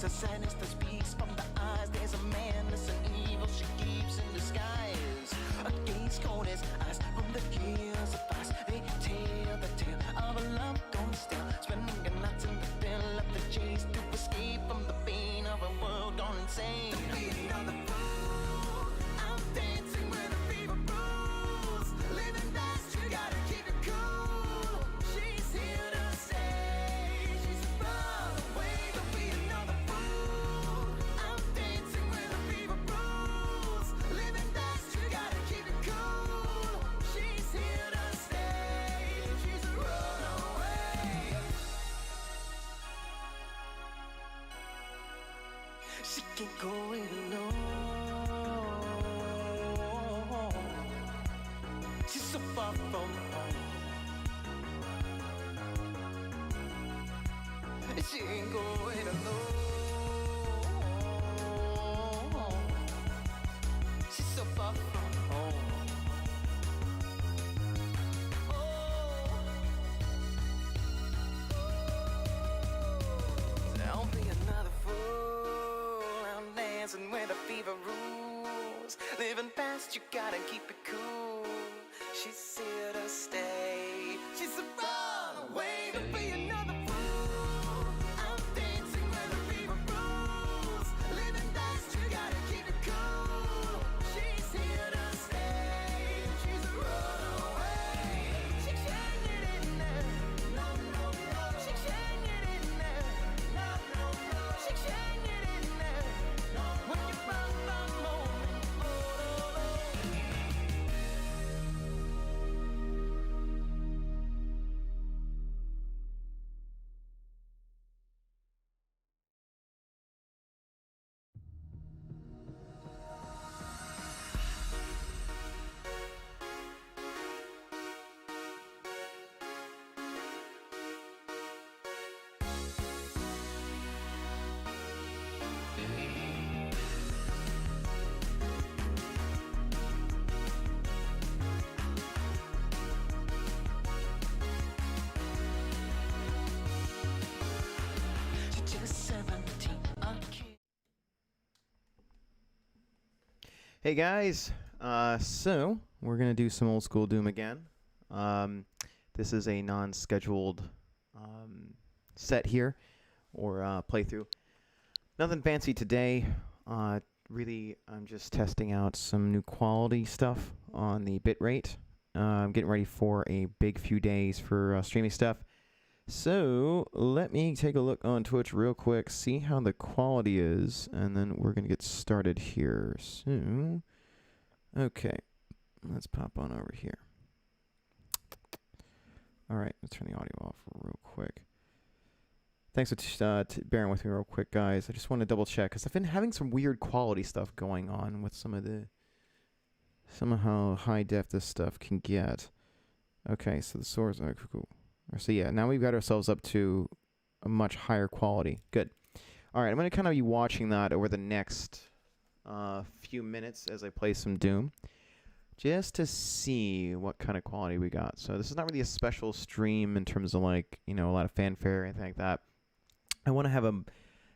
a sadness that speaks from the eyes. There's a madness and evil she keeps in disguise. A gaze cold as ice from the gears of ice. They tell the tale of a love gone still, spending the nights in the fill of the chase to escape from the pain of a world gone insane. To be another fool, I'm dancing with a fever bruise. Living fast, you gotta keep it cool. She's here to stay. She's far away. Don't be another fool. I'm dancing with a fever bruise. Living fast, you gotta keep it cool. She's here to stay. She's a runaway. She can't go it alone. She's so far from home. She ain't going alone. She's so far from home. I'll be another fool. I'm dancing with a fever rules. Living fast, you gotta keep it cool. She's here to stay. She's a runaway. To be another fool. I'm dancing with a fever rules. Living fast, you gotta keep it cool. She's here to stay. She's a runaway. She can't get in there. No, no, no. She can't get in there. No, no, no. She can't get in there. No, when you find the moment. Oh, oh, oh. She's just 17, a kid. Hey guys, so we're gonna do some old school Doom again. This is a non-scheduled set here, or playthrough. Nothing fancy today. Really, I'm just testing out some new quality stuff on the bitrate. I'm getting ready for a big few days for streaming stuff. So let me take a look on Twitch real quick, see how the quality is, and then we're gonna get started here. So, okay, let's pop on over here. All right, let's turn the audio off real quick. Thanks for bearing with me real quick, guys. I just want to double check because I've been having some weird quality stuff going on with some of how high def this stuff can get. Okay, so the source, cool. So yeah, now we've got ourselves up to a much higher quality. Good. All right, I'm going to kind of be watching that over the next few minutes as I play some Doom, just to see what kind of quality we got. So this is not really a special stream in terms of like, you know, a lot of fanfare or anything like that. I want to have a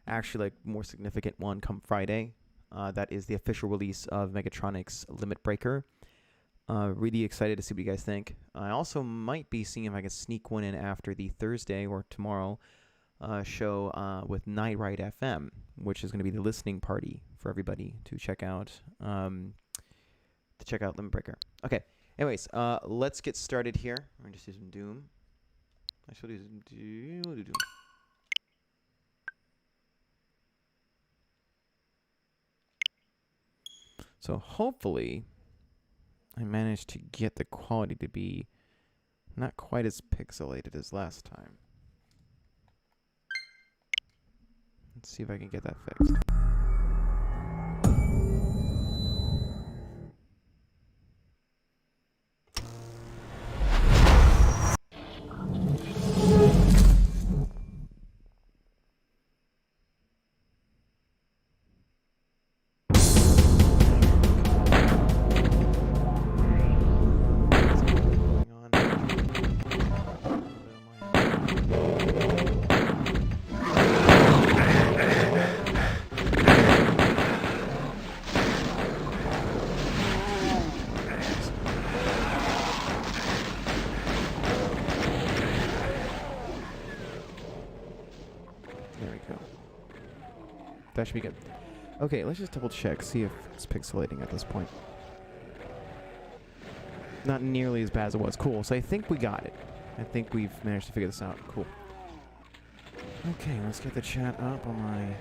actually like more significant one come Friday. That is the official release of Megatronic's Limit Breaker. Really excited to see what you guys think. I also might be seeing if I can sneak one in after the Thursday or tomorrow show with Night Ride FM, which is going to be the listening party for everybody to check out. Limit Breaker. Okay. Anyways, let's get started here. We're going to do some Doom. I should do some Doom. We'll do Doom. So hopefully I managed to get the quality to be not quite as pixelated as last time. Let's see if I can get that fixed. That should be good. Okay, let's just double check, see if it's pixelating at this point. Not nearly as bad as it was. Cool. So I think we got it. I think we've managed to figure this out. Cool. Okay, let's get the chat up on my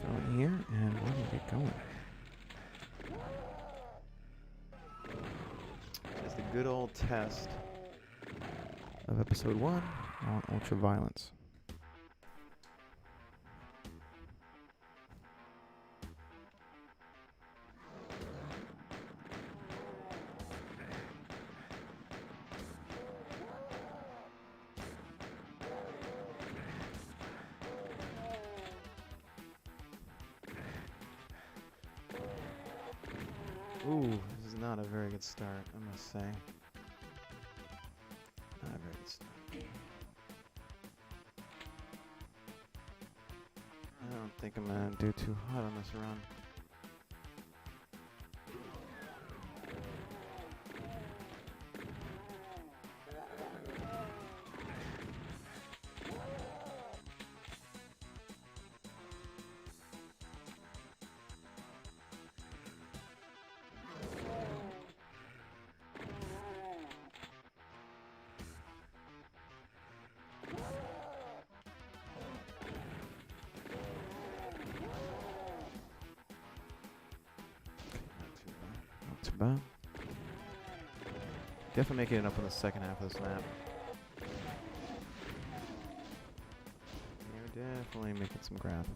phone here, and we're gonna get going. It's the good old test of episode 1 on ultraviolence. Ooh, this is not a very good start, I must say. Not a very good start. I don't think I'm gonna do too hot on this run. Not too bad. Definitely making it up in the second half of this map. You're definitely making some ground.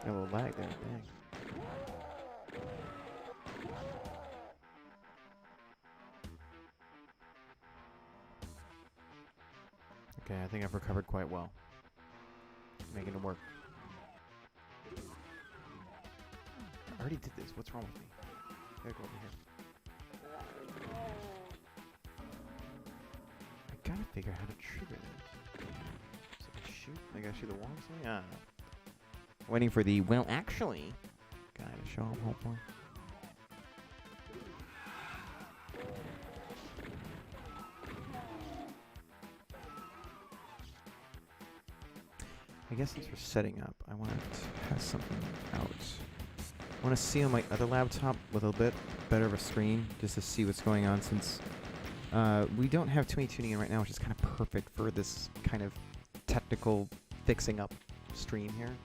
A little lag there, dang. Okay, I think I've recovered quite well. Making it work. I already did this. What's wrong with me? I gotta go over here. I gotta figure out how to trigger this. So I shoot? I gotta shoot the wall or something? I don't know. Waiting for the, well, actually, guy to show up, hopefully. I guess since we're setting up, I want to have something out. I want to see on my other laptop with a bit better of a screen, just to see what's going on, since we don't have too many tuning in right now, which is kind of perfect for this kind of technical fixing up stream here.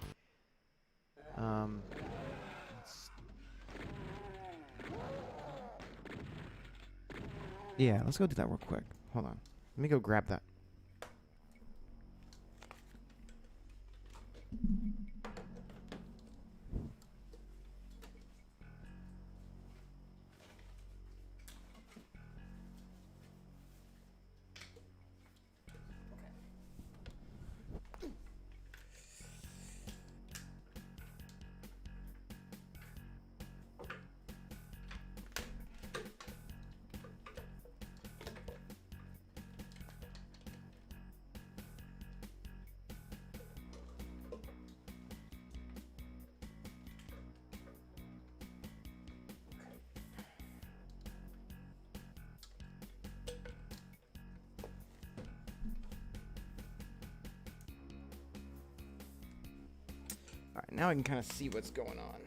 Yeah, let's go do that real quick. Hold on. Let me go grab that. Alright, now I can kind of see what's going on.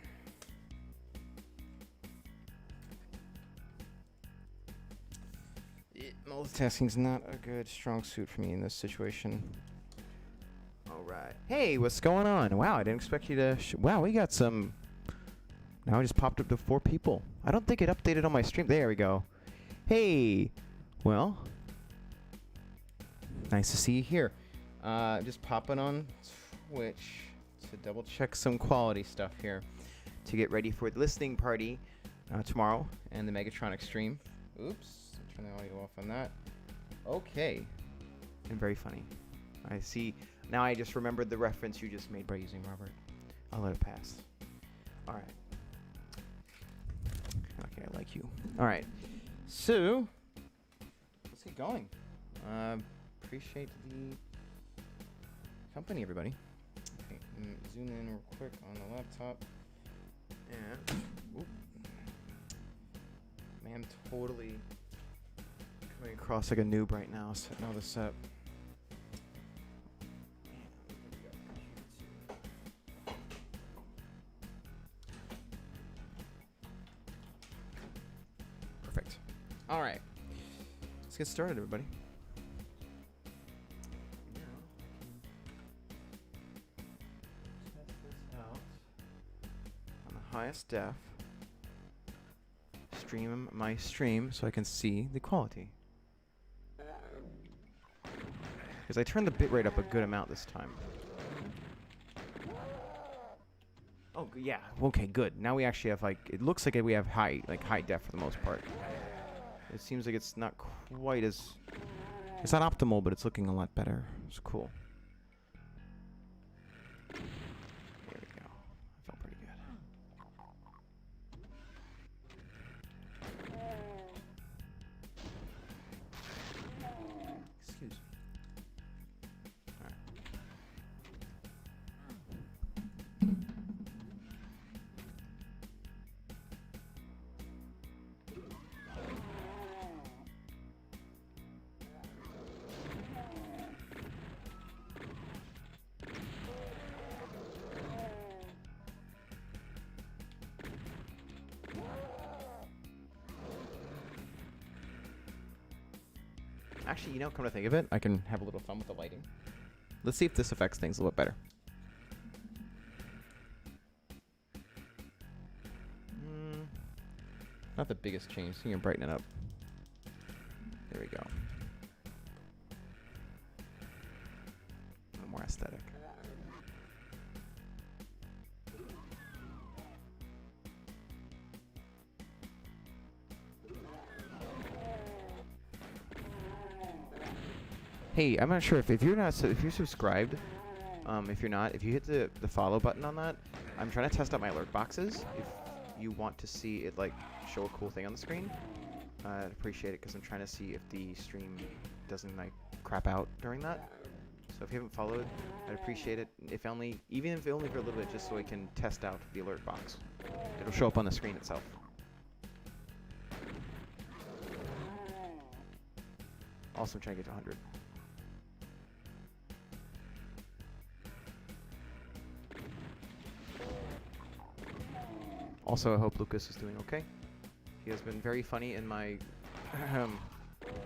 Multitasking is not a good strong suit for me in this situation. Alright. Hey, what's going on? Wow, I didn't expect you to... wow, we got some... Now it just popped up to 4 people. I don't think it updated on my stream. There we go. Hey! Well... nice to see you here. Just popping on Twitch to double check some quality stuff here to get ready for the listening party tomorrow and the Megatronic stream. Oops, turn the audio off on that. Okay, and very funny. I see. Now I just remembered the reference you just made by using Robert. I'll let it pass. All right. Okay, I like you. All right. So let's get going. Appreciate the Company, everybody. Okay, zoom in real quick on the laptop. And, oop. Man, I'm totally coming across like a noob right now, setting all this up. Perfect. All right. Let's get started, everybody. Test this out on the highest def. Stream my stream so I can see the quality. Because I turned the bitrate up a good amount this time. Oh, yeah. Okay, good. Now we actually have, like, it looks like we have high def for the most part. It seems like it's not quite as... It's not optimal, but it's looking a lot better. It's cool. There we go. I felt pretty good. Excuse me. All right. Actually, you know, come to think of it, I can have a little fun with the lighting. Let's see if this affects things a little bit better. Not the biggest change. So you can brighten it up. There we go. A little more aesthetic. Hey, I'm not sure if you're not if you're subscribed, if you're not, if you hit the follow button on that, I'm trying to test out my alert boxes. If you want to see it like show a cool thing on the screen, I'd appreciate it because I'm trying to see if the stream doesn't like crap out during that. So if you haven't followed, I'd appreciate it. If only, even if only for a little bit, just so I can test out the alert box. It'll show up on the screen itself. Also, I'm trying to get to 100. Also, I hope Lucas is doing okay. He has been very funny in my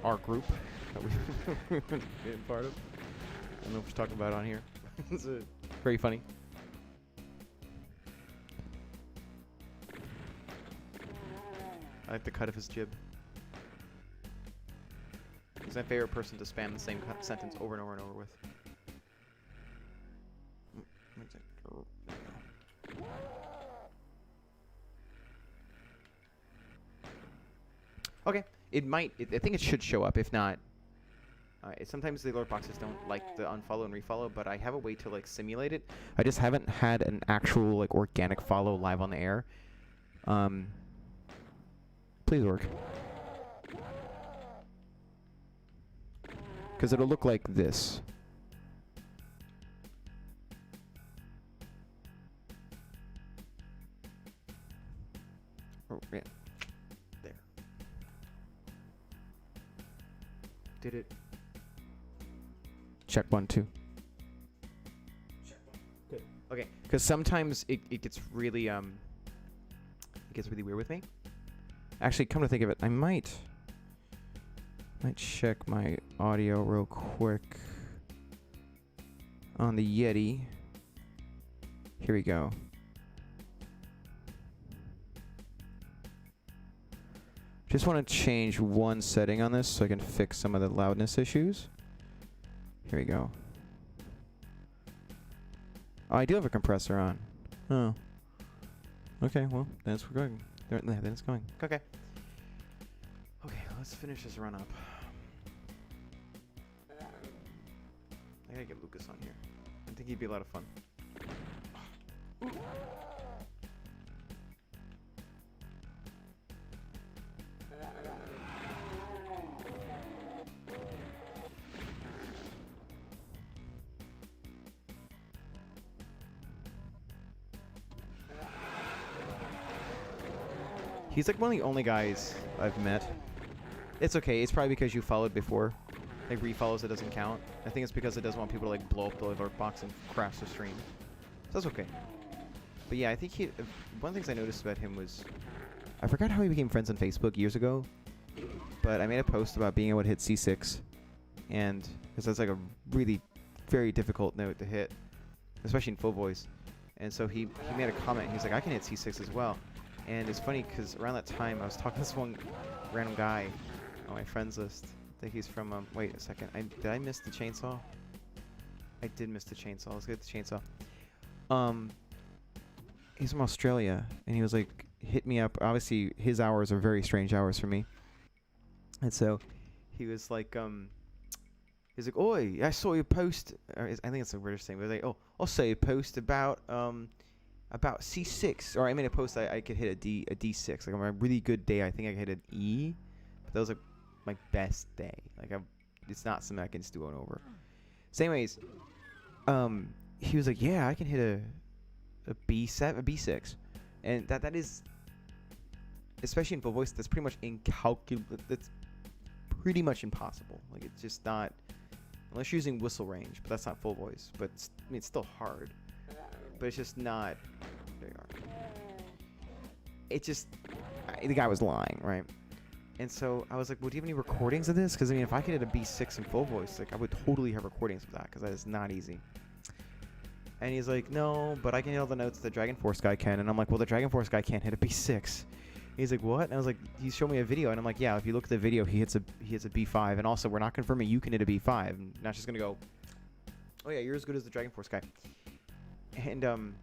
our group that we've been part of. I don't know if we're talking about it on here. It's very funny. I like the cut of his jib. He's my favorite person to spam the same sentence over and over and over with. Okay, it might. I think it should show up. If not, sometimes the alert boxes don't like the unfollow and refollow, but I have a way to like simulate it. I just haven't had an actual like organic follow live on the air. Please work. Because it'll look like this. Oh, yeah. There. Did it? Check 1, 2. Check 1. Good. Okay. Because sometimes it gets really weird with me. Actually, come to think of it, I might check my audio real quick on the Yeti. Here we go. Just want to change one setting on this so I can fix some of the loudness issues. Here we go. Oh, I do have a compressor on. Oh. Okay, well, then it's going. Then it's going. Okay. Okay, let's finish this run up. I gotta get Lucas on here. I think he'd be a lot of fun. He's like one of the only guys I've met. It's okay. It's probably because you followed before. Like refollows, it doesn't count. I think it's because it doesn't want people to like blow up the alert box and crash the stream. So that's okay. But yeah, I think he. One of the things I noticed about him was, I forgot how we became friends on Facebook years ago. But I made a post about being able to hit C6, and because that's like a really very difficult note to hit, especially in full voice. And so he made a comment. He's like, I can hit C6 as well. And it's funny because around that time I was talking to this one random guy on my friends list. I think he's from wait a second. Did I miss the chainsaw? I did miss the chainsaw. Let's get the chainsaw. He's from Australia, and he was like, hit me up. Obviously, his hours are very strange hours for me. And so he was like, he's like, oi, I saw your post. Or I think it's a British thing. But like, oh, I saw your post about C6. Or I made a post that I could hit a D6. Like on a really good day, I think I could hit an E. But that was like my best day. Like it's not something I can just do it over. So anyways, he was like, yeah, I can hit a B7, a B6. And that is, especially in full voice, that's pretty much incalculable. That's pretty much impossible. Like it's just not, unless you're using whistle range, but that's not full voice. But I mean, it's still hard, but it's just not very hard. It just, the guy was lying, right? And so I was like, well, do you have any recordings of this? Because I mean, if I could hit a B6 in full voice, like I would totally have recordings of that, because that is not easy. And he's like, no, but I can hit all the notes the Dragon Force guy can. And I'm like, well, the Dragon Force guy can't hit a B6. He's like, what? And I was like, he showed me a video. And I'm like, yeah, if you look at the video, he hits a B5. And also, we're not confirming you can hit a B5. And not just going to go, oh, yeah, you're as good as the Dragon Force guy. And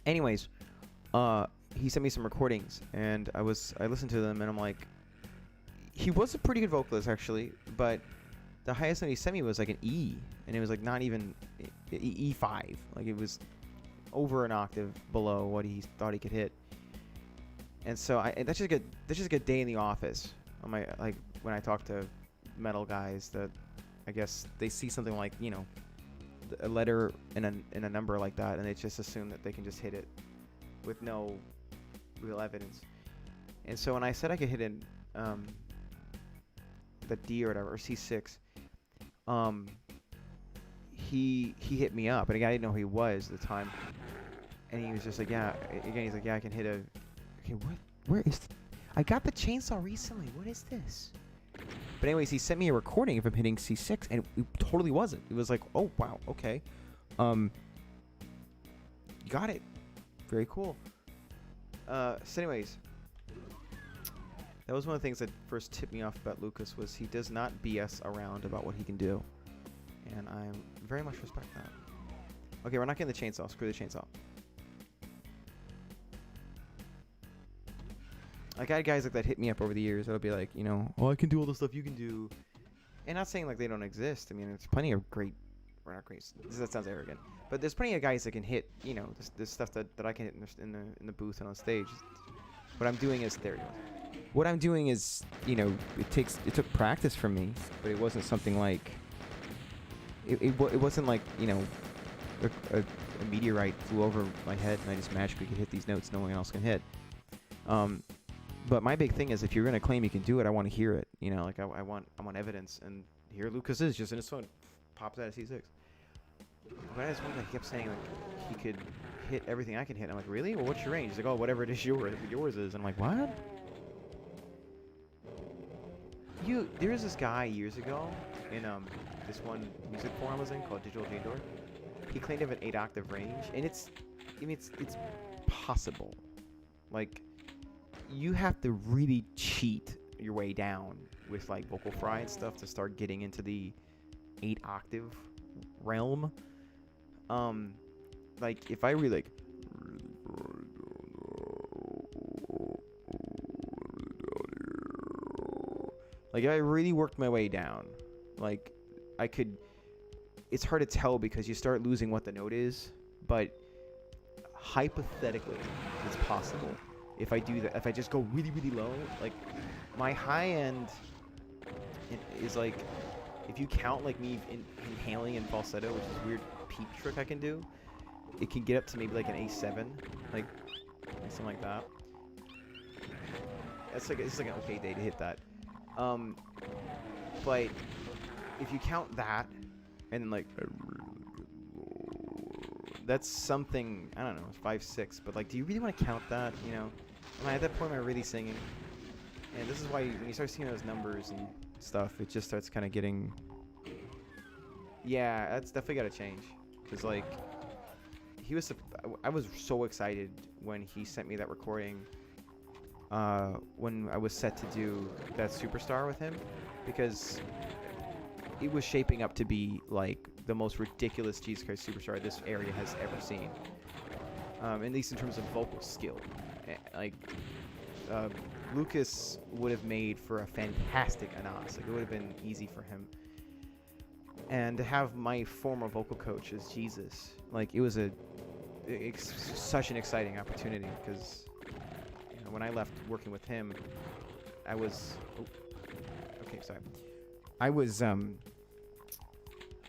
anyways, he sent me some recordings. And I listened to them. And I'm like, he was a pretty good vocalist, actually. But the highest note he sent me was like an E. And it was like not even E5. Like it was over an octave below what he thought he could hit. And so that's just a good day in the office. On my, like when I talk to metal guys, that I guess they see something like, you know, a letter and a number like that, and they just assume that they can just hit it with no real evidence. And so when I said I could hit in the D or whatever, or C6, he hit me up, and again, I didn't know who he was at the time, and he was just like, yeah, again, he's like, yeah, I can hit a, okay, where is, I got the chainsaw recently, what is this? But anyways, he sent me a recording of him hitting C6, and it totally wasn't. It was like, oh, wow, okay. Got it. Very cool. So anyways, that was one of the things that first tipped me off about Lucas, was he does not BS around about what he can do. And I very much respect that. Okay, we're not getting the chainsaw. Screw the chainsaw. Like, I had guys like that hit me up over the years that'll be like, you know, oh, I can do all the stuff you can do. And not saying like they don't exist. I mean, there's plenty of great, or not great, that sounds arrogant, but there's plenty of guys that can hit, you know, this stuff that I can hit in the booth and on stage. What I'm doing is, there you go. What I'm doing is, you know, it took practice from me, but it wasn't something like, it wasn't like, you know, a meteorite flew over my head and I just magically could hit these notes no one else can hit. But my big thing is, if you're gonna claim you can do it, I want to hear it. You know, like I want evidence. And here Lucas is, just in his phone, pops out a C6. But I just one guy kept saying like he could hit everything I can hit. I'm like, really? Well, what's your range? He's like, oh, whatever it is yours is. And I'm like, what? There was this guy years ago in this one music forum I was in called Digital Jador. He claimed to have an 8-octave range, and it's possible. Like, you have to really cheat your way down with like vocal fry and stuff to start getting into the 8-octave realm. Like if I really like if I really worked my way down, like I could. It's hard to tell because you start losing what the note is, but hypothetically, it's possible. If I do that, if I just go really, really low, like my high end is like, if you count like me inhaling and falsetto, which is a weird peak trick I can do, it can get up to maybe like an A7, like something like that. it's like an okay day to hit that. But if you count that, and like that's something, I don't know, 5, 6. But like, do you really want to count that? You know, am I at that point? Am I really singing? And this is why when you start seeing those numbers and stuff, it just starts kind of getting. Yeah, that's definitely got to change. Cause like, I was so excited when he sent me that recording. When I was set to do that Superstar with him, because it was shaping up to be like the most ridiculous Jesus Christ Superstar this area has ever seen. At least in terms of vocal skill. Like, Lucas would have made for a fantastic Anas. Like, it would have been easy for him. And to have my former vocal coach as Jesus, like, it was such an exciting opportunity, because when I left working with him, I was I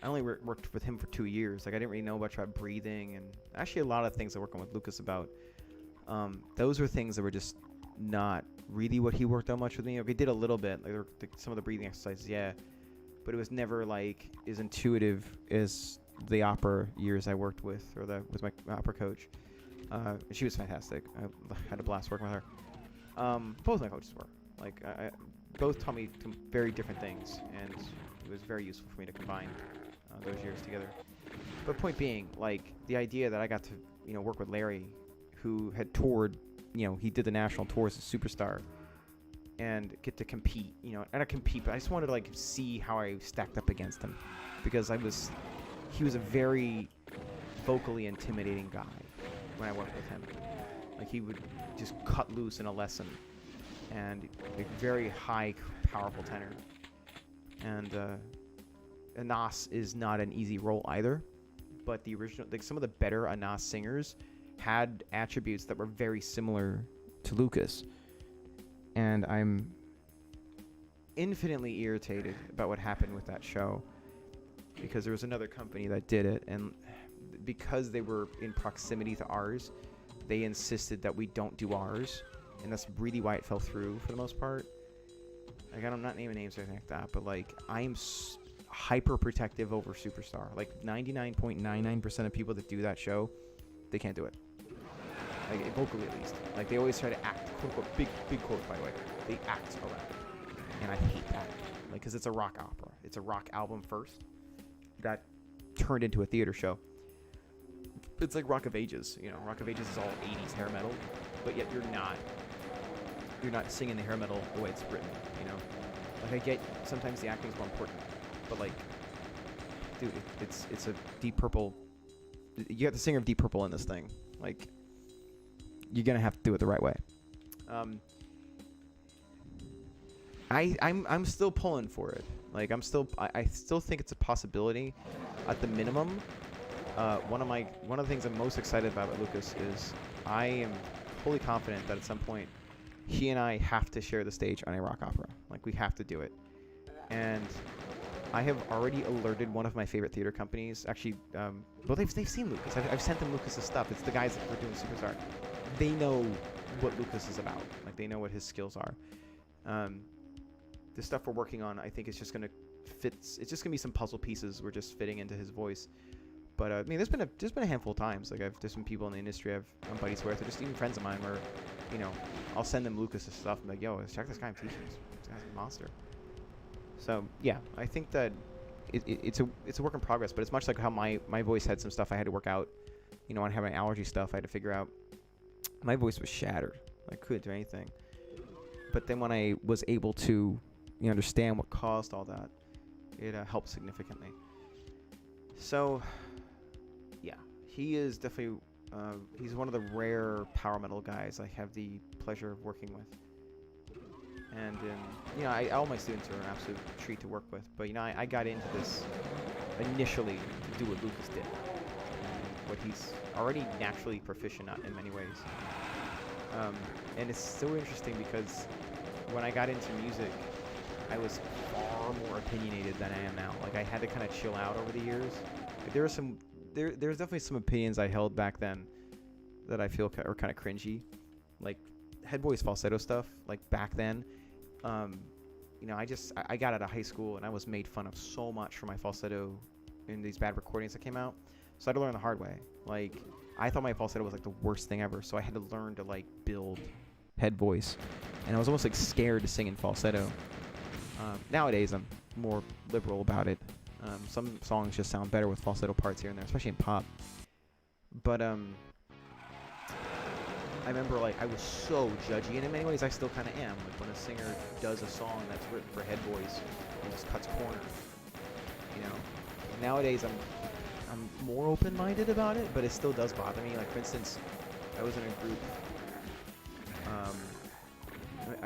only worked with him for 2 years. Like, I didn't really know much about breathing, and actually a lot of things I working with Lucas about. Those were things that were just not really what he worked on much with me. Like, we did a little bit, like some of the breathing exercises, yeah, but it was never like as intuitive as the opera years I worked with, or with my opera coach. She was fantastic. I had a blast working with her. Both my coaches were like, both taught me some very different things, and it was very useful for me to combine those years together. But point being, like, the idea that I got to work with Larry, who had toured, he did the national tour as a Superstar, and get to compete, and not compete, but I just wanted to like see how I stacked up against him, because he was a very vocally intimidating guy when I worked with him. Like, he would just cut loose in a lesson, and a very high, powerful tenor. And Anas is not an easy role either, but the original, like, some of the better Anas singers had attributes that were very similar to Lucas. And I'm infinitely irritated about what happened with that show, because there was another company that did it, and because they were in proximity to ours, they insisted that we don't do ours, and that's really why it fell through for the most part. Like, I'm not naming names or anything like that, but like, I'm hyper protective over Superstar. Like, 99.99% of people that do that show, they can't do it. Like, vocally at least. Like, they always try to act, quote unquote, big quote by the way, they act around it. And I hate that. Like, because it's a rock opera. It's a rock album first that turned into a theater show. It's like Rock of Ages. Rock of Ages is all 80s hair metal, but yet you're not singing the hair metal the way it's written, Like, I get sometimes the acting is more important, but like, dude, it's a Deep Purple. You got the singer of Deep Purple in this thing. Like, you're gonna have to do it the right way. I'm still pulling for it. Like, I still think it's a possibility, at the minimum. One of the things I'm most excited about with Lucas is I am fully confident that at some point he and I have to share the stage on a rock opera. Like, we have to do it. And I have already alerted one of my favorite theater companies. Actually, well, they've seen Lucas. I've sent them Lucas's stuff. It's the guys that were doing Superstar. They know what Lucas is about. Like, they know what his skills are. The stuff we're working on, I think, is just gonna fit. It's just gonna be some puzzle pieces we're just fitting into his voice. But I mean, there's been a handful of times. Like, there's some people in the industry I'm buddies with, or just even friends of mine, where, I'll send them Lucas's stuff. I'm like, yo, check this guy. I'm teaching. This guy's a monster. So yeah, I think that it's a work in progress. But it's much like how my voice had some stuff I had to work out. I had my allergy stuff I had to figure out. My voice was shattered. I couldn't do anything. But then when I was able to understand what caused all that, it helped significantly. So yeah, he is definitely he's one of the rare power metal guys I have the pleasure of working with. And all my students are an absolute treat to work with. But I got into this initially to do what Lucas did, what he's already naturally proficient at in many ways. And it's so interesting because when I got into music, I was far more opinionated than I am now. Like, I had to kind of chill out over the years. Like, there's definitely some opinions I held back then that I feel are kind of cringy. Like, head voice falsetto stuff, like back then, you know, I got out of high school and I was made fun of so much for my falsetto in these bad recordings that came out. So I had to learn the hard way. Like, I thought my falsetto was like the worst thing ever. So I had to learn to like build head voice. And I was almost like scared to sing in falsetto. Nowadays, I'm more liberal about it. Some songs just sound better with falsetto parts here and there, especially in pop. But I remember like I was so judgy, and in many ways I still kind of am. Like when a singer does a song that's written for head voice and just cuts corners, you know. Nowadays I'm more open-minded about it, but it still does bother me. Like for instance, I was in a group.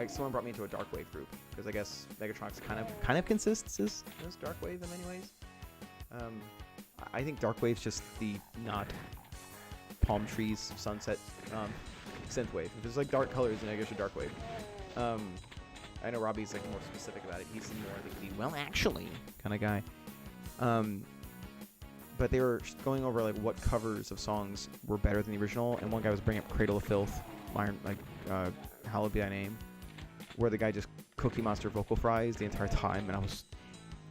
Someone brought me into a darkwave group because I guess Megatronix kind of consists as darkwave in many ways. I think darkwave's just the not palm trees sunset synthwave. If it's like dark colors, then I guess you're darkwave. I know Robbie's like more specific about it. He's more like the well actually kind of guy. But they were going over like what covers of songs were better than the original, and one guy was bringing up Cradle of Filth, Hallowed Be Thy Name, where the guy just Cookie Monster vocal fries the entire time, and I was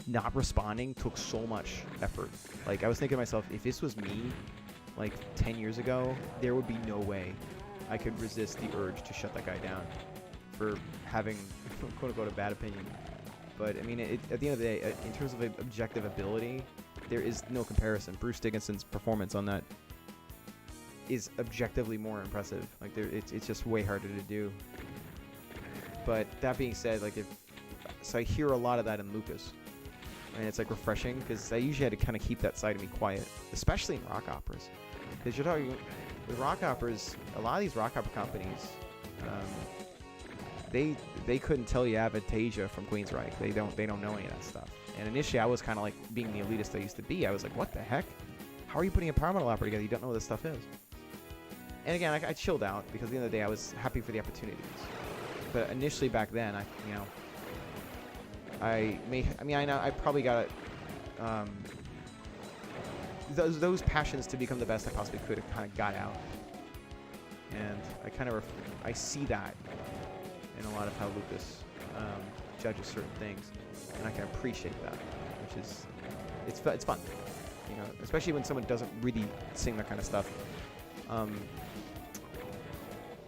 not responding. Took so much effort. Like I was thinking to myself, if this was me like 10 years ago, there would be no way I could resist the urge to shut that guy down for having quote unquote a bad opinion. But I mean, at the end of the day, in terms of objective ability, there is no comparison. Bruce Dickinson's performance on that is objectively more impressive. Like it's just way harder to do. But that being said, like so I hear a lot of that in Lucas, and it's like refreshing because I usually had to kind of keep that side of me quiet, especially in rock operas. Because you're talking with rock operas, a lot of these rock opera companies, they couldn't tell you Avantasia from Queensryche. They don't know any of that stuff. And initially, I was kind of like being the elitist I used to be. I was like, what the heck? How are you putting a power metal opera together? You don't know what this stuff is. And again, I chilled out because at the end of the day, I was happy for the opportunities. But initially back then, I probably got those passions to become the best I possibly could have kind of got out. And I see that in a lot of how Lucas judges certain things, and I can appreciate that, which is it's fun, you know, especially when someone doesn't really sing that kind of stuff.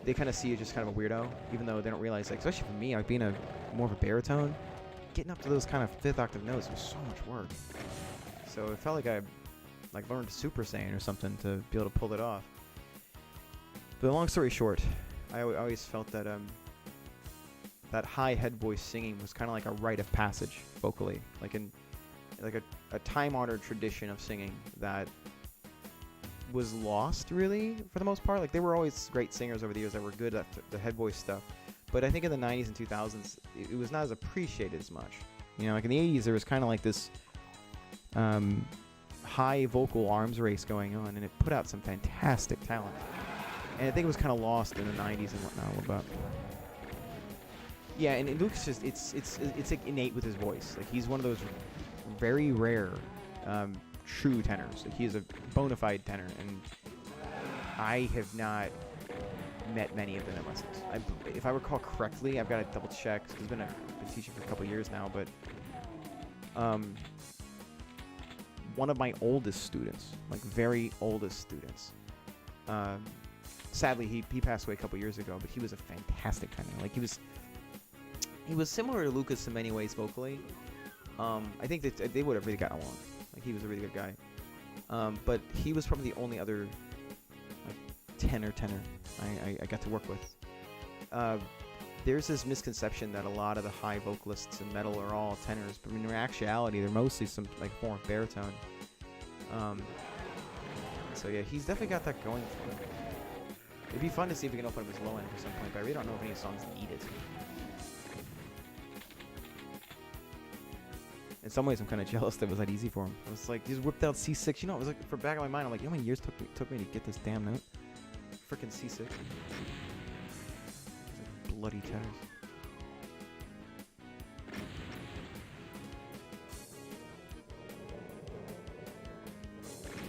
They kind of see you just kind of a weirdo, even though they don't realize, like, especially for me, like being more of a baritone, getting up to those kind of fifth octave notes was so much work. So it felt like I learned Super Saiyan or something to be able to pull it off. But long story short, I always felt that that high head voice singing was kind of like a rite of passage vocally, like a time-honored tradition of singing that was lost really for the most part. Like there were always great singers over the years that were good at the head voice stuff, but I think in the 90s and 2000s it was not as appreciated as much. You know, like in the 80s there was kind of like this high vocal arms race going on, and it put out some fantastic talent. And I think it was kind of lost in the 90s and whatnot. But yeah, and Lucas just it's like innate with his voice. Like he's one of those very rare true tenors. Like he is a bona fide tenor, and I have not met many of them in lessons. If I recall correctly, I've got to double check. I've been teaching for a couple years now, but one of my oldest students, like very oldest students, sadly he passed away a couple years ago, but he was a fantastic tenor. Like he was similar to Lucas in many ways vocally. I think that they would have really gotten along. Like he was a really good guy. But he was probably the only other like tenor I got to work with. There's this misconception that a lot of the high vocalists in metal are all tenors, but in actuality they're mostly some like form of baritone. So yeah, he's definitely got that going for him. It'd be fun to see if we can open up his low end at some point, but I really don't know if any songs need it. In some ways, I'm kind of jealous that it was that easy for him. I was like, he just whipped out C6. You know, it was like, for back of my mind, I'm like, you know how many years took me to get this damn note? Frickin' C6. Like bloody tenors.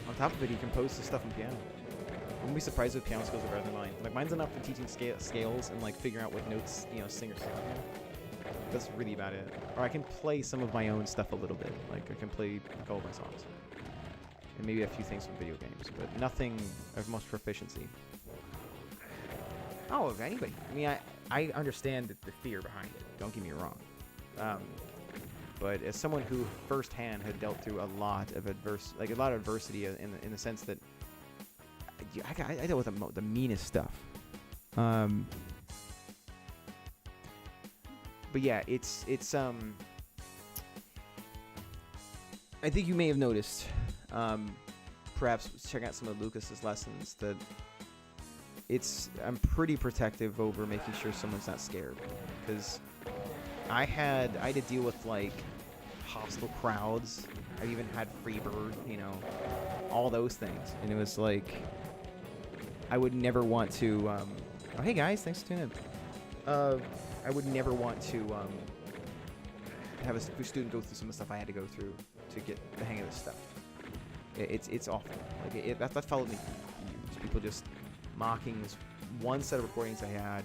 On top of it, he composed his stuff on piano. wouldn't be surprised if piano skills are better than mine. Like mine's enough for teaching scales and like figuring out what notes sing or sound. That's really about it. Or I can play some of my own stuff a little bit. Like I can play a couple of my songs, and maybe a few things from video games, but nothing of much proficiency. Oh, if anybody. I mean, I understand the fear behind it. Don't get me wrong. But as someone who firsthand had dealt through a lot of adversity in the sense that I dealt with the meanest stuff. But yeah, it's I think you may have noticed, perhaps checking out some of Lucas's lessons, that I'm pretty protective over making sure someone's not scared, because I had to deal with like hostile crowds. I've even had Freebird, all those things, and it was like I would never want to. Oh, hey guys, thanks for tuning in. I would never want to have a student go through some of the stuff I had to go through to get the hang of this stuff. It's awful. Like that followed me for years. People just mocking this one set of recordings I had,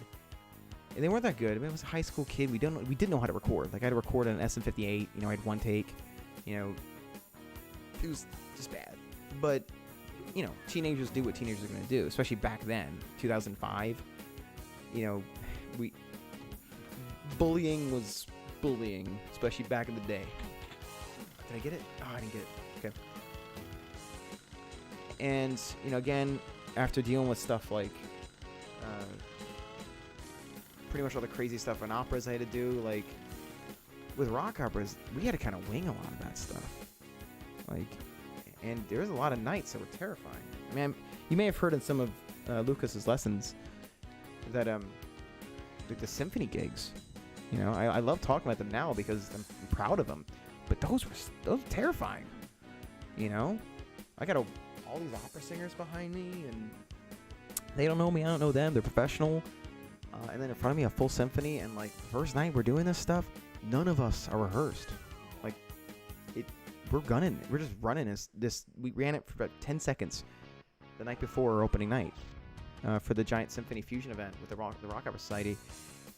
and they weren't that good. I mean, I was a high school kid. We didn't know how to record. Like I had to record on an SM58. I had one take. It was just bad. But teenagers do what teenagers are going to do, especially back then, 2005. Bullying was bullying, especially back in the day. Did I get it? Oh, I didn't get it. Okay. And, again, after dealing with stuff like pretty much all the crazy stuff in operas I had to do, like with rock operas, we had to kind of wing a lot of that stuff. And there was a lot of nights that were terrifying. I mean, you may have heard in some of Lucas's lessons that like the symphony gigs. I love talking about them now because I'm proud of them. But those were terrifying. I got all these opera singers behind me, and they don't know me. I don't know them. They're professional. And then in front of me, a full symphony. And like the first night we're doing this stuff, none of us are rehearsed. Like we're gunning. We're just running this. We ran it for about 10 seconds the night before our opening night for the Giant Symphony Fusion event with the Rock Opera Society.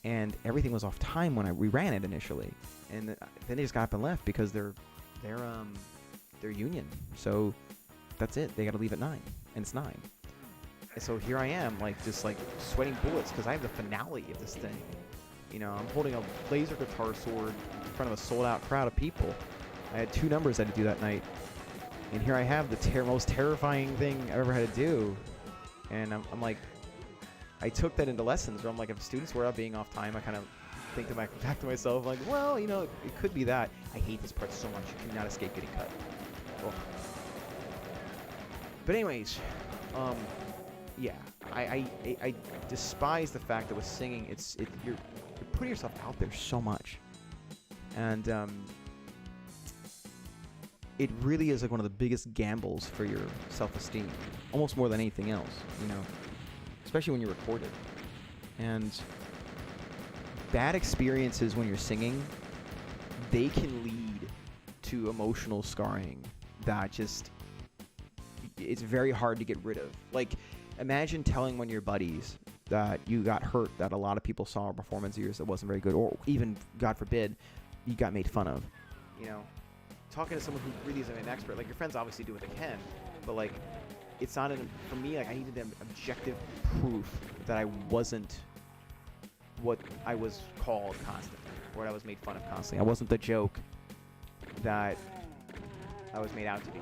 And everything was off time when we ran it initially, and then they just got up and left because they're union. So that's it. They got to leave at 9, and it's 9. And so here I am, just sweating bullets because I have the finale of this thing. I'm holding a laser guitar sword in front of a sold-out crowd of people. I had 2 numbers I had to do that night, and here I have the most terrifying thing I've ever had to do, and I'm like. I took that into lessons where I'm like, if students were being off time, I kind of think back to myself, like, well, it could be that. I hate this part so much. You cannot escape getting cut. Oh. But anyways, yeah, I despise the fact that with singing, you're putting yourself out there so much, and it really is like one of the biggest gambles for your self-esteem, almost more than anything else, especially when you record it. And bad experiences when you're singing, they can lead to emotional scarring that it's very hard to get rid of. Like, imagine telling one of your buddies that you got hurt, that a lot of people saw a performance of yours that wasn't very good, or even, God forbid, you got made fun of. Talking to someone who really isn't an expert, like your friends obviously do what they can, but like, it's not for me, like I needed an objective proof that I wasn't what I was called constantly, or what I was made fun of constantly. I wasn't the joke that I was made out to be.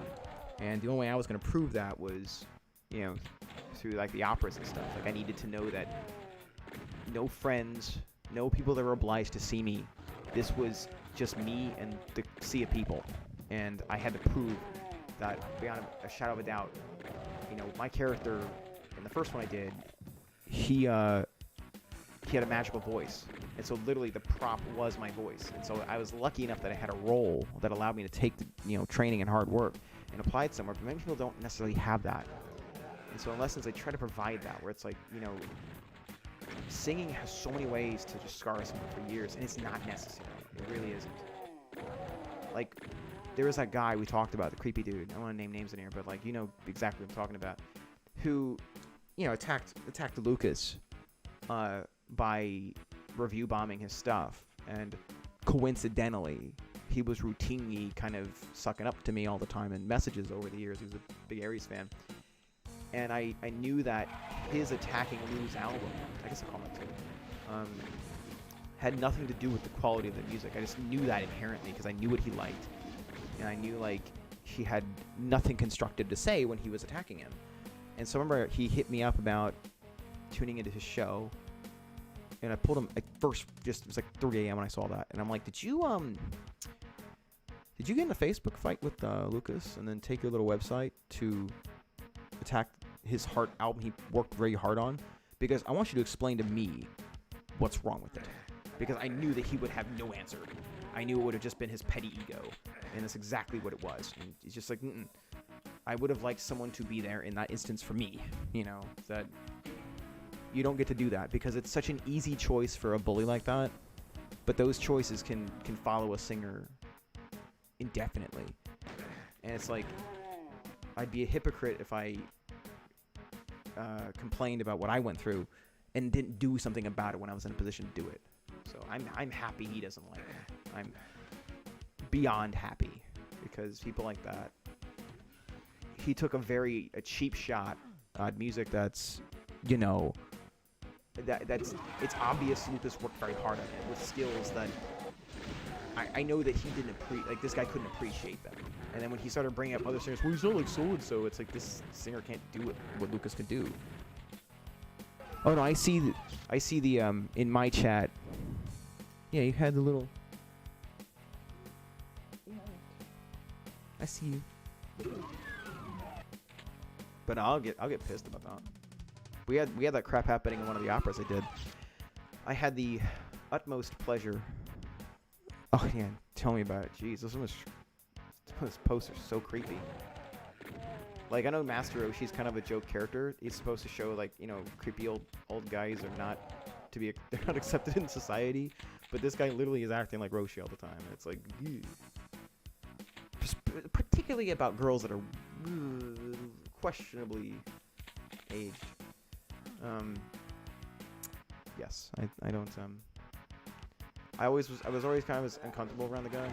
And the only way I was going to prove that was, through like the operas and stuff. Like I needed to know that no friends, no people that were obliged to see me. This was just me and the sea of people. And I had to prove that beyond a shadow of a doubt, my character in the first one I did, he had a magical voice. And so literally the prop was my voice. And so I was lucky enough that I had a role that allowed me to take the, training and hard work and apply it somewhere. But many people don't necessarily have that. And so in lessons, I try to provide that, where it's like, singing has so many ways to just scar someone for years, and it's not necessary. It really isn't. Like, there was that guy we talked about, the creepy dude. I don't want to name names in here, but like, exactly what I'm talking about. Who attacked Lucas by review bombing his stuff, and coincidentally he was routinely kind of sucking up to me all the time in messages over the years. He was a big Aries fan, and I knew that his attacking Lou's album, I guess I call it too, had nothing to do with the quality of the music. I just knew that inherently because I knew what he liked, and I knew like he had nothing constructive to say when he was attacking him. And so I remember he hit me up about tuning into his show, and I pulled him, like, first, just, it was like 3 a.m. when I saw that, and I'm like, did you get in a Facebook fight with Lucas and then take your little website to attack his Heart album he worked very hard on? Because I want you to explain to me what's wrong with it. Because I knew that he would have no answer. I knew it would have just been his petty ego, and that's exactly what it was. And he's just like, I would have liked someone to be there in that instance for me, that you don't get to do that because it's such an easy choice for a bully like that. But those choices can follow a singer indefinitely. And it's like, I'd be a hypocrite if I complained about what I went through and didn't do something about it when I was in a position to do it. So I'm happy he doesn't like it. I'm beyond happy because people like that. He took a cheap shot at music that's, it's obvious Lucas worked very hard on it with skills that I know that he didn't this guy couldn't appreciate them. And then when he started bringing up other singers, well, he's not like so-and-so, it's like this singer can't do what Lucas could do. Oh no, I see the in my chat. Yeah, you had the little. I see you. But I'll get pissed about that. We had that crap happening in one of the operas I did. I had the utmost pleasure. Oh yeah, tell me about it. Jeez, this poster's so creepy. Like, I know Master Roshi's kind of a joke character. He's supposed to show, like, creepy old guys are they're not accepted in society. But this guy literally is acting like Roshi all the time. And it's like, ew. Particularly about girls that are questionably aged. Yes, I don't, I was always kind of uncomfortable around the guy.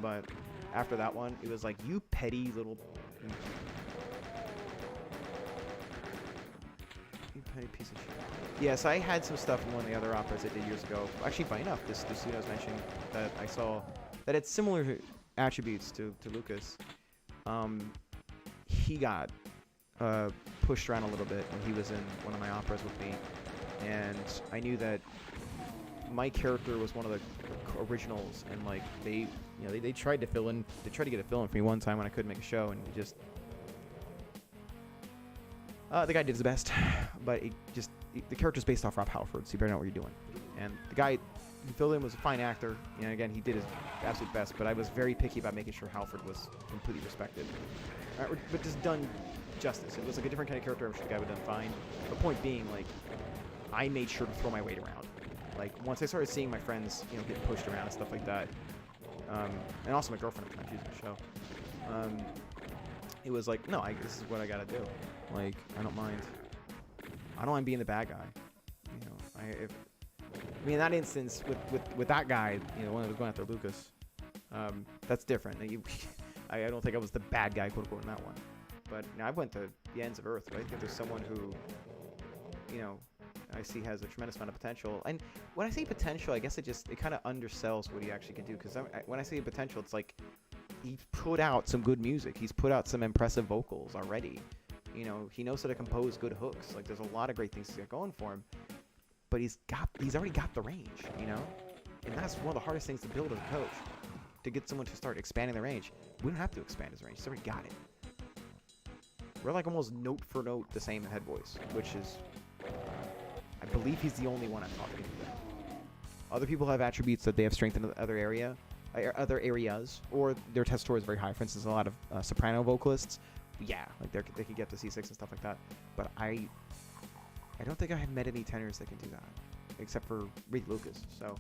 But after that one, it was like, you petty little... Petty piece of shit. Yes, I had some stuff in one of the other operas I did years ago. Actually, funny enough, this student I was mentioning that I saw that had similar attributes to Lucas. He got pushed around a little bit when he was in one of my operas with me, and I knew that my character was one of the originals, and like they tried to fill in. They tried to get a fill in for me one time when I couldn't make a show, and it just. The guy did his best, but the character's based off Rob Halford, so you better know what you're doing. And the guy who filled in was a fine actor, and again, he did his absolute best, but I was very picky about making sure Halford was completely respected. But just done justice. It was like a different kind of character. I'm sure the guy would have done fine. The point being, like, I made sure to throw my weight around. Like, once I started seeing my friends, get pushed around and stuff like that, and also my girlfriend at the time, she was in the show, it was like, no, this is what I gotta do. Like, I don't mind being the bad guy. In that instance, with that guy, one that was going after Lucas, that's different. I don't think I was the bad guy, quote unquote, in that one. But I went to the ends of earth. But I think there's someone who, I see has a tremendous amount of potential. And when I say potential, I guess it kind of undersells what he actually can do. Because when I say potential, it's like he's put out some good music. He's put out some impressive vocals already. He knows how to compose good hooks. Like, there's a lot of great things he's got going for him. But he's already got the range, And that's one of the hardest things to build as a coach. To get someone to start expanding their range. We don't have to expand his range. He's already got it. We're like almost note for note the same head voice, which is, I believe he's the only one I'm talking to. Other people have attributes that they have strength in other areas, or their test score is very high. For instance, a lot of soprano vocalists, yeah, like they could get to C6 and stuff like that. But I don't think I have met any tenors that can do that, except for Reed Lucas. So,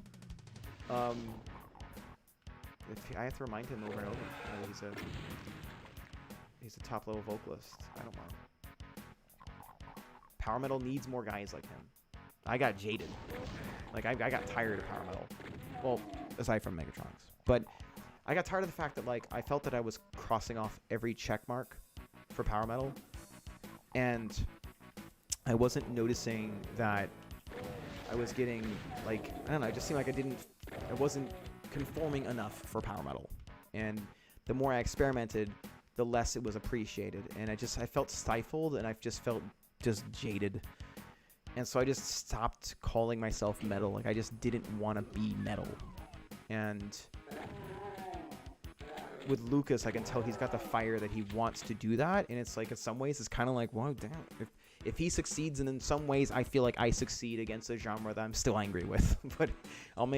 I have to remind him over and over that he's a top level vocalist. I don't know. Power metal needs more guys like him. I got jaded. Like, I got tired of power metal. Well, aside from Megatronix. But I got tired of the fact that, like, I felt that I was crossing off every check mark for power metal. And I wasn't noticing that I was getting, like, I don't know, it just seemed like I wasn't conforming enough for power metal. And the more I experimented, the less it was appreciated. And I felt stifled, and I just felt just jaded. And so I just stopped calling myself metal. Like, I just didn't want to be metal. And with Lucas, I can tell he's got the fire that he wants to do that. And it's like, in some ways, it's kind of like, well, damn. If he succeeds, and in some ways I feel like I succeed against a genre that I'm still angry with. But I'm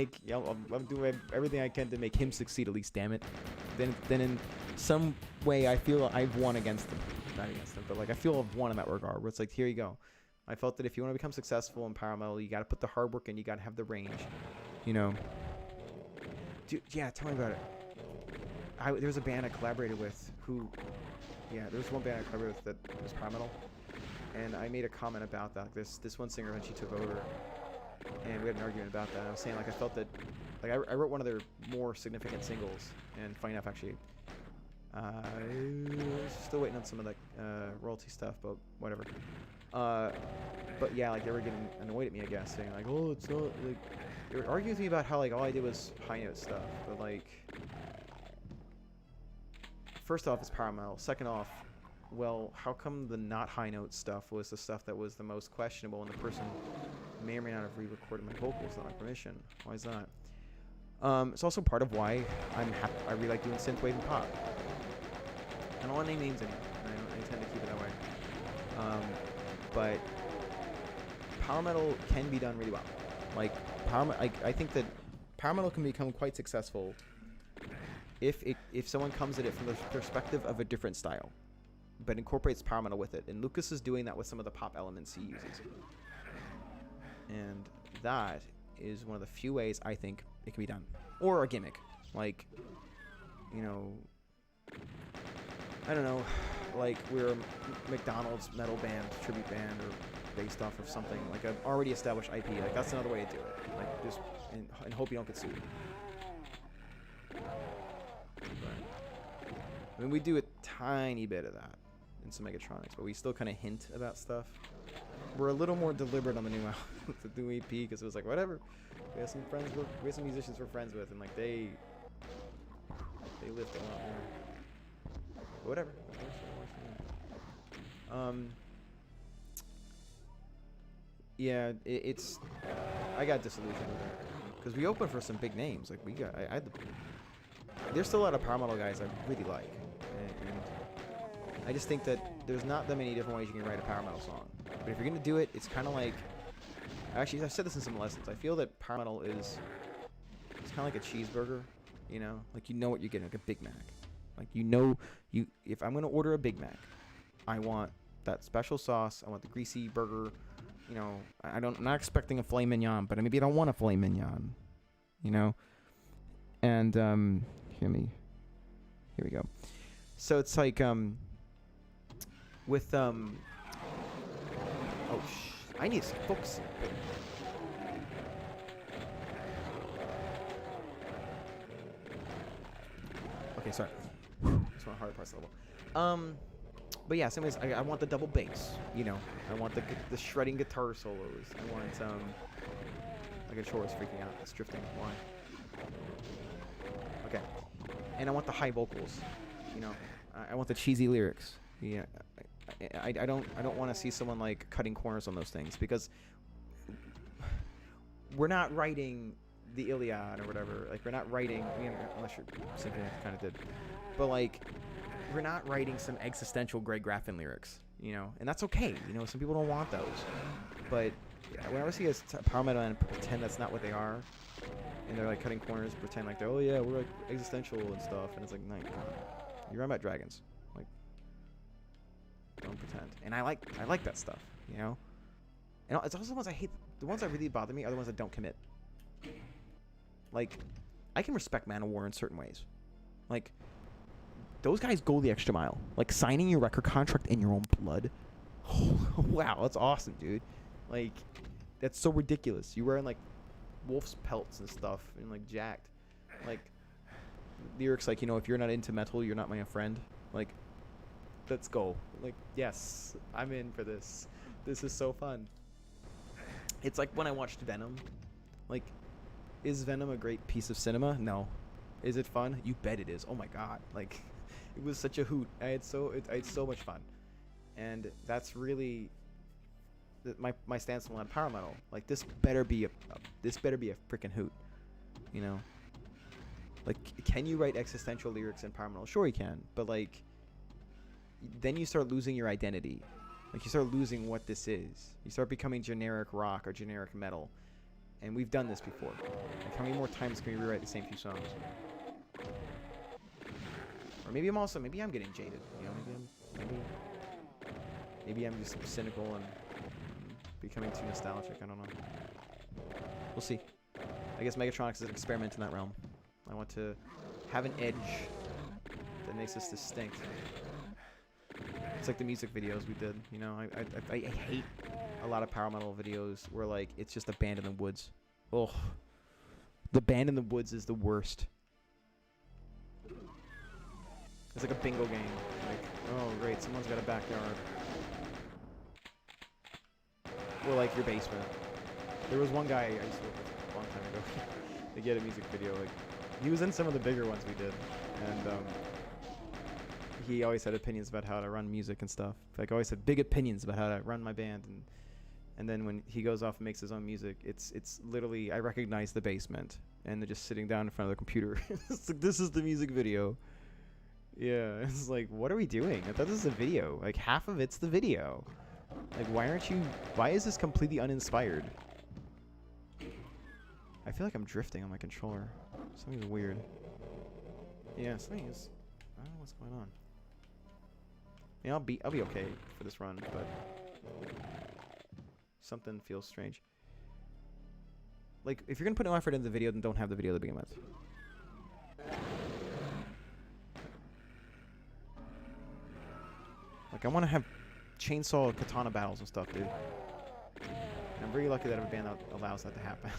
doing everything I can to make him succeed at least, damn it. Then in some way I feel I've won against him. Not against him, but like I feel I've won in that regard, where it's like, here you go. I felt that if you want to become successful in power metal, you got to put the hard work in, you got to have the range. You know. Dude, yeah, tell me about it. There was a band I collaborated with there was one band I collaborated with that was power metal. And I made a comment about that. This one singer, when she took over, and we had an argument about that. I was saying, like, I felt that, like, I wrote one of their more significant singles, and funny enough, actually, still waiting on some of the royalty stuff, but whatever. But yeah, like, they were getting annoyed at me, I guess, saying, like, oh, it's not, like, they were arguing with me about how, like, all I did was high note stuff, but, like, first off, it's power metal. Second off, well, how come the not high note stuff was the stuff that was the most questionable, and the person may or may not have re-recorded my vocals without my permission? Why is that? It's also part of why I really like doing synthwave and pop. I don't want to name names anymore. I tend to keep it that way. But power metal can be done really well. Like I think that power metal can become quite successful if someone comes at it from the perspective of a different style, but incorporates power metal with it. And Lucas is doing that with some of the pop elements he uses. And that is one of the few ways I think it can be done. Or a gimmick. Like, you know, I don't know, like we're a McDonald's metal band, tribute band, or based off of something, like an already established IP. Like, that's another way to do it. Like, just, and hope you don't get sued. I mean, we do a tiny bit of that in some Megatronix, but we still kind of hint about stuff. We're a little more deliberate on the new album, the new EP, because it was like, whatever. We have some friends, we have some musicians we're friends with, and like they lift a lot more. But whatever. Yeah, it's. I got disillusioned with it because we opened for some big names. Like there's still a lot of power metal guys I really like, and I just think that there's not that many different ways you can write a power metal song. But if you're gonna do it, it's kind of like. Actually, I've said this in some lessons. I feel that power metal it's kind of like a cheeseburger, you know, like you know what you're getting, like a Big Mac. Like if I'm gonna order a Big Mac, I want that special sauce. I want the greasy burger. You know, I'm not expecting a filet mignon, but maybe I don't want a filet mignon. You know, and here we go. So it's like with I need to focus. Okay, sorry. That's one of the harder parts of the level. But yeah, anyways, I want the double bass. You know, I want the shredding guitar solos. I want my controller is freaking out. It's drifting. Why? Okay. And I want the high vocals. You know, I want the cheesy lyrics. Yeah. I don't want to see someone like cutting corners on those things, because we're not writing the Iliad or whatever. Like, we're not writing, unless you're Symphony, kind of did, but like we're not writing some existential Greg Graffin lyrics, you know, and that's okay. You know, some people don't want those, but whenever I see a power metal and pretend that's not what they are, and they're like cutting corners, pretend like they're, oh yeah, we're like existential and stuff, and it's like, no, you're writing about dragons. Don't pretend. And I like that stuff, you know. And it's also the ones I hate. The ones that really bother me are the ones that don't commit. Like, I can respect Manowar in certain ways. Like, those guys go the extra mile. Like, signing your record contract in your own blood. Wow, that's awesome, dude. Like, that's so ridiculous. You wearing like wolf's pelts and stuff and like jacked. Like, lyrics like, you know, if you're not into metal, you're not my friend. Like, let's go. Like, yes, I'm in for this. This is so fun. It's like when I watched Venom. Like, is Venom a great piece of cinema? No. Is it fun? You bet it is. Oh my god. Like, it was such a hoot. I had so much fun. And that's really my stance on power metal. Like, this better be a freaking hoot. You know? Like, can you write existential lyrics in power metal? Sure you can. But like, then you start losing your identity. Like, you start losing what this is. You start becoming generic rock or generic metal. And we've done this before. Like, how many more times can we rewrite the same few songs? Or maybe I'm getting jaded. You know, maybe I'm just cynical and becoming too nostalgic. I don't know. We'll see. I guess Megatronics is an experiment in that realm. I want to have an edge that makes us distinct. It's like the music videos we did, you know. I hate a lot of power metal videos where like it's just a band in the woods. Oh, the band in the woods is the worst. It's like a bingo game. Like, oh great, someone's got a backyard. Or like your basement. There was one guy I used to work with a long time ago. They get a music video. Like, he was in some of the bigger ones we did, and he always had opinions about how to run music and stuff. Like, always had big opinions about how to run my band, and then when he goes off and makes his own music, it's literally, I recognize the basement, and they're just sitting down in front of the computer. It's like, this is the music video. Yeah, it's like, what are we doing? I thought this was a video. Like, half of it's the video. Like, why is this completely uninspired? I feel like I'm drifting on my controller. Something's weird. Yeah, something is, I don't know what's going on. I mean, I'll be okay for this run, but something feels strange. Like, if you're gonna put no effort into the video, then don't have the video to begin with. Like, I want to have chainsaw katana battles and stuff, dude. And I'm very lucky that I have a band that allows that to happen.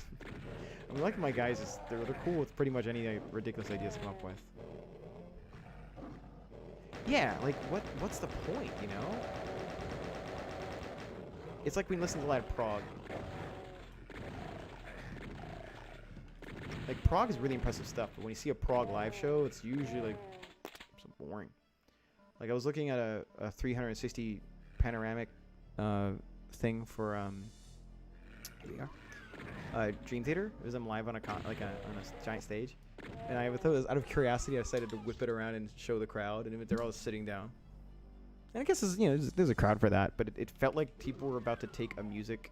I mean, like, my guys, they're cool with pretty much any ridiculous ideas to come up with. Yeah, like, what's the point, you know? It's like when you listen to live prog. Like, prog is really impressive stuff, but when you see a prog live show, it's usually, like, so boring. Like, I was looking at a 360 panoramic thing for, here we are. Dream Theater. It was them live on a giant stage. And I thought it was out of curiosity, I decided to whip it around and show the crowd, and they're all sitting down. And I guess there's a crowd for that, but it felt like people were about to take a music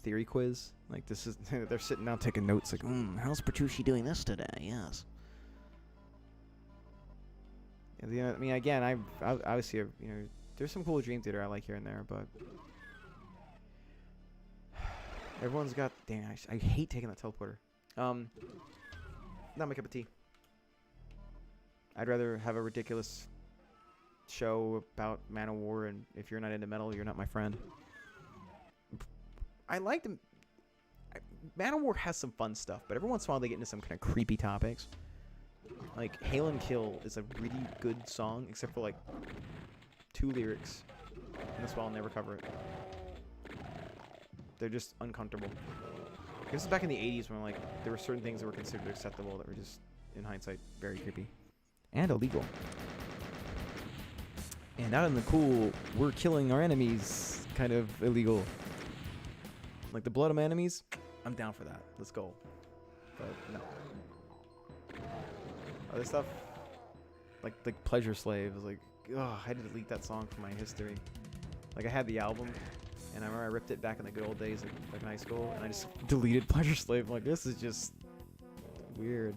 theory quiz. Like, this is they're sitting down taking notes. Like, how's Petrucci doing this today? Yes. I mean, again, I obviously, there's some cool Dream Theater I like here and there, but everyone's got. Dang, I hate taking that teleporter. Not my cup of tea. I'd rather have a ridiculous show about Manowar, and if you're not into metal, you're not my friend. I like them. Manowar has some fun stuff, but every once in a while they get into some kind of creepy topics. Like, Hail and Kill is a really good song, except for like 2 lyrics, and that's why I'll never cover it. They're just uncomfortable. This is back in the 80s when, like, there were certain things that were considered acceptable that were just, in hindsight, very creepy. And illegal. And not in the cool, we're killing our enemies kind of illegal. Like, the blood of my enemies, I'm down for that. Let's go. But, no. Other stuff, like Pleasure Slave, is like, I had to delete that song from my history. Like, I had the album, and I remember I ripped it back in the good old days, like in high school, and I just deleted Pleasure Slave. I'm like, this is just weird.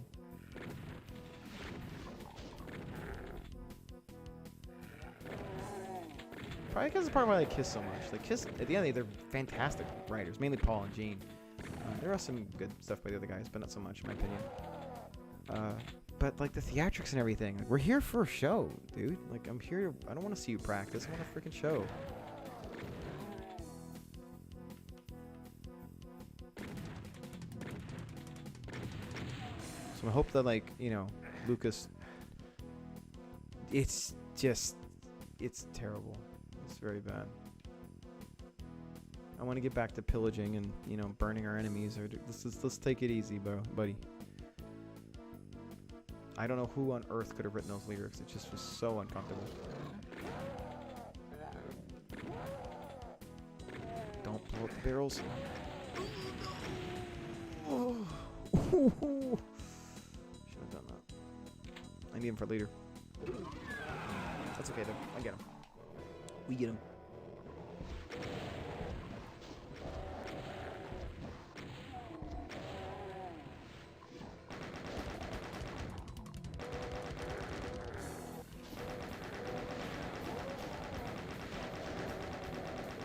Probably because it's part of why I like Kiss so much. Like, Kiss, at the end of the day, they're fantastic writers, mainly Paul and Gene. There are some good stuff by the other guys, but not so much, in my opinion. But like the theatrics and everything, like, we're here for a show, dude. Like I'm here. I don't want to see you practice. I want a freaking show. So I hope that like Lucas. It's just, it's terrible. It's very bad. I want to get back to pillaging and burning our enemies. Or let's take it easy, buddy. I don't know who on earth could have written those lyrics. It just was so uncomfortable. Don't blow up the barrels. Oh. Should have done that. I need him for later. That's okay though. I get him. We get him.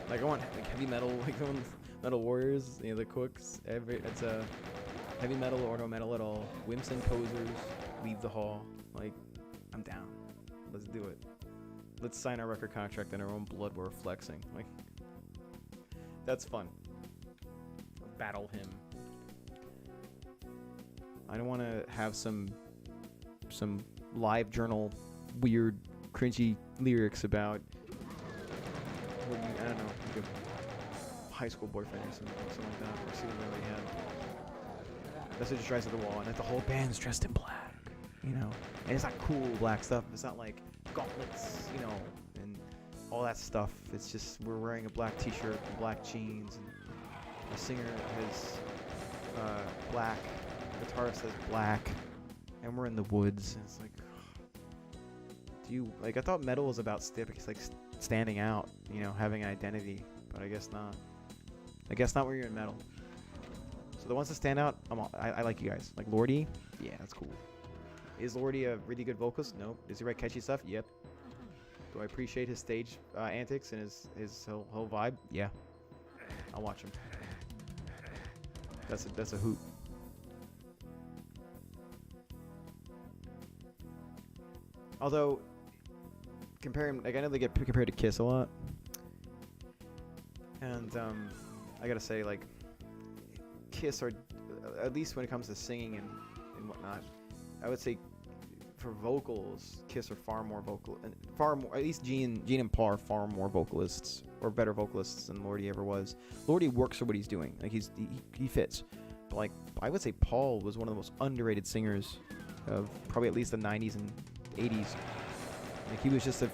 Like I want like heavy metal, like the ones, Metal Warriors, the cooks. It's a heavy metal or no metal at all. Wimps and posers, leave the hall. Like I'm down. Let's do it. Let's sign our record contract in our own blood. We're flexing. Like that's fun. Battle him. I don't want to have some live journal weird cringy lyrics about. I don't know, like a high school boyfriend or something like that. Or see what they already had. That's what just drives to the wall, and like the whole band's dressed in black, And it's not cool black stuff. It's not like gauntlets, and all that stuff. It's just we're wearing a black T-shirt and black jeans, and the singer has black, the guitarist has black, and we're in the woods. And it's like, I thought metal was about standing out, having an identity, but I guess not. I guess not when you're in metal. So the ones that stand out, I like you guys. Like Lordi, yeah, that's cool. Is Lordi a really good vocalist? No. Does he write catchy stuff? Yep. Do I appreciate his stage antics and his whole vibe? Yeah. I'll watch him. That's a hoot. Although, comparing, I know they get compared to Kiss a lot, and I gotta say, Kiss are, at least when it comes to singing and whatnot, I would say for vocals, Kiss are far more vocal, and far more, at least Gene and Paul are far more vocalists, or better vocalists than Lordi ever was. Lordi works for what he's doing, he fits, but I would say Paul was one of the most underrated singers of probably at least the 90s and 80s. He was just a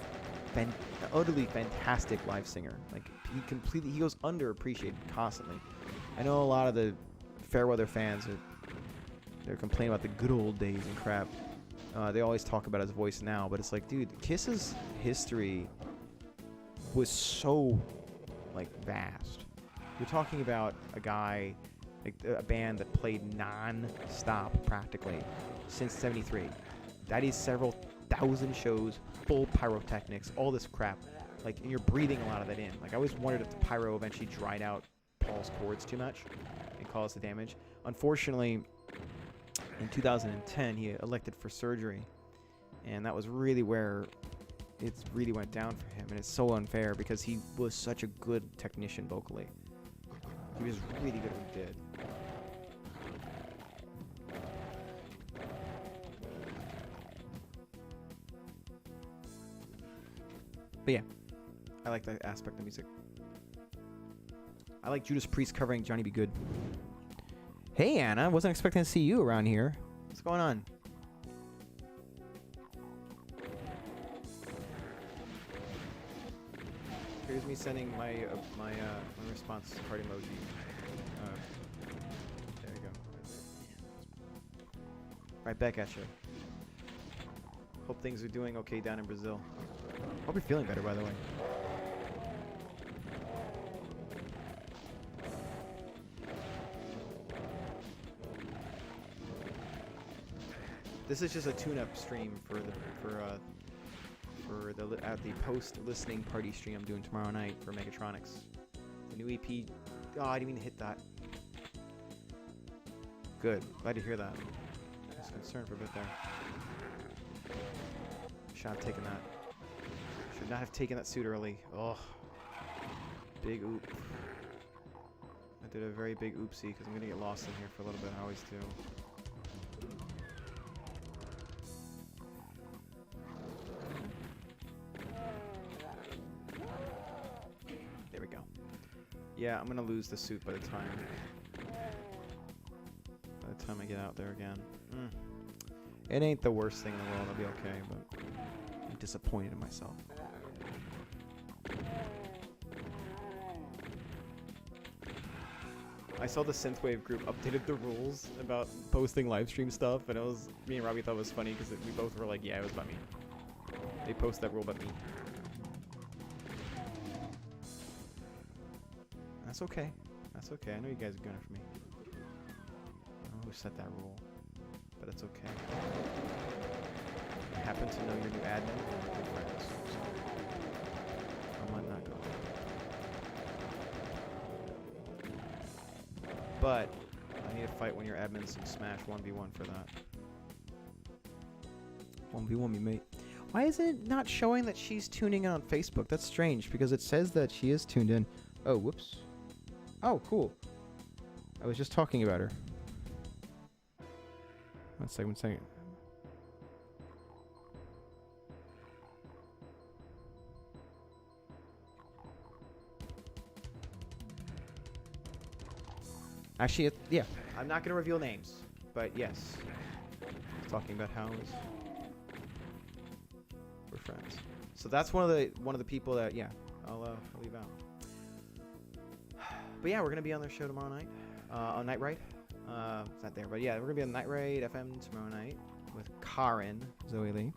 utterly fantastic live singer. He goes underappreciated constantly. I know a lot of the Fairweather fans they're complaining about the good old days and crap. They always talk about his voice now, but it's like, dude, Kiss's history was so vast. You're talking about a guy, a band that played non-stop practically since '73. That is several thousand shows, full pyrotechnics, all this crap. And you're breathing a lot of that in. I always wondered if the pyro eventually dried out Paul's cords too much and caused the damage. Unfortunately, in 2010, he elected for surgery, and that was really where it really went down for him. And it's so unfair because he was such a good technician vocally. He was really good at what he did. But yeah, I like that aspect of music. I like Judas Priest covering Johnny B. Good. Hey Anna, wasn't expecting to see you around here. What's going on? Here's me sending my my response card emoji. There you go. Right back at you. Hope things are doing okay down in Brazil. Hope you're feeling better, by the way. This is just a tune-up stream for the post-listening party stream I'm doing tomorrow night for Megatronics. The new EP. Oh, I didn't mean to hit that. Good. Glad to hear that. That's concerned for a bit there. Should not have taken that. Should not have taken that suit early. Oh. Big oop. I did a very big oopsie because I'm going to get lost in here for a little bit. I always do. There we go. Yeah, I'm going to lose the suit by the time I get out there again. It ain't the worst thing in the world. I'll be okay, but I'm disappointed in myself. I saw the Synthwave group updated the rules about posting live stream stuff, and it was me and Robbie thought it was funny because we both were like, yeah, it was about me. They posted that rule about me. That's okay. That's okay. I know you guys are going for me. I don't know who set that rule, but it's okay. I happen to know your new admin and we're good friends, so I'm letting that go. But I need to fight when your admin's some Smash 1v1 for that. 1v1 me, mate. Why is it not showing that she's tuning in on Facebook? That's strange because it says that she is tuned in. Oh, whoops. Oh, cool. I was just talking about her. One second. Actually, yeah. I'm not going to reveal names, but yes. Talking about how we're friends. So that's one of the people that I'll leave out. But yeah, we're gonna be on their show tomorrow night on Night Ride. It's not there, but yeah, we're gonna be on Night Ride FM tomorrow night with Karin Zoe Lee.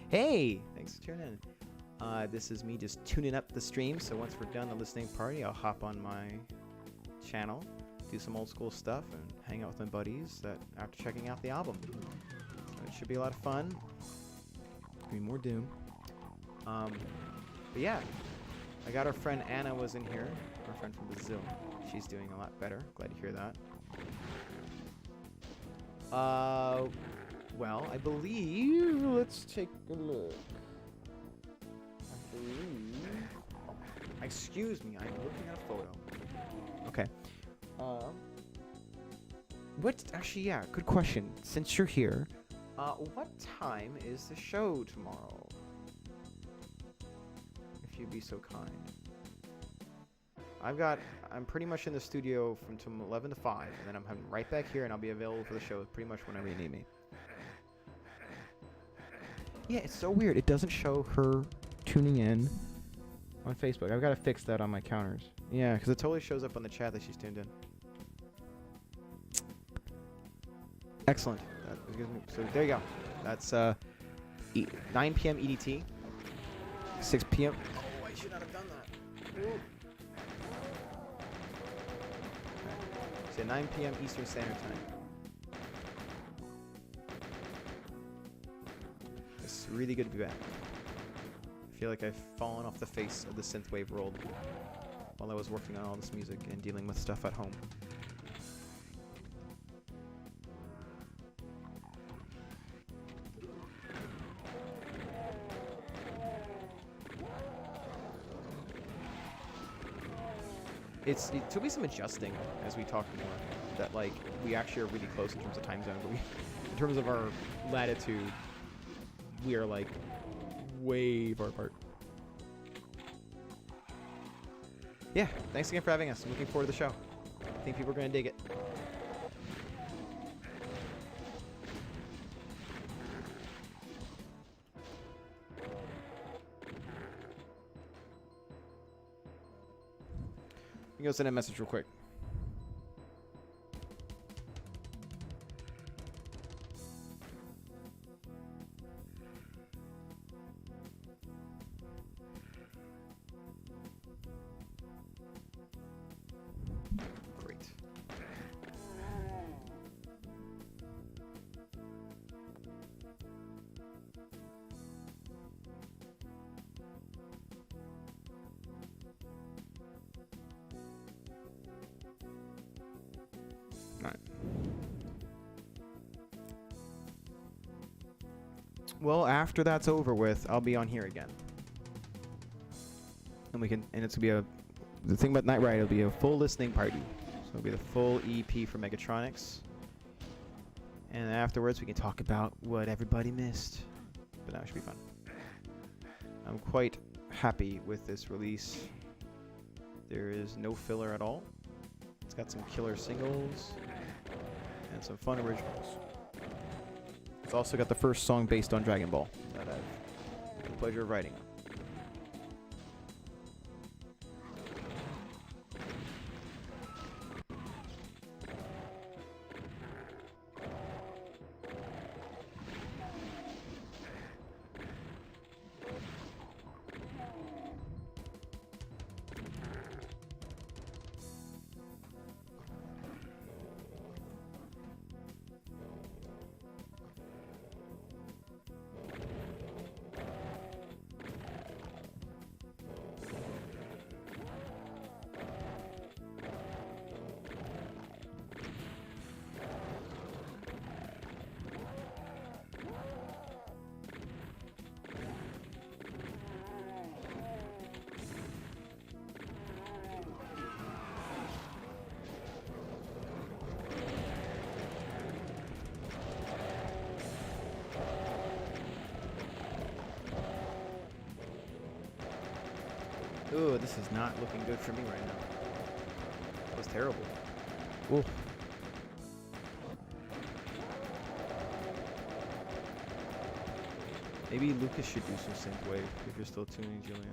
Hey, thanks for tuning in. This is me just tuning up the stream. So once we're done the listening party, I'll hop on my channel, do some old school stuff, and hang out with my buddies that after checking out the album. So it should be a lot of fun. Gonna be more Doom. But yeah, I got our friend Anna was in here, our friend from Brazil. She's doing a lot better. Glad to hear that. Well, I believe, let's take a look. I believe, excuse me, I'm looking at a photo. Okay. Actually, yeah, good question. Since you're here, what time is the show tomorrow? If you'd be so kind. I'm pretty much in the studio from 11 to 5, and then I'm heading right back here, and I'll be available for the show pretty much whenever you need me. Yeah, it's so weird. It doesn't show her tuning in on Facebook. I've got to fix that on my counters. Yeah, because it totally shows up on the chat that she's tuned in. Excellent. So there you go. That's 9 p.m. EDT. 6 p.m. Oh, I should not have done that. Ooh. So 9 p.m. Eastern Standard Time. It's really good to be back. I feel like I've fallen off the face of the synthwave world while I was working on all this music and dealing with stuff at home. It took me some adjusting as we talked more, that like we actually are really close in terms of time zone, but in terms of our latitude, we are like way far apart. Yeah, thanks again for having us. I'm looking forward to the show. I think people are going to dig it. I'm going to send a message real quick. Great. All right. Well, after that's over with, I'll be on here again. And it's gonna be the thing about Night Ride, it'll be a full listening party. So it'll be the full EP for Megatronics. And afterwards we can talk about what everybody missed. But that should be fun. I'm quite happy with this release. There is no filler at all. It's got some killer singles and some fun originals. It's also got the first song based on Dragon Ball that I've had the pleasure of writing on. Ooh, this is not looking good for me right now. That was terrible. Ooh. Maybe Lucas should do some synthwave if you're still tuning, Julian.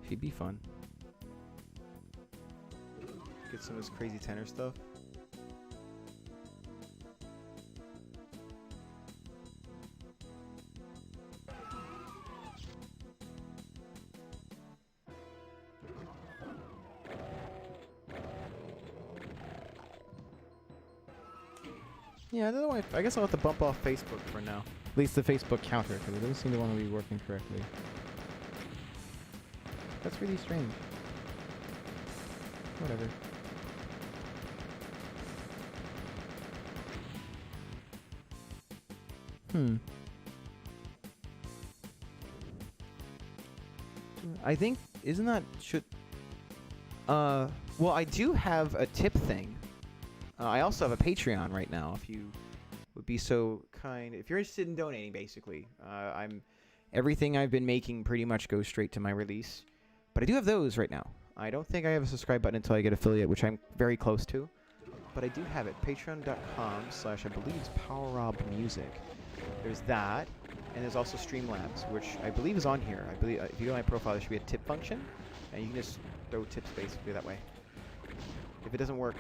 He'd be fun. Get some of his crazy tenor stuff. Yeah, I don't know. I guess I'll have to bump off Facebook for now. At least the Facebook counter, because it doesn't seem to want to be working correctly. That's really strange. Whatever. I think, isn't that, well, I do have a tip thing. I also have a Patreon right now, if you would be so kind. If you're interested in donating, basically. Everything I've been making pretty much goes straight to my release. But I do have those right now. I don't think I have a subscribe button until I get affiliate, which I'm very close to. But I do have it. Patreon.com/ I believe it's PowerRobMusic. There's that. And there's also Streamlabs, which I believe is on here. I believe if you go to my profile, there should be a tip function. And you can just throw tips basically that way. If it doesn't work,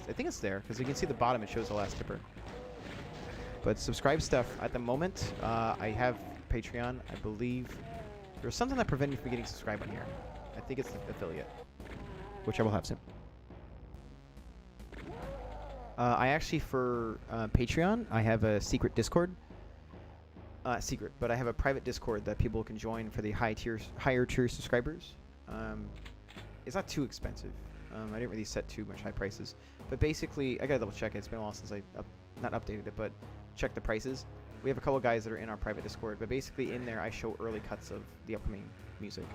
I think it's there, because you can see the bottom, it shows the last tipper. But subscribe stuff, at the moment, I have Patreon, I believe. There's something that prevented me from getting subscribed on here. I think it's the affiliate, which I will have soon. I actually, for Patreon, I have a secret Discord. Secret, but I have a private Discord that people can join for the higher tier subscribers. It's not too expensive. I didn't really set too much high prices, but basically, I gotta double check it. It's been a while since I not updated it, but check the prices. We have a couple guys that are in our private Discord, but basically in there I show early cuts of the upcoming music.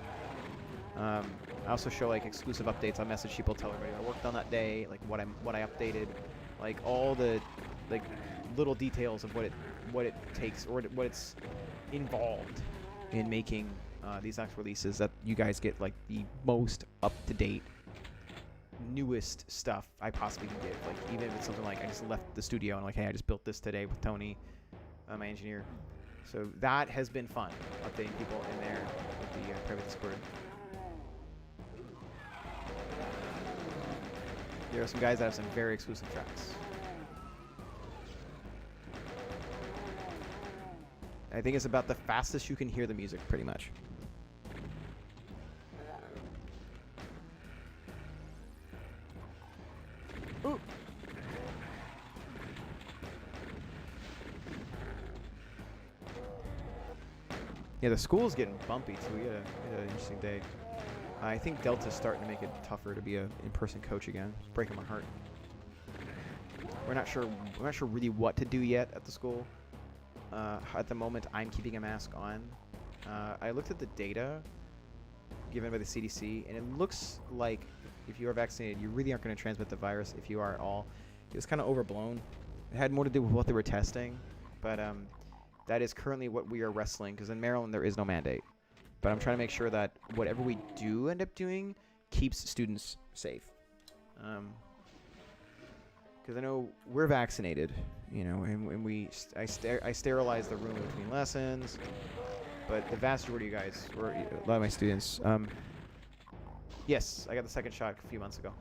I also show like exclusive updates. I message people, tell everybody what I worked on that day, like what I updated, like all the like little details of what it takes or what it's involved in making these next releases, that you guys get like the most up to date, newest stuff I possibly can get. Like even if it's something like I just left the studio and like, hey, I just built this today with Tony, my engineer. So that has been fun, updating people in there with the private Discord. There are some guys that have some very exclusive tracks. I think it's about the fastest you can hear the music, pretty much. Ooh. Yeah, the school's getting bumpy too. We had an interesting day. I think Delta's starting to make it tougher to be an in-person coach again. It's breaking my heart. We're not sure really what to do yet at the school. At the moment, I'm keeping a mask on. I looked at the data given by the CDC, and it looks like if you are vaccinated, you really aren't going to transmit the virus if you are at all. It was kind of overblown. It had more to do with what they were testing, but that is currently what we are wrestling, because in Maryland there is no mandate. But I'm trying to make sure that whatever we do end up doing keeps students safe. Because I know we're vaccinated, you know, and I sterilize the room between lessons. But the vast majority of you guys, or a lot of my students, yes, I got the second shot a few months ago.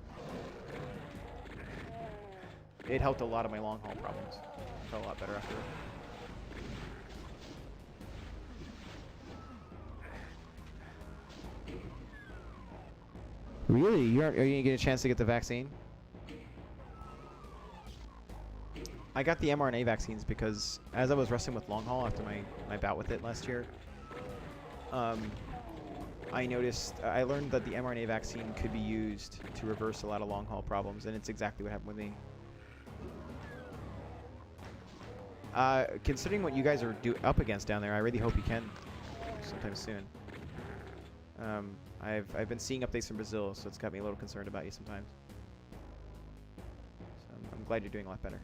It helped a lot of my long haul problems. I felt a lot better after it. Really? Are you gonna get a chance to get the vaccine? I got the mRNA vaccines because as I was wrestling with long haul after my bout with it last year, I learned that the mRNA vaccine could be used to reverse a lot of long haul problems, and it's exactly what happened with me. Considering what you guys are up against down there, I really hope you can sometime soon. I've been seeing updates from Brazil, so it's got me a little concerned about you sometimes. So I'm glad you're doing a lot better.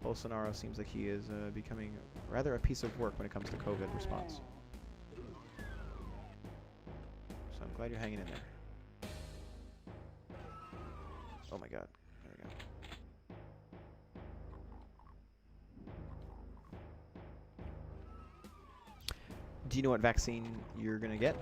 Bolsonaro seems like he is becoming rather a piece of work when it comes to COVID response. So I'm glad you're hanging in there. Oh my god. There we go. Do you know what vaccine you're gonna get?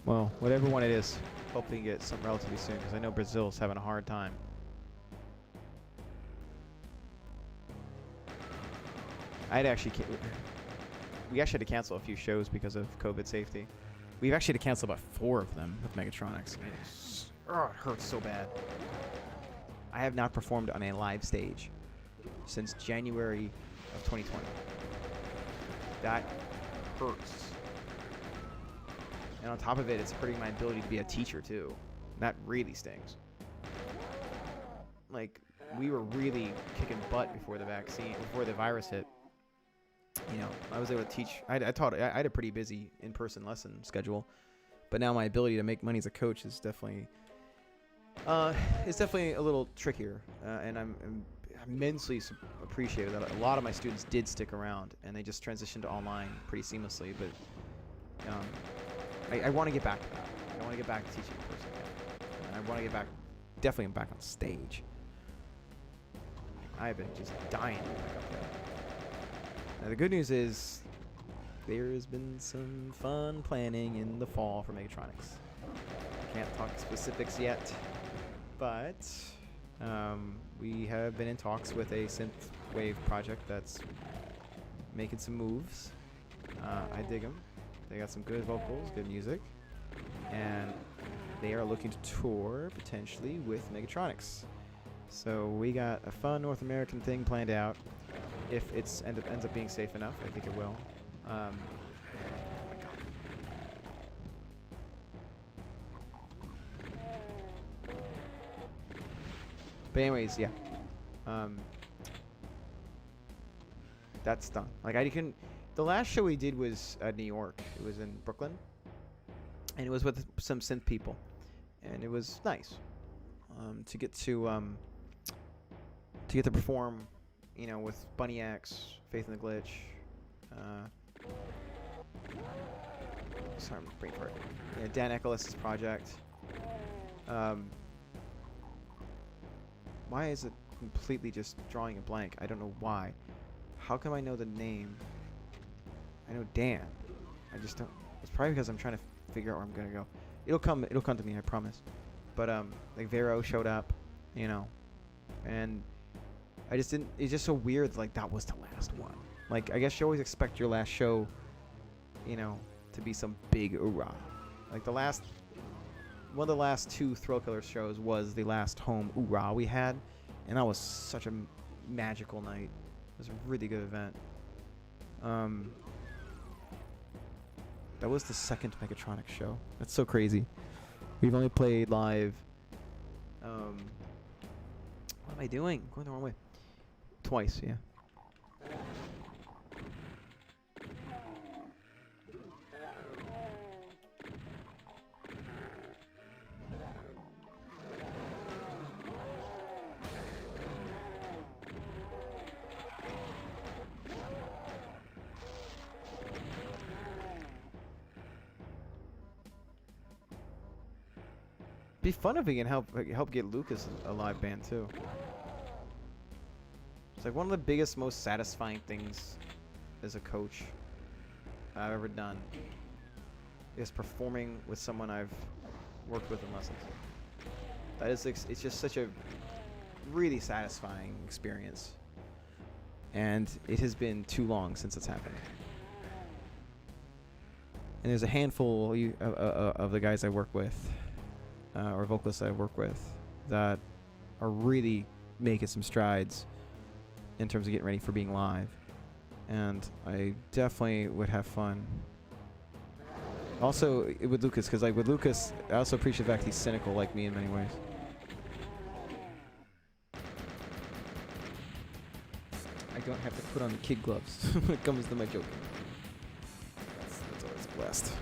Well, whatever one it is, hopefully you get some relatively soon, because I know Brazil's having a hard time. We actually had to cancel a few shows because of COVID safety. We've actually had to cancel about 4 of them with Megatronics. It hurts so bad. I have not performed on a live stage since January of 2020. That hurts. And on top of it, it's hurting my ability to be a teacher too. That really stings. Like, we were really kicking butt before the virus hit. You know, I was able to teach. I had a pretty busy in-person lesson schedule, but now my ability to make money as a coach is definitely a little trickier. And I'm immensely appreciative that a lot of my students did stick around and they just transitioned to online pretty seamlessly. But I want to get back to that. I want to get back to teaching in person again. I want to get definitely back on stage. I've been just dying to get back up there. Now, the good news is there has been some fun planning in the fall for Megatronics. Can't talk specifics yet, but we have been in talks with a synthwave project that's making some moves. I dig them. They got some good vocals, good music, and they are looking to tour potentially with Megatronics. So we got a fun North American thing planned out. If it ends up being safe enough, I think it will. Oh my god. But anyways, yeah. That's done. Like, the last show we did was New York. It was in Brooklyn, and it was with some synth people, and it was nice to get to perform, you know, with Bunny X, Faith in the Glitch. Sorry, I'm brain fart. Yeah, Dan Echolas' project. Why is it completely just drawing a blank? I don't know why. How come I know the name? I know Dan. I just don't. It's probably because I'm trying to figure out where I'm gonna go. It'll come to me, I promise. But like Vero showed up, you know, and I just didn't. It's just so weird. Like, that was the last one. Like, I guess you always expect your last show, you know, to be some big hoorah. Like the last one of the last 2 Thrill Killer shows was the last home Oorah we had, and that was such a magical night. It was a really good event. That was the second Mechatronics show. That's so crazy. We've only played live. What am I doing? Going the wrong way. Twice, yeah. Be fun if we can help get Lucas a live band too. It's like one of the biggest, most satisfying things as a coach I've ever done is performing with someone I've worked with in lessons. That is, it's just such a really satisfying experience, and it has been too long since it's happened. And there's a handful of the guys I work with, or vocalists I work with, that are really making some strides in terms of getting ready for being live. And I definitely would have fun. Also, with Lucas, because like with Lucas, I also appreciate the fact he's cynical like me in many ways. I don't have to put on the kid gloves when it comes to my joking. That's always a blast.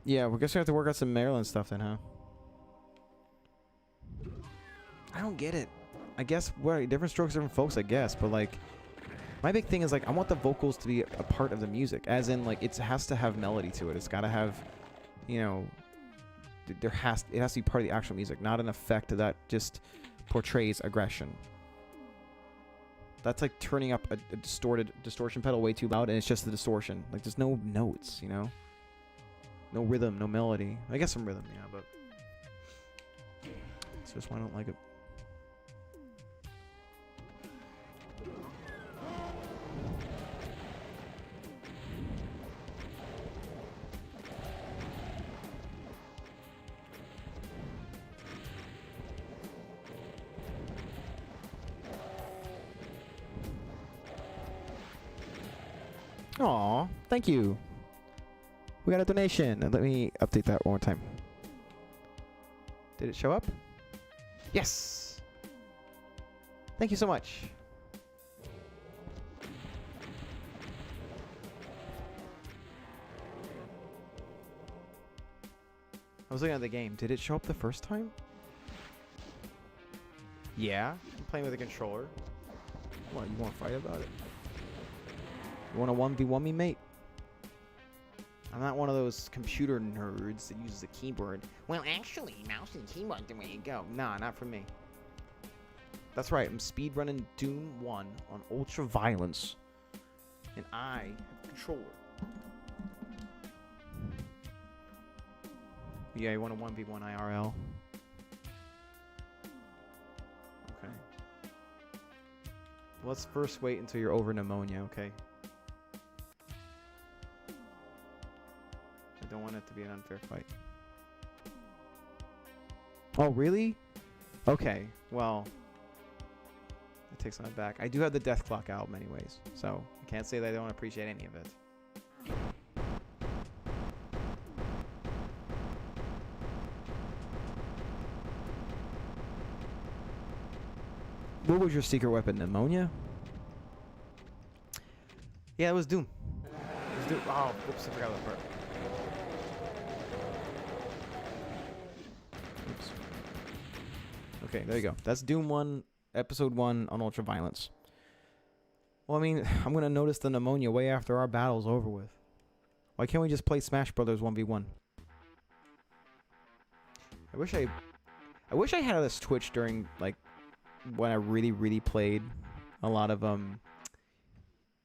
Yeah, we guess we have to work out some Maryland stuff then, huh? I don't get it. I guess we're different strokes, different folks, I guess. But like, my big thing is like, I want the vocals to be a part of the music, as in like it has to have melody to it. It's got to have, you know, it has to be part of the actual music, not an effect that just portrays aggression. That's like turning up a distortion pedal way too loud, and it's just the distortion. Like there's no notes, you know. No rhythm, no melody. I guess some rhythm, yeah, but it's just why I don't like it. Aw, thank you. We got a donation. Let me update that one more time. Did it show up? Yes! Thank you so much. I was looking at the game. Did it show up the first time? Yeah. I'm playing with a controller. What, you want to fight about it? You want to 1v1 me, mate? I'm not one of those computer nerds that uses a keyboard. Well, actually, mouse and keyboard the way you go. Nah, not for me. That's right, I'm speedrunning Doom 1 on Ultra Violence. And I have a controller. Yeah, you want a 1v1 IRL? Okay. Let's first wait until you're over pneumonia, okay? I don't want it to be an unfair fight. Oh, really? Okay, well, it takes on it back. I do have the Death Clock album anyways, so I can't say that I don't appreciate any of it. What was your secret weapon? Pneumonia? Yeah, it was Doom. It was Doom. Oh, whoops, I forgot that part. Oops. Okay, there you go. That's Doom 1, Episode 1 on Ultra Violence. Well, I mean, I'm going to notice the pneumonia way after our battle's over with. Why can't we just play Smash Brothers 1v1? I wish I had this Twitch during, like, when I really played a lot of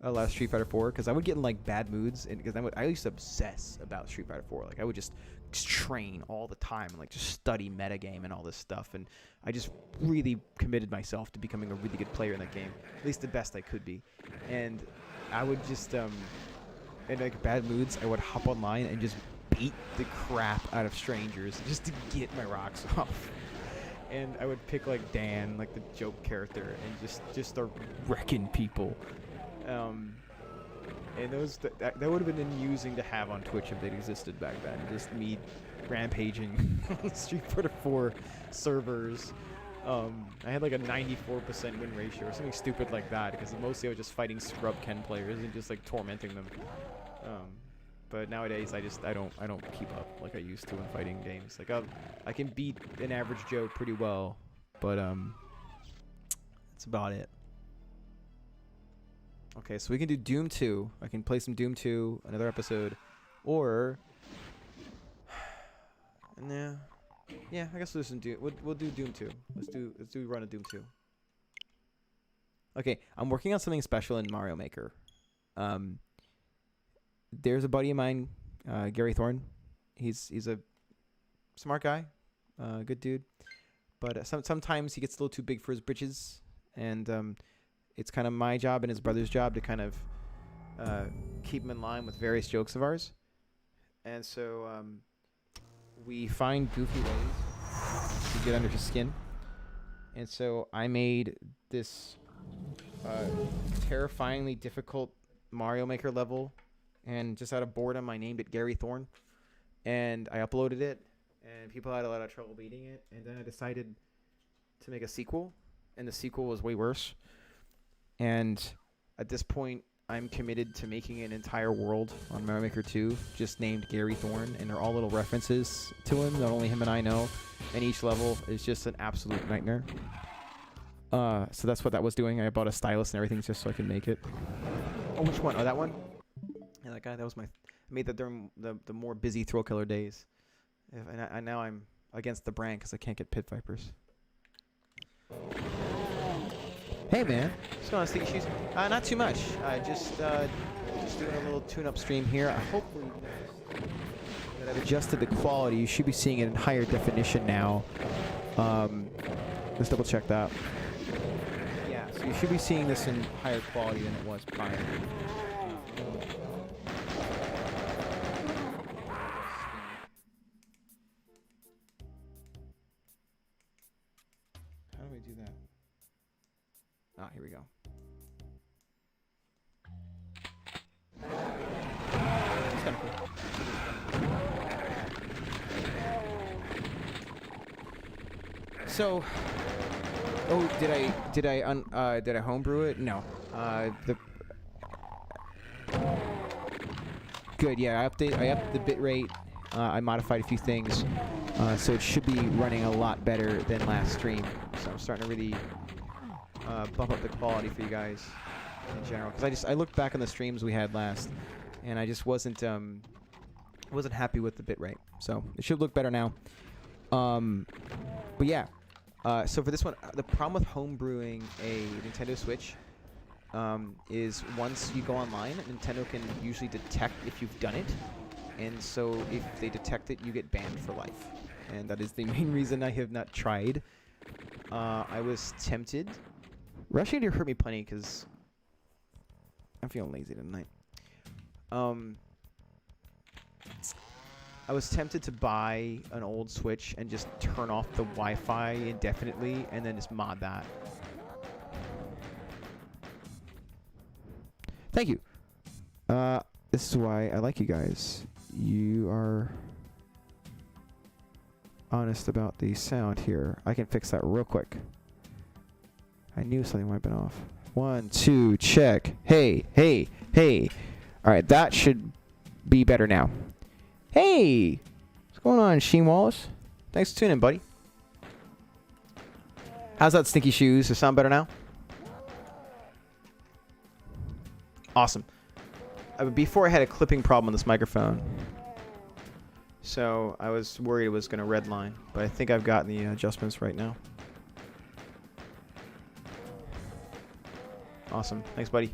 a lot of Street Fighter 4 because I would get in like bad moods, and because I used to obsess about Street Fighter 4. Like I would just train all the time and like just study metagame and all this stuff, and I just really committed myself to becoming a really good player in that game, at least the best I could be. And I would just in like bad moods, I would hop online and just beat the crap out of strangers just to get my rocks off. And I would pick like Dan, like the joke character, and just start wrecking people. And that would have been amusing to have on Twitch if it existed back then. Just me rampaging Street Fighter 4 servers. I had like a 94% win ratio or something stupid like that, because mostly I was just fighting scrub Ken players and just like tormenting them. But nowadays I don't keep up like I used to in fighting games. Like I can beat an average Joe pretty well, but that's about it. Okay, so we can do Doom 2. I can play some Doom 2 another episode, or yeah, I guess we'll do some Doom. We'll do Doom 2. Let's do a run of Doom 2. Okay, I'm working on something special in Mario Maker. There's a buddy of mine, Gary Thorne. He's a smart guy, good dude. But sometimes he gets a little too big for his britches, and it's kind of my job and his brother's job to kind of keep him in line with various jokes of ours. And so we find goofy ways to get under his skin. And so I made this terrifyingly difficult Mario Maker level, and just out of boredom I named it Gary Thorne, and I uploaded it, and people had a lot of trouble beating it, and then I decided to make a sequel, and the sequel was way worse. And at this point I'm committed to making an entire world on Mario Maker 2 just named Gary Thorne, and they're all little references to him that only him and I know, and each level is just an absolute nightmare. So that's what that was doing. I bought a stylus and everything just so I could make it. Oh, which one? Oh, that one? Yeah, that guy. That was I made that during the more busy Thrill Killer days. And now I'm against the brand because I can't get Pit Vipers. Hey, man. What's going on, Sticky Shoes? Not too much. Just doing a little tune-up stream here. Hopefully that I've adjusted the quality. You should be seeing it in higher definition now. Let's double check that. Yeah, so you should be seeing this in higher quality than it was prior. How do we do that? Ah, here we go. That's kind of cool. So, did I homebrew it? No. Good. Yeah, I upped the bitrate. I modified a few things, so it should be running a lot better than last stream. So I'm starting to really bump up the quality for you guys in general, because I looked back on the streams we had last, and I just wasn't happy with the bitrate. So it should look better now. But yeah. So for this one, the problem with homebrewing a Nintendo Switch is once you go online, Nintendo can usually detect if you've done it, and so if they detect it, you get banned for life. And that is the main reason I have not tried. I was tempted. Rushing to hurt me plenty because I'm feeling lazy tonight. I was tempted to buy an old Switch and just turn off the Wi-Fi indefinitely and then just mod that. Thank you. This is why I like you guys. You are honest about the sound here. I can fix that real quick. I knew something might have been off. 1, 2, check. Hey, hey, hey. All right, that should be better now. Hey, what's going on, Sheen Wallace? Thanks for tuning in, buddy. How's that, Stinky Shoes? Does it sound better now? Awesome. Before I had a clipping problem on this microphone, so I was worried it was going to redline, but I think I've gotten the adjustments right now. Awesome. Thanks, buddy.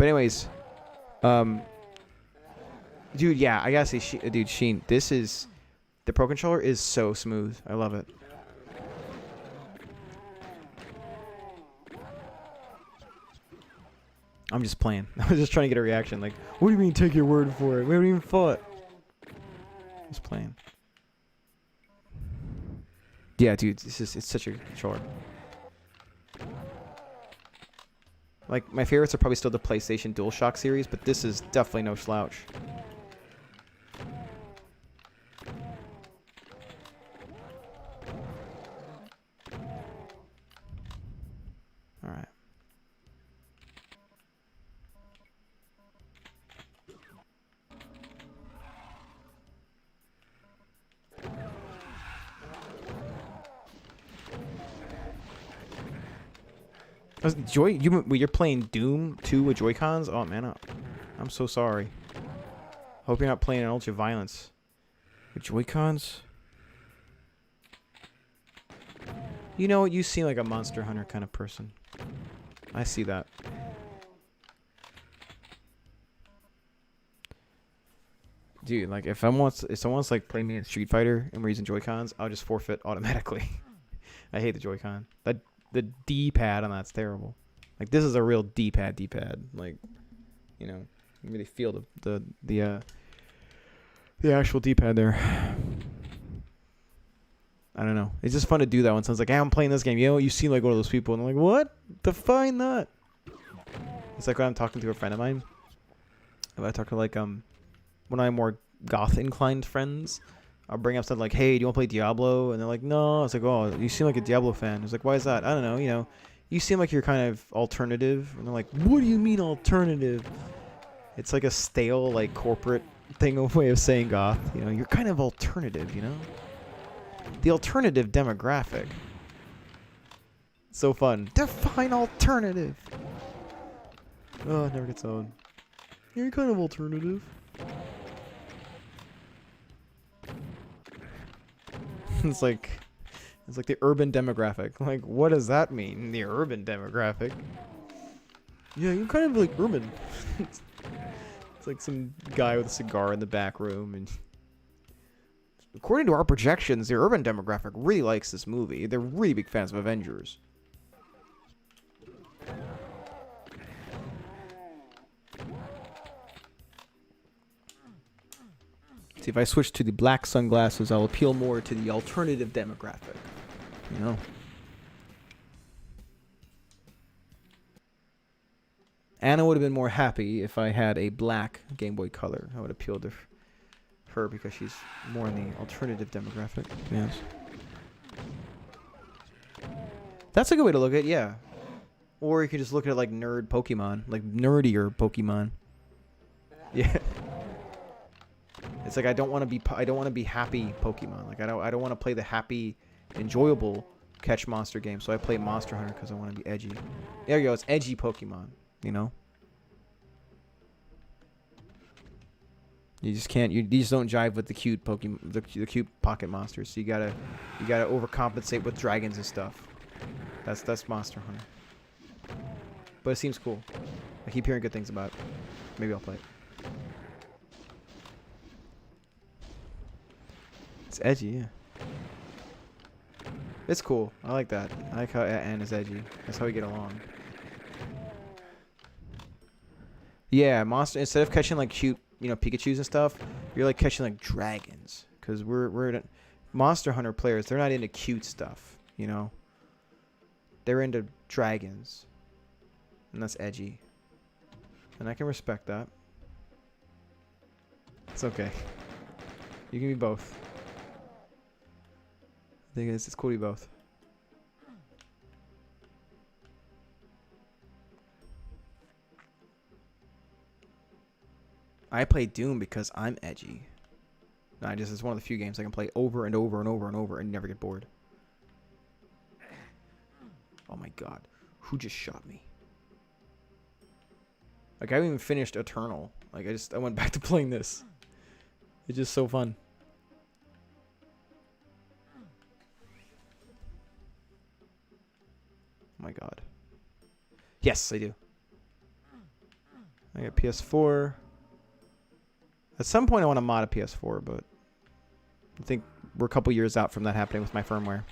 But anyways, dude, yeah, I gotta say, dude, Sheen, the Pro Controller is so smooth. I love it. I'm just playing. I was just trying to get a reaction. Like, what do you mean take your word for it? We haven't even fought. Just playing. Yeah, dude, it's such a good controller. Like, my favorites are probably still the PlayStation DualShock series, but this is definitely no slouch. Alright. You're playing Doom 2 with Joy-Cons? Oh man, I'm so sorry. Hope you're not playing an Ultra Violence with Joy-Cons. You know what? You seem like a Monster Hunter kind of person. I see that. Dude, like if someone's like playing me in Street Fighter and we're using Joy-Cons, I'll just forfeit automatically. I hate the Joy-Con. The D-pad on that's terrible. Like this is a real D-pad. Like, you know, you really feel the actual D-pad there. I don't know. It's just fun to do that when someone's like, "Hey, I'm playing this game." You know, you seem like one of those people, and I'm like, "What? Define that." It's like when I'm talking to a friend of mine. If I talk to like one of my more goth-inclined friends, I'll bring up something like, "Hey, do you want to play Diablo?" And they're like, "No." It's like, "Oh, you seem like a Diablo fan." It's like, "Why is that?" I don't know. You know, you seem like you're kind of alternative. And they're like, "What do you mean alternative?" It's like a stale, like corporate thing, a way of saying goth. You know, you're kind of alternative. You know, the alternative demographic. So fun. Define alternative. Oh, it never gets old. You're kind of alternative. It's like the urban demographic. Like, what does that mean? The urban demographic. Yeah, you're kind of like urban. It's like some guy with a cigar in the back room, and according to our projections, the urban demographic really likes this movie. They're really big fans of Avengers. See, if I switch to the black sunglasses, I'll appeal more to the alternative demographic. You know? Anna would have been more happy if I had a black Game Boy Color. I would appeal to her because she's more in the alternative demographic. Yes. That's a good way to look at it, yeah. Or you could just look at it like nerd Pokemon. Like nerdier Pokemon. Yeah. It's like I don't want to be happy Pokemon. Like I don't want to play the happy, enjoyable catch monster game. So I play Monster Hunter because I want to be edgy. There you go. It's edgy Pokemon. You know. You just can't. You just don't jive with the cute Pokemon, the cute pocket monsters. So you gotta overcompensate with dragons and stuff. That's Monster Hunter. But it seems cool. I keep hearing good things about it. Maybe I'll play it. It's edgy, yeah. It's cool. I like that. I like how Anna's edgy. That's how we get along. Yeah, instead of catching like cute, you know, Pikachus and stuff, you're like catching like dragons. Cause we're Monster Hunter players. They're not into cute stuff, you know. They're into dragons, and that's edgy. And I can respect that. It's okay. You can be both. I think it's cool to be both. I play Doom because I'm edgy. It's one of the few games I can play over and over and over and over and never get bored. Oh my god. Who just shot me? Like I haven't even finished Eternal. Like I went back to playing this. It's just so fun. Oh my god. Yes, I do. I got PS4. At some point, I want to mod a PS4, but I think we're a couple years out from that happening with my firmware.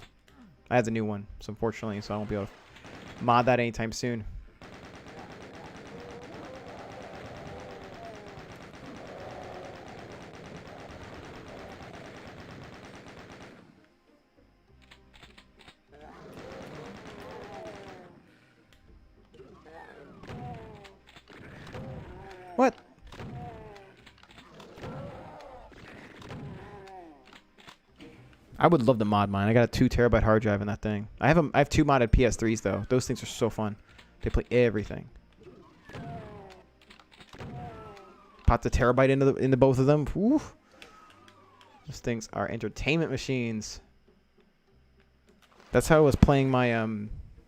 I have the new one, so unfortunately, so I won't be able to mod that anytime soon. What? I would love to mod mine. I got a 2 terabyte hard drive in that thing. I have 2 modded PS3s though. Those things are so fun. They play everything. Pop the terabyte into both of them. Woo. Those things are entertainment machines. That's how I was playing my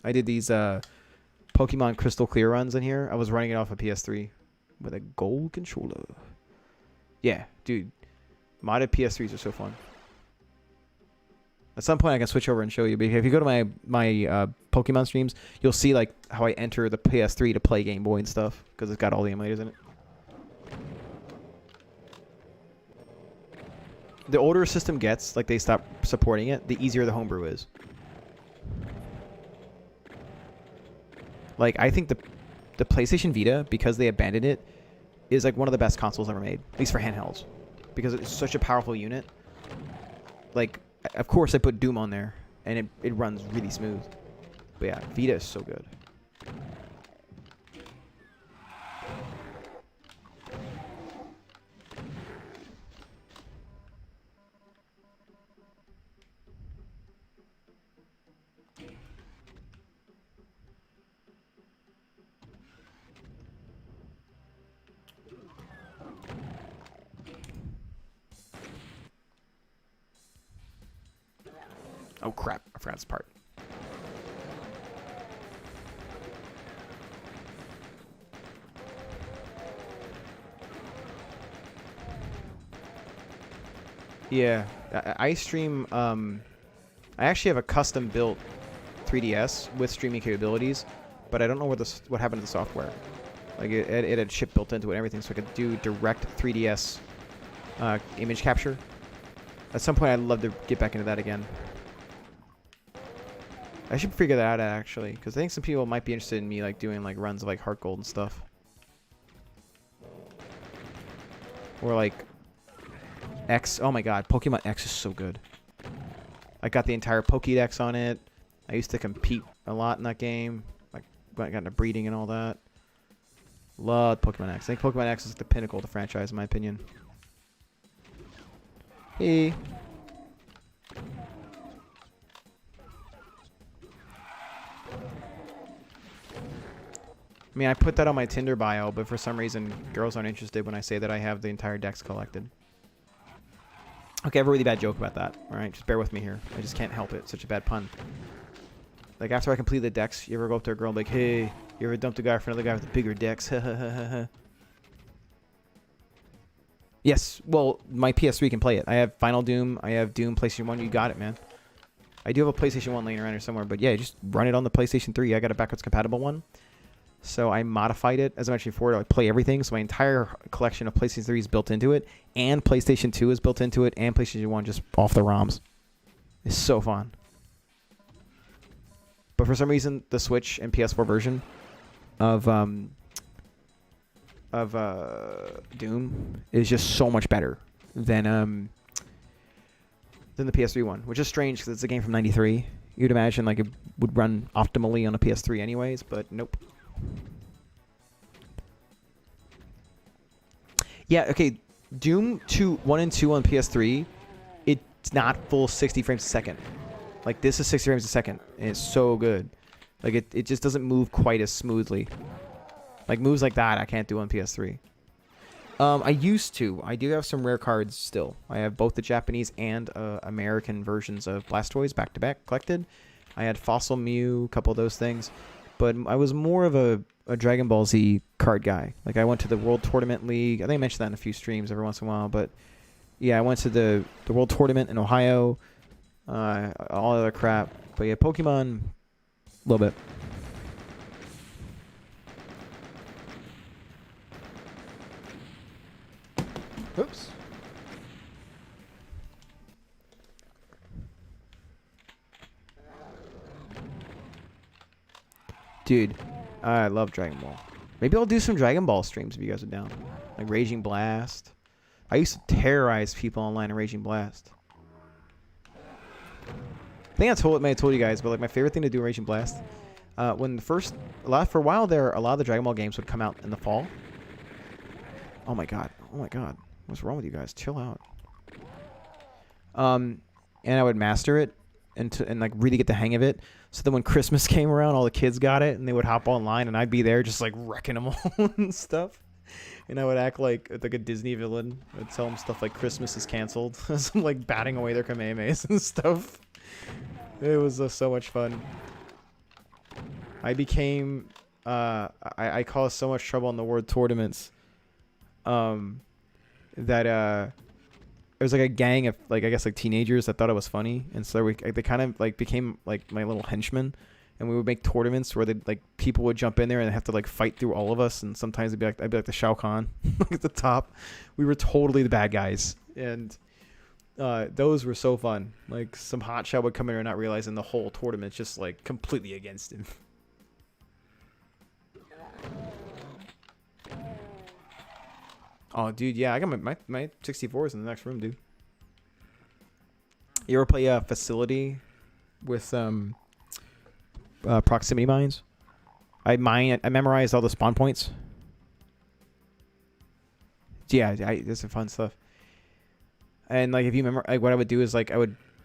I did these Pokemon Crystal Clear runs in here. I was running it off a PS3 with a gold controller. Yeah, dude. Modded PS3s are so fun. At some point, I can switch over and show you. But if you go to my Pokemon streams, you'll see like how I enter the PS3 to play Game Boy and stuff because it's got all the emulators in it. The older a system gets, like they stop supporting it, the easier the homebrew is. Like I think the PlayStation Vita, because they abandoned it, is like one of the best consoles ever made, at least for handhelds, because it's such a powerful unit. Like, of course, I put Doom on there, and it runs really smooth. But yeah, Vita is so good. Oh crap, I forgot this part. Yeah, I stream, I actually have a custom built 3DS with streaming capabilities, but I don't know what happened to the software. Like it had chip built into it and everything, so I could do direct 3DS image capture. At some point I'd love to get back into that again. I should figure that out actually, because I think some people might be interested in me like doing like runs of like Heart Gold and stuff. Or like X. Oh my god, Pokemon X is so good. I got the entire Pokédex on it. I used to compete a lot in that game. Like got into breeding and all that. Loved Pokemon X. I think Pokemon X is the pinnacle of the franchise in my opinion. Hey. I mean, I put that on my Tinder bio, but for some reason, girls aren't interested when I say that I have the entire dex collected. Okay, I have a really bad joke about that. All right, just bear with me here. I just can't help it. It's such a bad pun. Like, after I complete the dex, you ever go up to a girl and be like, hey, you ever dumped a guy for another guy with a bigger dex? Yes, well, my PS3 can play it. I have Final Doom. I have Doom PlayStation 1. You got it, man. I do have a PlayStation 1 laying around here somewhere, but yeah, just run it on the PlayStation 3. I got a backwards compatible one. So I modified it, as I mentioned before, to like play everything. So my entire collection of PlayStation 3 is built into it, and PlayStation 2 is built into it, and PlayStation 1 just off the ROMs. It's so fun. But for some reason, the Switch and PS4 version of Doom is just so much better than the PS3 one, which is strange because it's a game from '93. You'd imagine like it would run optimally on a PS3 anyways, but nope. Yeah, okay. Doom 1 and 2 on PS3, it's not full 60 frames a second. Like, this is 60 frames a second, and it's so good. Like, it just doesn't move quite as smoothly. Like, moves like that I can't do on PS3. I used to. I do have some rare cards still. I have both the Japanese and American versions of Blastoise back-to-back collected. I had Fossil Mew, a couple of those things. But I was more of a Dragon Ball Z card guy. Like, I went to the World Tournament League. I think I mentioned that in a few streams every once in a while. But, yeah, I went to the World Tournament in Ohio. All other crap. But, yeah, Pokemon, a little bit. Dude, I love Dragon Ball. Maybe I'll do some Dragon Ball streams if you guys are down. Like Raging Blast. I used to terrorize people online in Raging Blast. I think I may have told you guys, but like my favorite thing to do in Raging Blast, when the for a while there, a lot of the Dragon Ball games would come out in the fall. Oh my god, what's wrong with you guys? Chill out. And I would master it and like really get the hang of it. So then when Christmas came around, all the kids got it and they would hop online and I'd be there just like wrecking them all and stuff. And I would act like a Disney villain. I'd tell them stuff like Christmas is canceled. So I'm like batting away their Kamehamehas and stuff. It was so much fun. I became I caused so much trouble in the word tournaments that it was like a gang of like I guess like teenagers that thought it was funny, and so they kind of like became like my little henchmen, and we would make tournaments where they like people would jump in there and have to like fight through all of us, and sometimes I'd be like the Shao Kahn like at the top. We were totally the bad guys, and those were so fun. Like some hotshot would come in and not realizing the whole tournament's just like completely against him. Oh, dude, yeah, I got my 64s in the next room, dude. You ever play Facility with proximity mines? I memorized all the spawn points. Yeah, there's some fun stuff. And like if you remember, like what I would do is like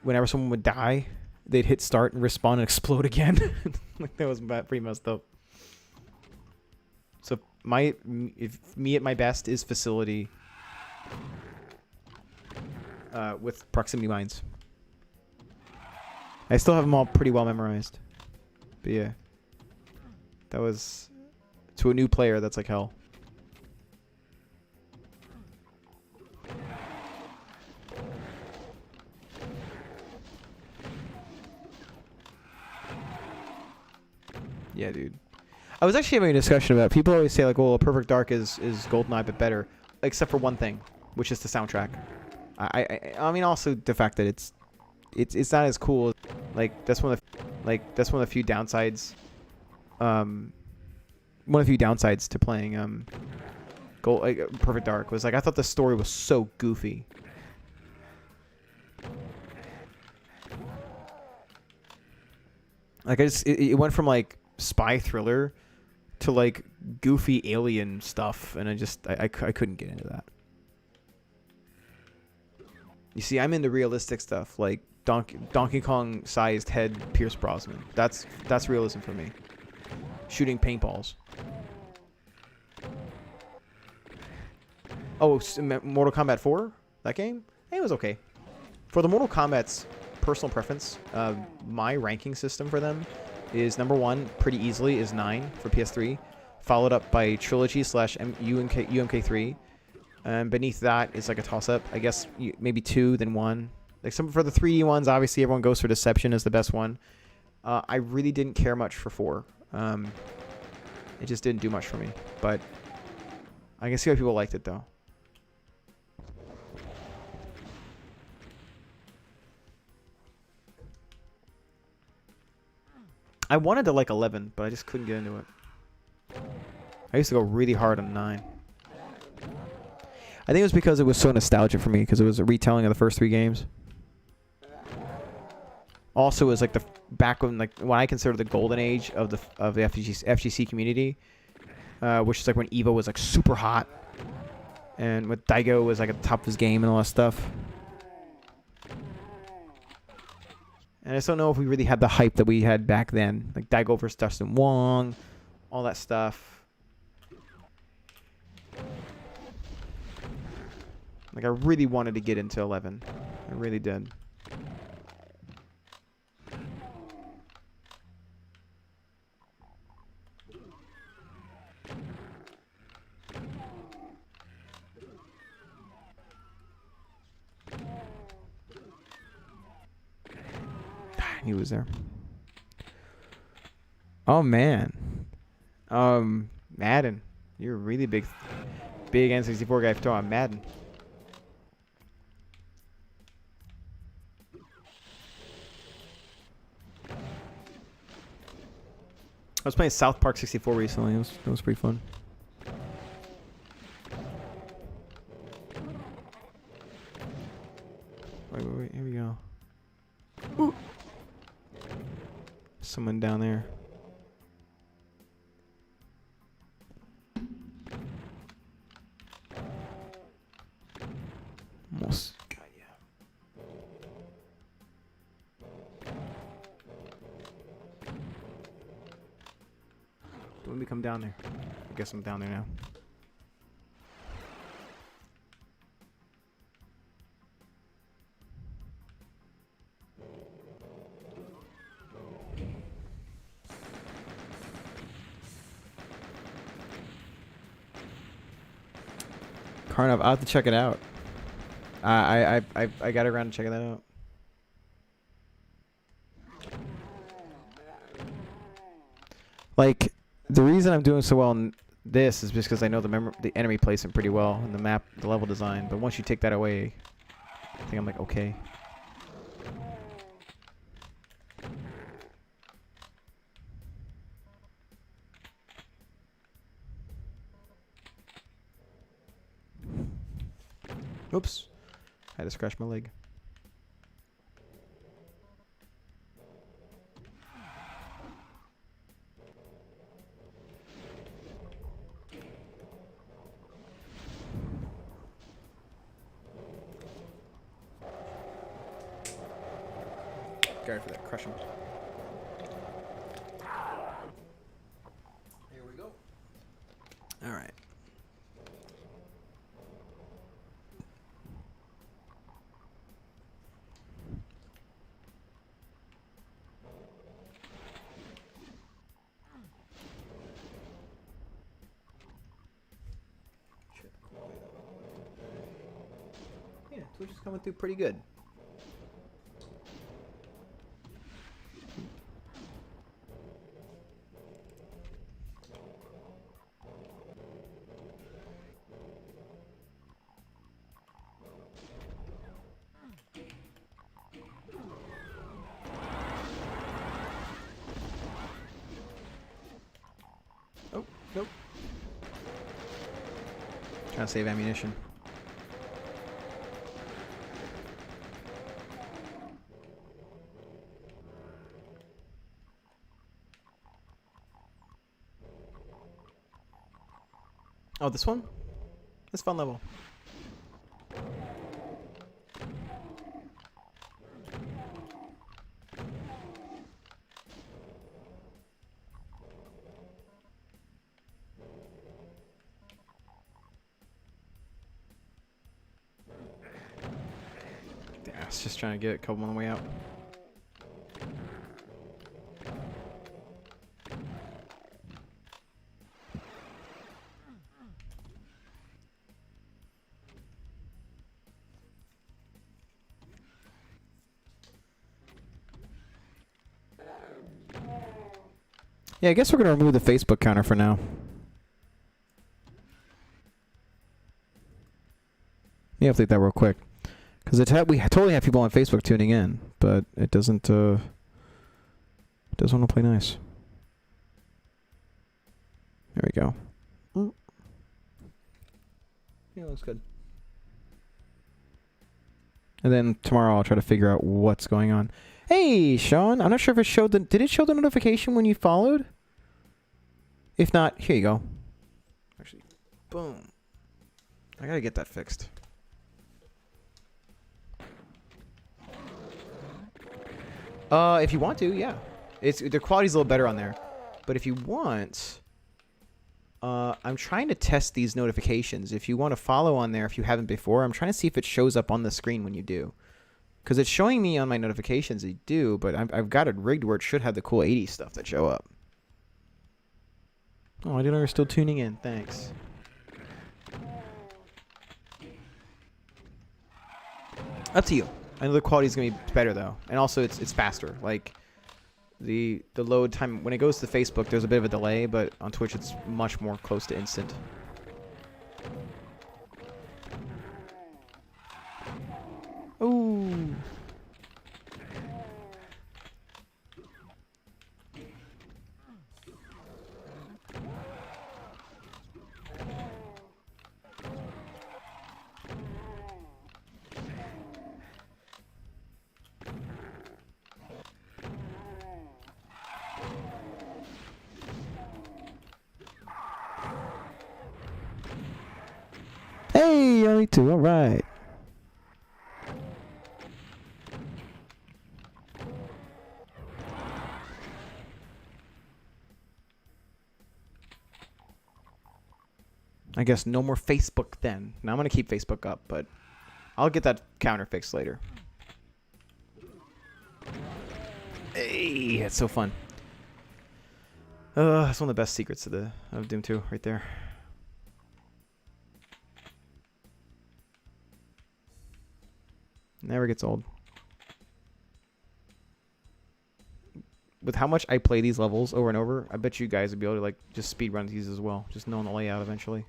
whenever someone would die, they'd hit start and respawn and explode again. Like that was pretty messed up. So if me at my best is Facility with proximity mines. I still have them all pretty well memorized. But yeah. That was to a new player, that's like hell. Yeah, dude. I was actually having a discussion about it. People always say like, "Well, Perfect Dark is GoldenEye but better," except for one thing, which is the soundtrack. I mean, also the fact that it's not as cool. Like that's one of the few downsides. One of the few downsides to playing Perfect Dark was like I thought the story was so goofy. Like it went from like spy thriller to like goofy alien stuff, and I couldn't get into that. You see, I'm into realistic stuff like Donkey Kong sized head Pierce Brosnan. That's realism for me. Shooting paintballs. Oh, Mortal Kombat 4? That game? It was okay. For the Mortal Kombat's personal preference, my ranking system for them is number 1, pretty easily, is 9 for PS3, followed up by Trilogy / UMK3. And beneath that is like a toss-up. I guess maybe 2, then 1. Like for the 3D ones, obviously everyone goes for Deception as the best one. I really didn't care much for 4. It just didn't do much for me. But I can see why people liked it though. I wanted to like 11, but I just couldn't get into it. I used to go really hard on 9. I think it was because it was so nostalgic for me, because it was a retelling of the first 3 games. Also, it was like the back when I consider the golden age of the FGC community, which is like when Evo was like super hot, and with Daigo was like at the top of his game and all that stuff. And I just don't know if we really had the hype that we had back then. Like Daigo versus Dustin Wong, all that stuff. Like I really wanted to get into 11. I really did. He was there. Oh man. Madden. You're a really big N64 guy for talking about Madden. was playing South Park 64 recently. It was pretty fun. Wait, here we go. Ooh. Someone down there. Almost. God, yeah. Let me come down there. I guess I'm down there now. Karnov, I'll have to check it out. I got around to checking that out. Like, the reason I'm doing so well in this is just because I know the enemy placement pretty well and the map, the level design. But once you take that away, I think I'm like, okay. Oops. I had to scratch my leg. Sorry for that. Crush him. Here we go. All right. Yeah, Twitch is coming through pretty good. Oh, nope. Trying to save ammunition. Oh, this one? This fun level. Yeah, I was just trying to get a couple on the way out. Yeah, I guess we're going to remove the Facebook counter for now. Yeah, update that real quick. Because we totally have people on Facebook tuning in, but it doesn't want to play nice. There we go. Yeah, looks good. And then tomorrow I'll try to figure out what's going on. Hey, Sean, I'm not sure if it showed did it show the notification when you followed? If not, here you go. Actually, boom. I gotta get that fixed. If you want to, yeah. The quality's a little better on there. But if you want, I'm trying to test these notifications. If you want to follow on there, if you haven't before, I'm trying to see if it shows up on the screen when you do. Because it's showing me on my notifications they do, but I've got it rigged where it should have the cool 80s stuff that show up. Oh, I didn't know you're still tuning in. Thanks. Up to you. I know the quality is going to be better, though. And also, it's faster. Like, the load time, when it goes to Facebook, there's a bit of a delay, but on Twitch, it's much more close to instant. Ooh. Hey, only two. All right. I guess no more Facebook then. Now I'm going to keep Facebook up, but I'll get that counter fixed later. Hey, that's so fun. That's one of the best secrets of Doom 2 right there. Never gets old. With how much I play these levels over and over, I bet you guys would be able to like just speed run these as well, just knowing the layout eventually.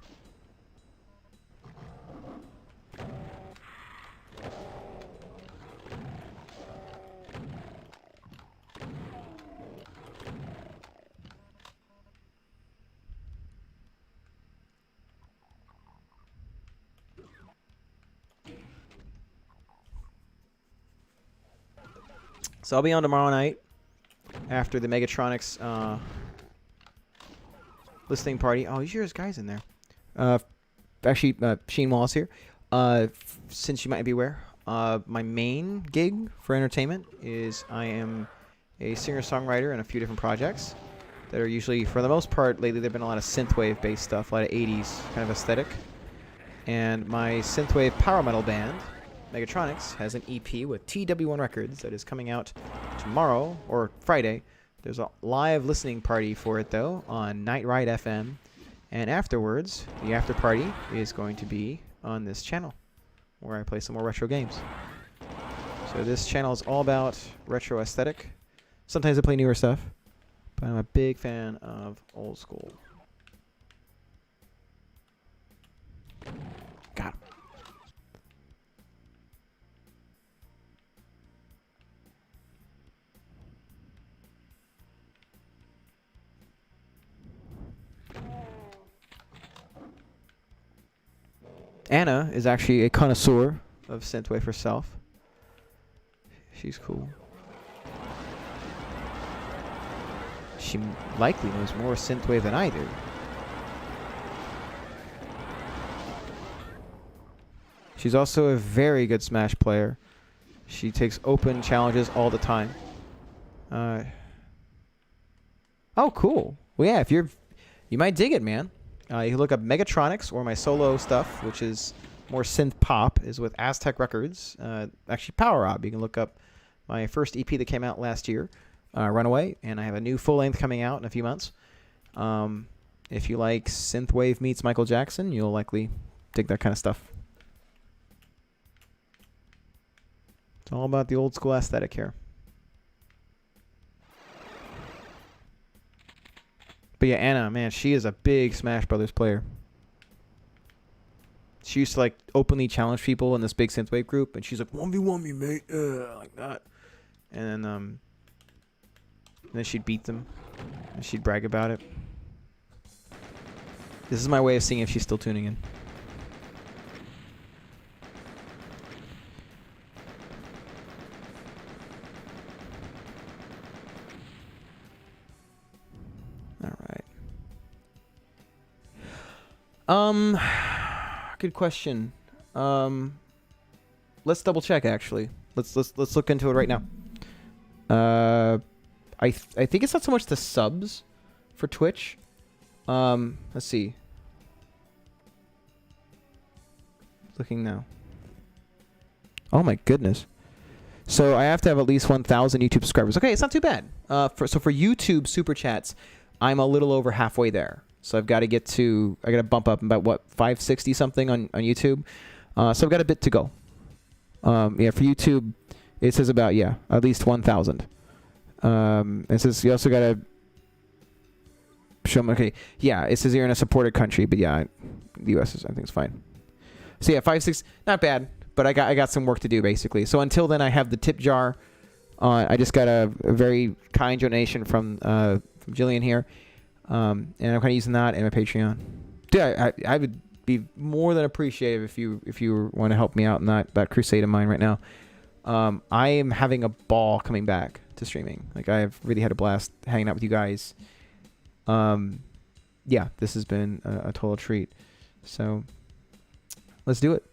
So I'll be on tomorrow night after the Megatronics listening party. Oh, you sure there's guys in there? Actually, Sheen Wallace here. Since you might be aware, my main gig for entertainment is I am a singer-songwriter in a few different projects that are usually, for the most part, lately there have been a lot of synthwave-based stuff, a lot of 80s kind of aesthetic. And my synthwave power metal band, Megatronics, has an EP with TW1 Records that is coming out tomorrow, or Friday. There's a live listening party for it, though, on Night Ride FM. And afterwards, the after party is going to be on this channel, where I play some more retro games. So this channel is all about retro aesthetic. Sometimes I play newer stuff, but I'm a big fan of old school. Got him. Anna is actually a connoisseur of synthwave herself. She's cool. She likely knows more synthwave than I do. She's also a very good Smash player. She takes open challenges all the time. Oh, cool. Well, yeah, you might dig it, man. You can look up Megatronics, or my solo stuff, which is more synth pop, is with Aztec Records. Actually, Power Up. You can look up my first EP that came out last year, Runaway, and I have a new full length coming out in a few months. If you like synthwave meets Michael Jackson, you'll likely dig that kind of stuff. It's all about the old school aesthetic here. But yeah, Anna, man, she is a big Smash Brothers player. She used to like openly challenge people in this big synthwave group, and she's like, 1v1 me, mate, like that. And then she'd beat them, and she'd brag about it. This is my way of seeing if she's still tuning in. Good question. Let's double check actually. Let's look into it right now. I think it's not so much the subs for Twitch. Let's see. Looking now. Oh my goodness. So I have to have at least 1,000 YouTube subscribers. Okay, it's not too bad. For YouTube super chats, I'm a little over halfway there. So I've got to I got to bump up about what, 560 something on YouTube. So I've got a bit to go. Yeah, for YouTube, it says about, at least 1,000. It says you also got to show them, okay. Yeah, it says you're in a supported country, but yeah, the US I think is fine. So yeah, 560, not bad, but I got some work to do basically. So until then, I have the tip jar. I just got a very kind donation from Jillian here. And I'm kind of using that in my Patreon. Dude, I would be more than appreciative if you want to help me out in that crusade of mine right now. I am having a ball coming back to streaming. Like, I've really had a blast hanging out with you guys. Yeah, this has been a total treat. So Let's do it.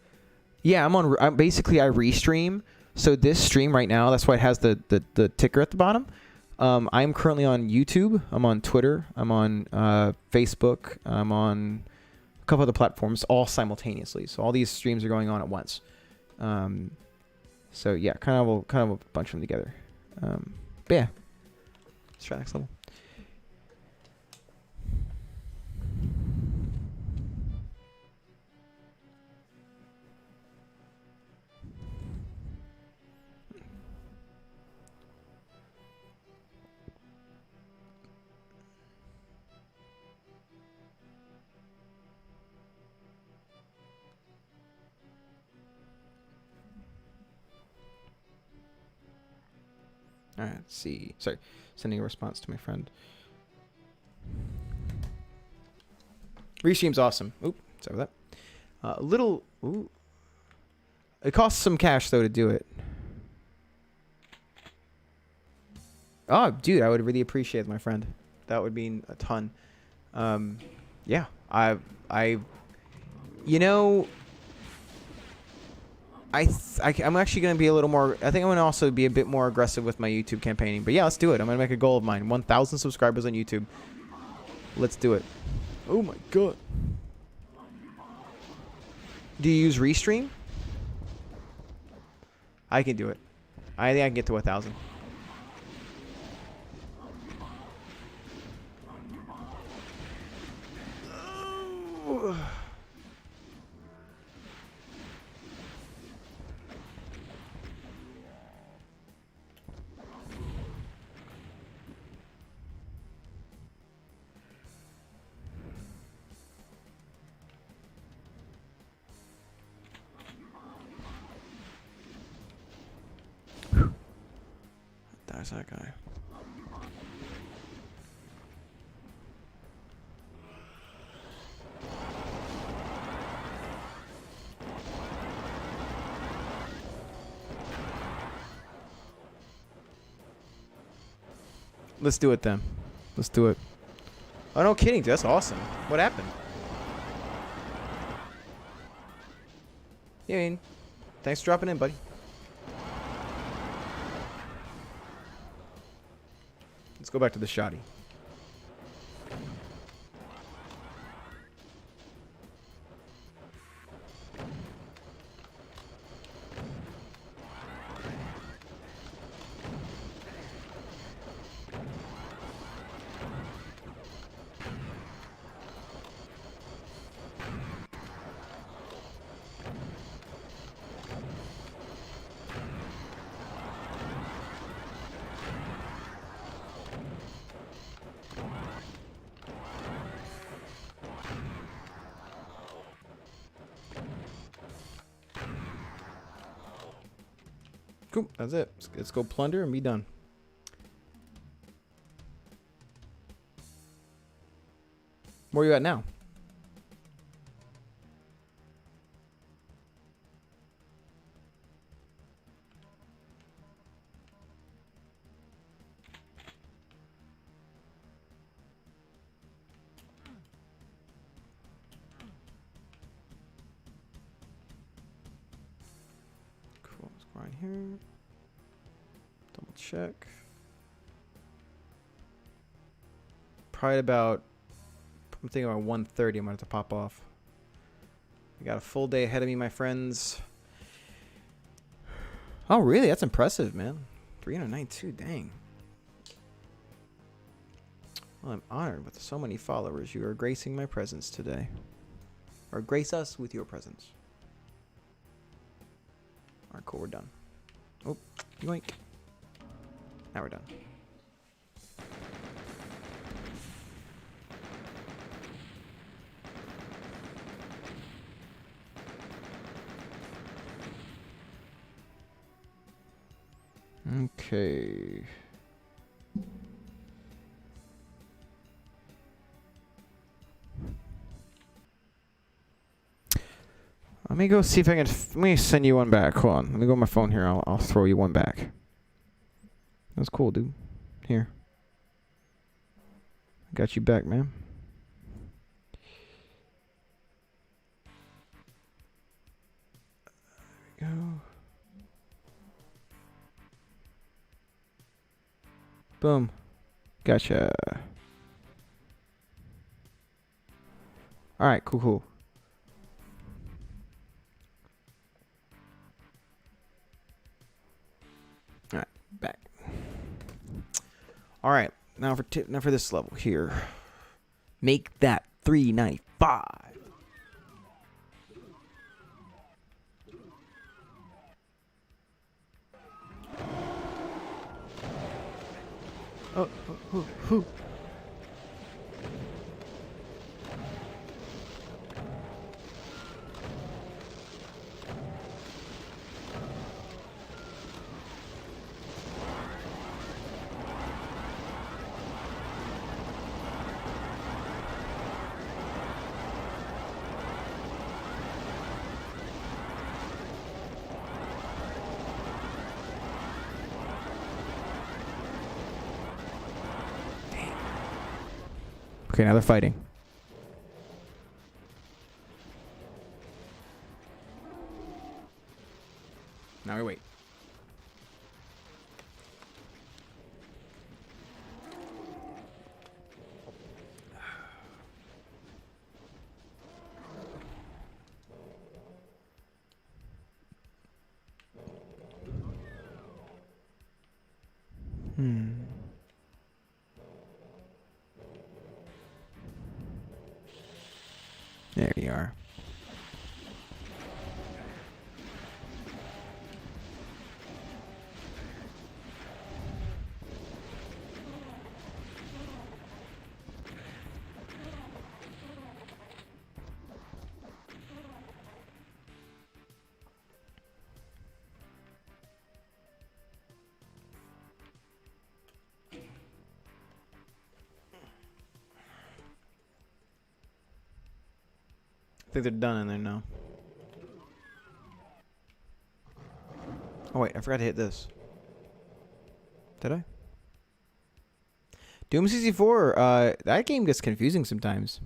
Yeah, I'm basically I restream. So this stream right now, that's why it has the ticker at the bottom. I'm currently on YouTube. I'm on Twitter. I'm on Facebook. I'm on a couple other platforms, all simultaneously. So all these streams are going on at once. So yeah, kind of a bunch of them together. But yeah, let's try next level. All right, let's see. Sorry, sending a response to my friend. Restream's awesome. Oop, sorry about that. Little. Ooh. It costs some cash though to do it. Oh, dude, I would really appreciate it, my friend. That would mean a ton. Yeah, you know. I'm actually going to be a little more... I think I'm going to also be a bit more aggressive with my YouTube campaigning. But yeah, let's do it. I'm going to make a goal of mine. 1,000 subscribers on YouTube. Let's do it. Oh my god. Do you use Restream? I can do it. I think I can get to 1,000. That's that guy. Let's do it then. Let's do it. Oh, no kidding. That's awesome. What happened? Yeah, I mean, thanks for dropping in, buddy. Let's go back to the shoddy. Cool. That's it. Let's go plunder and be done. Where are you at now? Cool. Let's go right here. Double check. Probably about, I'm thinking about 1:30. I'm going to have to pop off. I got a full day ahead of me, my friends. Oh, really? That's impressive, man. 392, dang. Well, I'm honored with so many followers. You are gracing my presence today. Or grace us with your presence. Alright, cool, we're done. Oh, yoink. Now we're done. Okay. Let me go see if I can. Let me send you one back. Hold on. Let me go on my phone here. I'll throw you one back. That's cool, dude. Here. I got you back, man. Boom. Gotcha. Alright, cool. Alright, back. Alright, now for this level here. Make that 395. Oh. Okay, now they're fighting. Now we wait. There you are. I think they're done in there now. Oh wait, I forgot to hit this. Did I? Doom 64, that game gets confusing sometimes.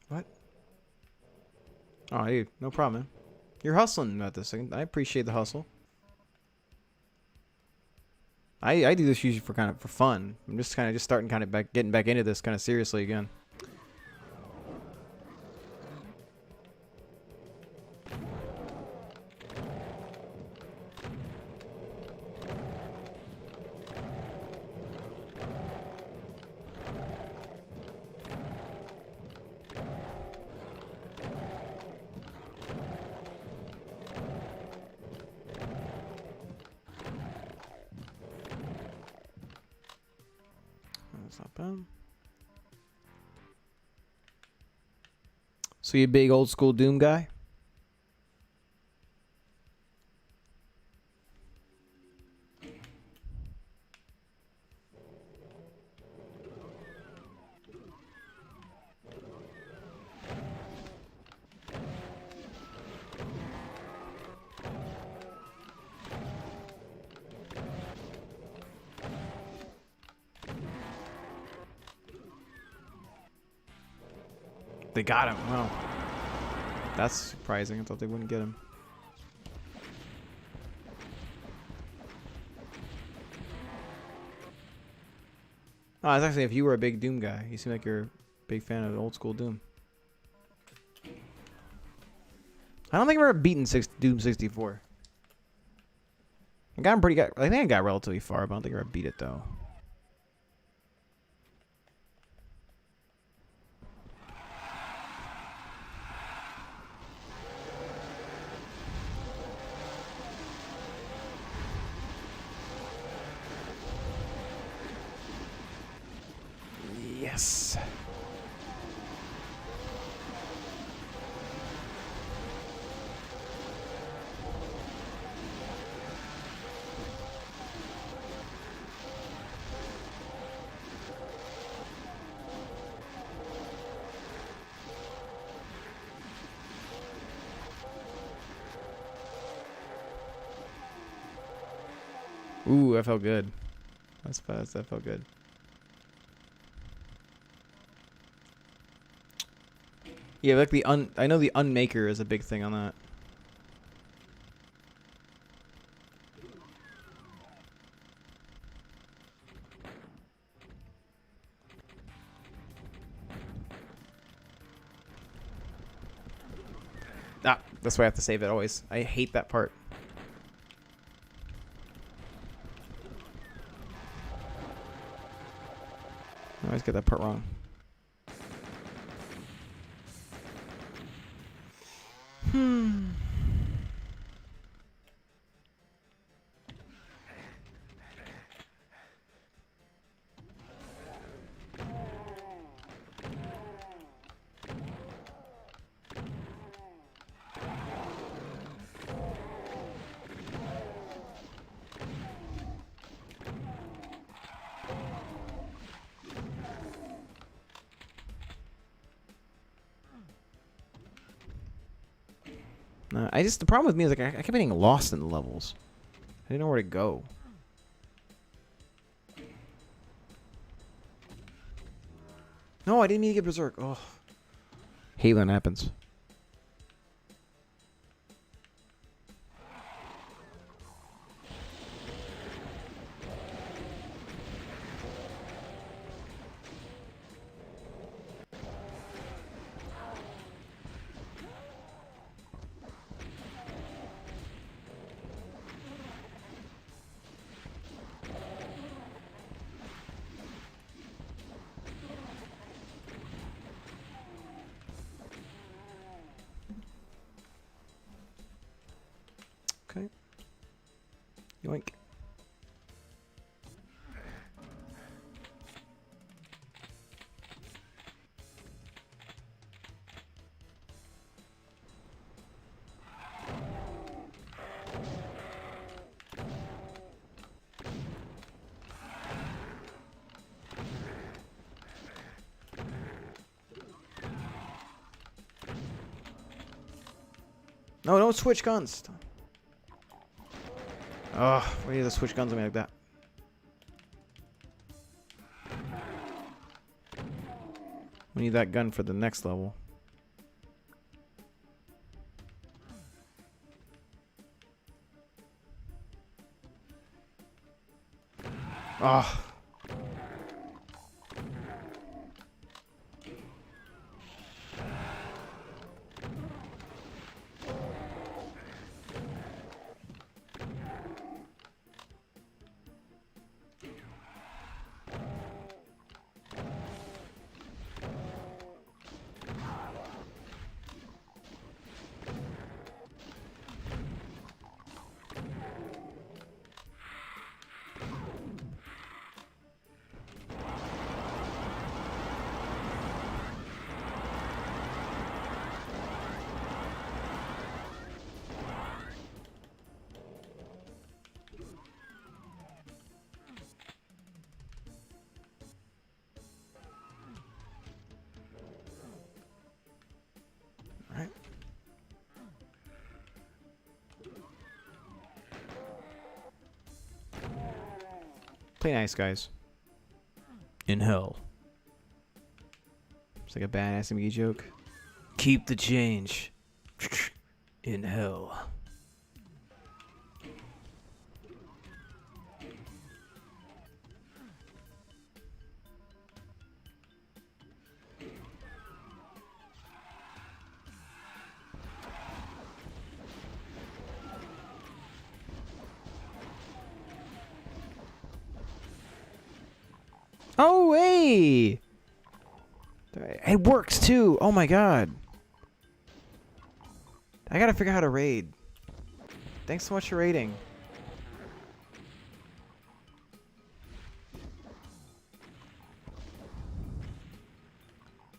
What? Oh, dude, no problem, man. You're hustling about this thing. I appreciate the hustle. I do this usually for fun. I'm just starting getting back into this kind of seriously again. That's not bad. So you a big old school Doom guy? They got him. Wow. That's surprising. I thought they wouldn't get him. Oh, I was actually, if you were a big Doom guy, you seem like you're a big fan of old school Doom. I don't think I've ever beaten Doom 64. I think I got relatively far, but I don't think I ever beat it though. Yes. Ooh, that felt good. That's fast. That felt good. Yeah, like I know the unmaker is a big thing on that. Ah, that's why I have to save it always. I hate that part. I always get that part wrong. The problem with me is like I kept getting lost in the levels. I didn't know where to go. No, I didn't mean to get berserk. Oh, hate when that happens. Okay. Yoink. No, don't switch guns. Oh, why do you switch guns on me like that? We need that gun for the next level. Oh. Right. Play nice, guys. In hell. It's like a badass McGee joke. Keep the change. In hell. Oh, hey! It works too. Oh my god. I gotta figure out how to raid. Thanks so much for raiding.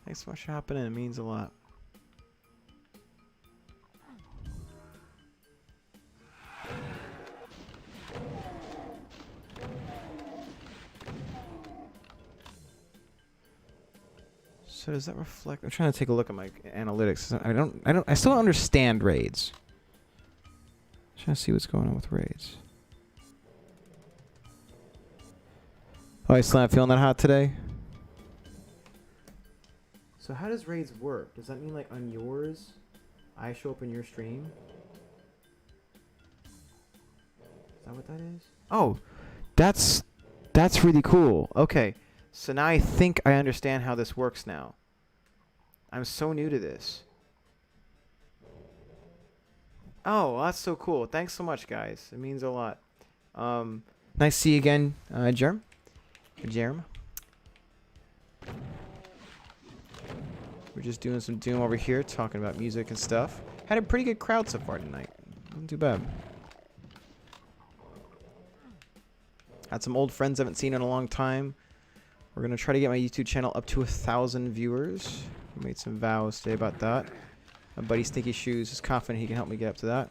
Thanks so much for hopping in. It means a lot. So does that reflect? I'm trying to take a look at my analytics. I still don't understand raids. I'm trying to see what's going on with raids. Oh, I still not feeling that hot today. So how does raids work? Does that mean like on yours, I show up in your stream? Is that what that is? Oh, that's really cool. Okay, so now I think I understand how this works now. I'm so new to this. Oh, that's so cool. Thanks so much, guys. It means a lot. Nice to see you again, Jerm. We're just doing some Doom over here, talking about music and stuff. Had a pretty good crowd so far tonight. Not too bad. Had some old friends I haven't seen in a long time. We're going to try to get my YouTube channel up to 1,000 viewers. We made some vows today about that. My buddy Stinky Shoes is confident he can help me get up to that.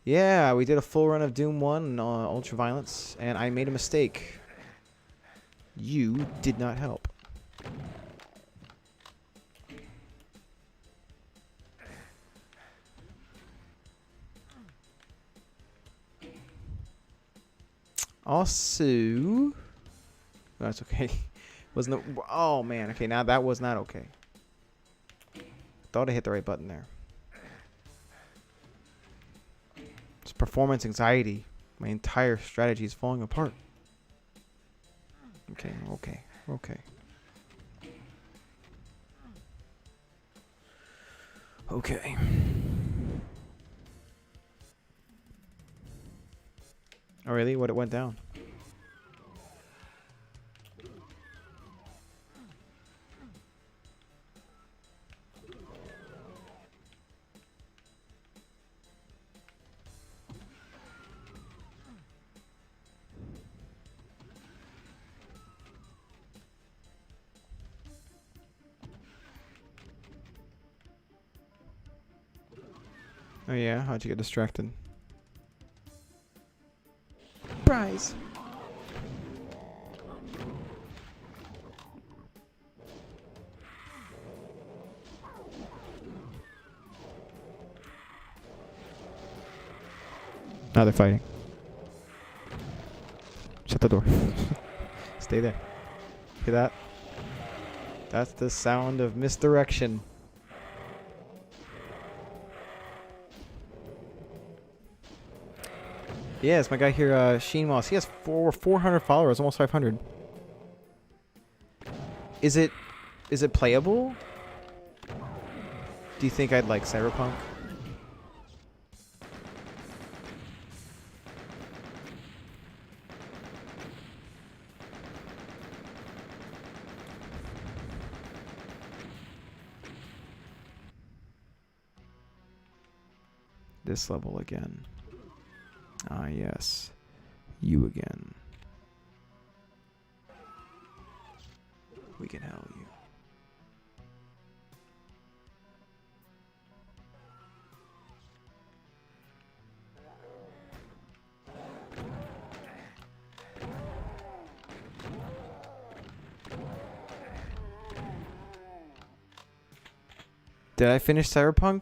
Yeah, we did a full run of Doom 1 on Ultraviolence, and I made a mistake. You did not help. Also, that's okay. Wasn't it? Oh man. Okay, now that was not okay. Thought I hit the right button there. It's performance anxiety. My entire strategy is falling apart. Okay. Okay. Oh really? What, it went down? Oh yeah? How'd you get distracted? Surprise! Now they're fighting. Shut the door. Stay there. Hear that? That's the sound of misdirection. Yes, my guy here, Sheen Moss. He has 400 followers, almost 500. Is it playable? Do you think I'd like Cyberpunk? This level again. Ah, yes. You again. We can help you. Did I finish Cyberpunk?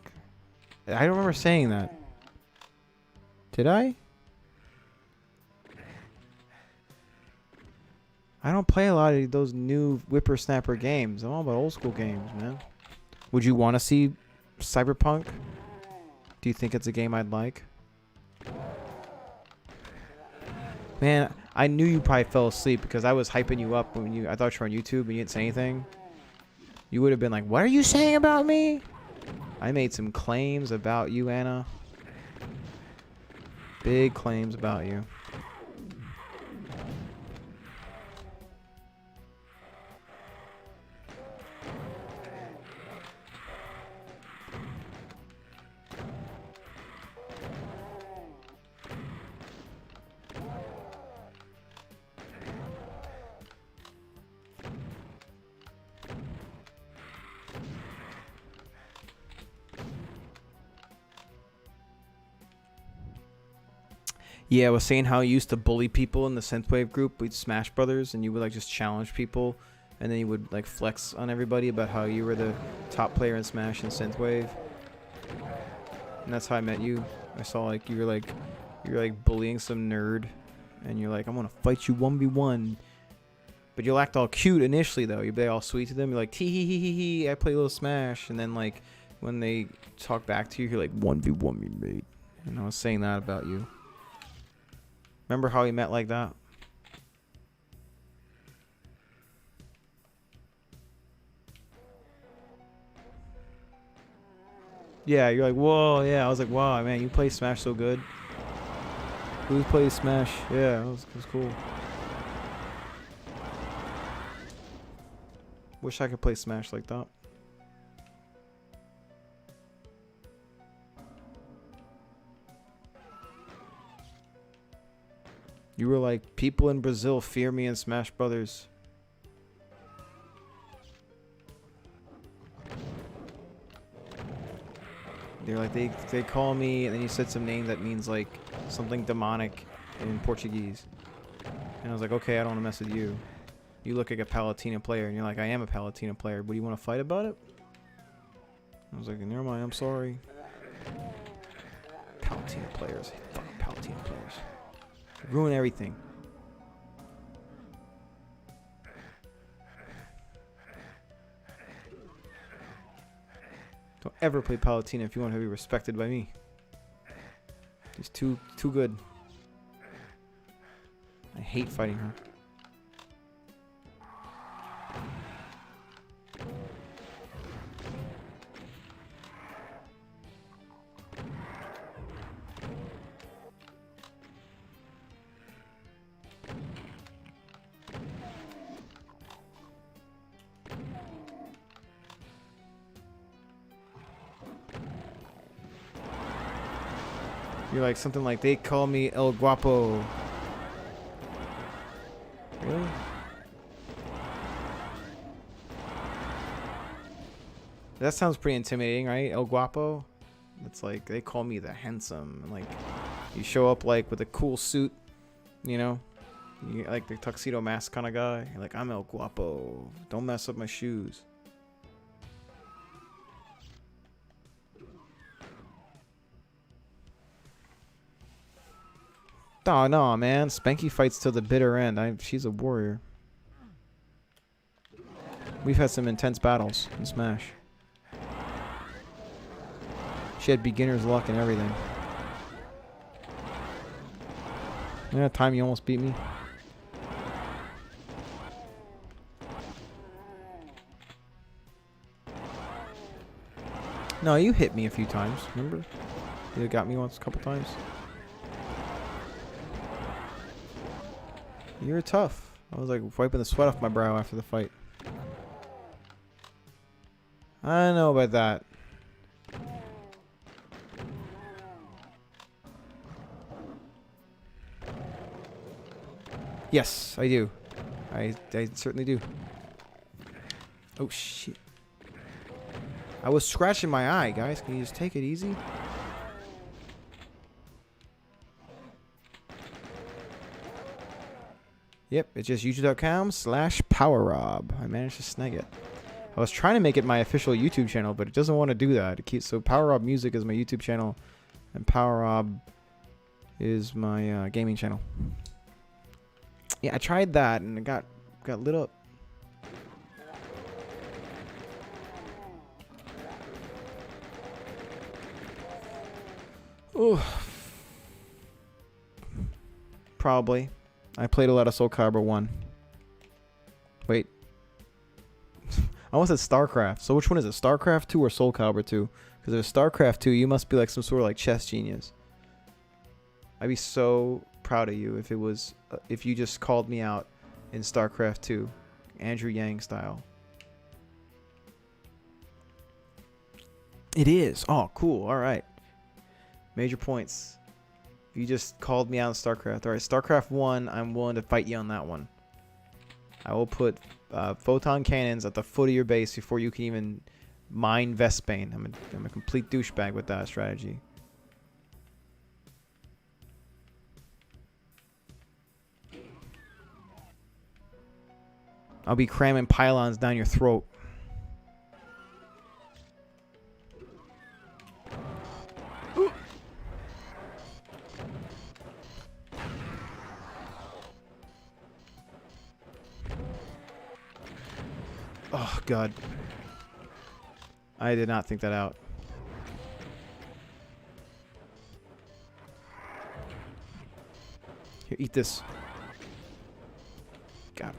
I don't remember saying that. Did I? I don't play a lot of those new whippersnapper games. I'm all about old school games, man. Would you want to see Cyberpunk? Do you think it's a game I'd like? Man, I knew you probably fell asleep because I was hyping you up when I thought you were on YouTube and you didn't say anything. You would have been like, "What are you saying about me?" I made some claims about you, Anna. Big claims about you. Yeah, I was saying how you used to bully people in the Synthwave group with Smash Brothers, and you would like just challenge people, and then you would like flex on everybody about how you were the top player in Smash and Synthwave. And that's how I met you. I saw like you were like bullying some nerd and you're like, I'm gonna fight you 1v1. But you'll act all cute initially, though. You'll be all sweet to them. You're like, tee hee hee hee hee, I play a little Smash. And then, like, when they talk back to you, you're like, 1v1 me, mate. And I was saying that about you. Remember how we met like that? Yeah, you're like, whoa, yeah. I was like, wow, man, you play Smash so good. Who plays Smash? Yeah, it was cool. Wish I could play Smash like that. You were like, people in Brazil fear me in Smash Brothers. They're like, they call me, and then you said some name that means like something demonic in Portuguese. And I was like, okay, I don't want to mess with you. You look like a Palutena player, and you're like, I am a Palutena player, but you want to fight about it? I was like, never mind, I'm sorry. Palutena players. Fucking Palutena players. They ruin everything. Don't ever play Palutena if you want to be respected by me. She's too good. I hate fighting her. You're like something like, they call me El Guapo. Really? That sounds pretty intimidating, right? El Guapo? It's like, they call me the handsome. And like, you show up like with a cool suit, you know? You like the tuxedo mask kind of guy. You're like, I'm El Guapo. Don't mess up my shoes. Oh, no, man. Spanky fights till the bitter end. She's a warrior. We've had some intense battles in Smash. She had beginner's luck and everything. You know that time you almost beat me? No, you hit me a few times, remember? You got me once a couple times. You're tough. I was like wiping the sweat off my brow after the fight. I don't know about that. Yes, I do. I certainly do. Oh, shit. I was scratching my eye, guys. Can you just take it easy? Yep, it's just youtube.com/PowerRob. I managed to snag it. I was trying to make it my official YouTube channel, but it doesn't want to do that. It keeps, so PowerRob Music is my YouTube channel, and PowerRob is my gaming channel. Yeah, I tried that, and it got lit up. Ooh. Probably. I played a lot of Soul Calibur 1. Wait. I almost said StarCraft. So which one is it? StarCraft 2 or Soul Calibur 2? Because if it's StarCraft 2, you must be like some sort of like chess genius. I'd be so proud of you if it was if you just called me out in StarCraft 2, Andrew Yang style. It is. Oh, cool. All right. Major points. You just called me out in StarCraft. All right, StarCraft 1, I'm willing to fight you on that one. I will put photon cannons at the foot of your base before you can even mine Vespane. I'm a complete douchebag with that strategy. I'll be cramming pylons down your throat. Oh, God. I did not think that out. Here, eat this. Got him.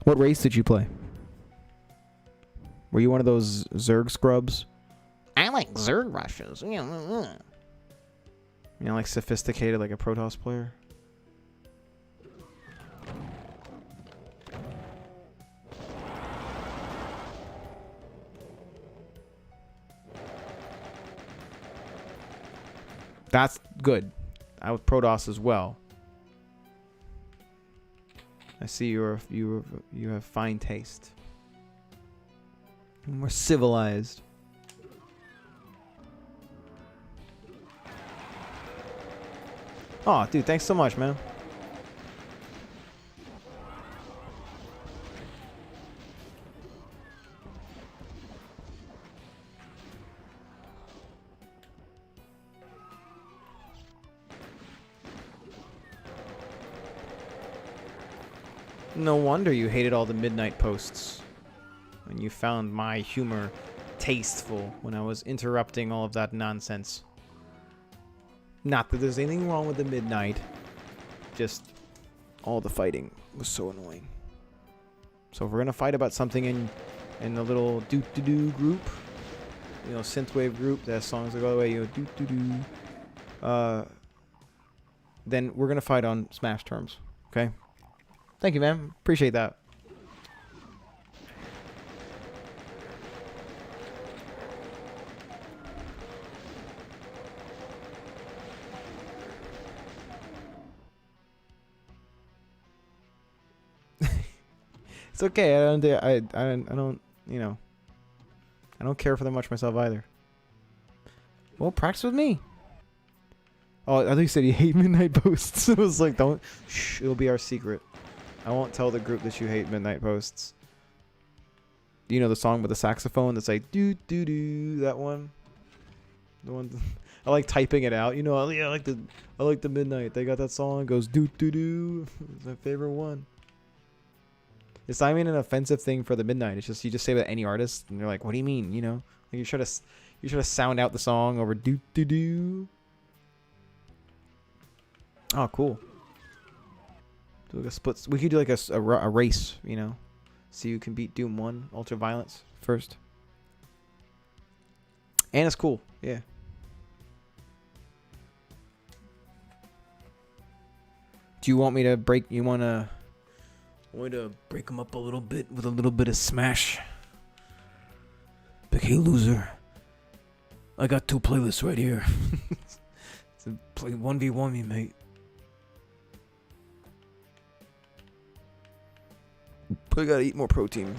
What race did you play? Were you one of those Zerg scrubs? I like Zerg rushes. You know, like sophisticated, like a Protoss player? That's good. I would Protoss as well. I see you have fine taste. More civilized. Oh, dude, thanks so much, man. No wonder you hated all the midnight posts. When you found my humor tasteful when I was interrupting all of that nonsense. Not that there's anything wrong with the midnight. Just all the fighting was so annoying. So if we're gonna fight about something in the little doo-doo-doo group, you know, synthwave group that has songs that go the way, you know, doo-doo-doo, then we're gonna fight on Smash terms, okay? Thank you, man. Appreciate that. It's okay. I don't, you know, I don't care for them much myself either. Well, practice with me. Oh, I think you said you hate midnight posts. It was like, don't, shh, it'll be our secret. I won't tell the group that you hate midnight posts. Do you know the song with the saxophone that's like, doo doo doo, that one? The one, I like typing it out. You know, yeah, I like the midnight. They got that song. It goes doo doo doo. It's my favorite one. It's not even an offensive thing for the midnight. It's just you just say that any artist, and they're like, "What do you mean?" You know, like you try to sound out the song over doo doo doo. Oh, cool. Do like a split. We could do like a race. You know, so you can beat Doom 1 Ultraviolence first. And it's cool. Yeah. Do you want me to break? You want to break them up a little bit with a little bit of Smash? Like, hey, loser. I got 2 playlists right here. So play 1v1 me, mate. But I gotta eat more protein.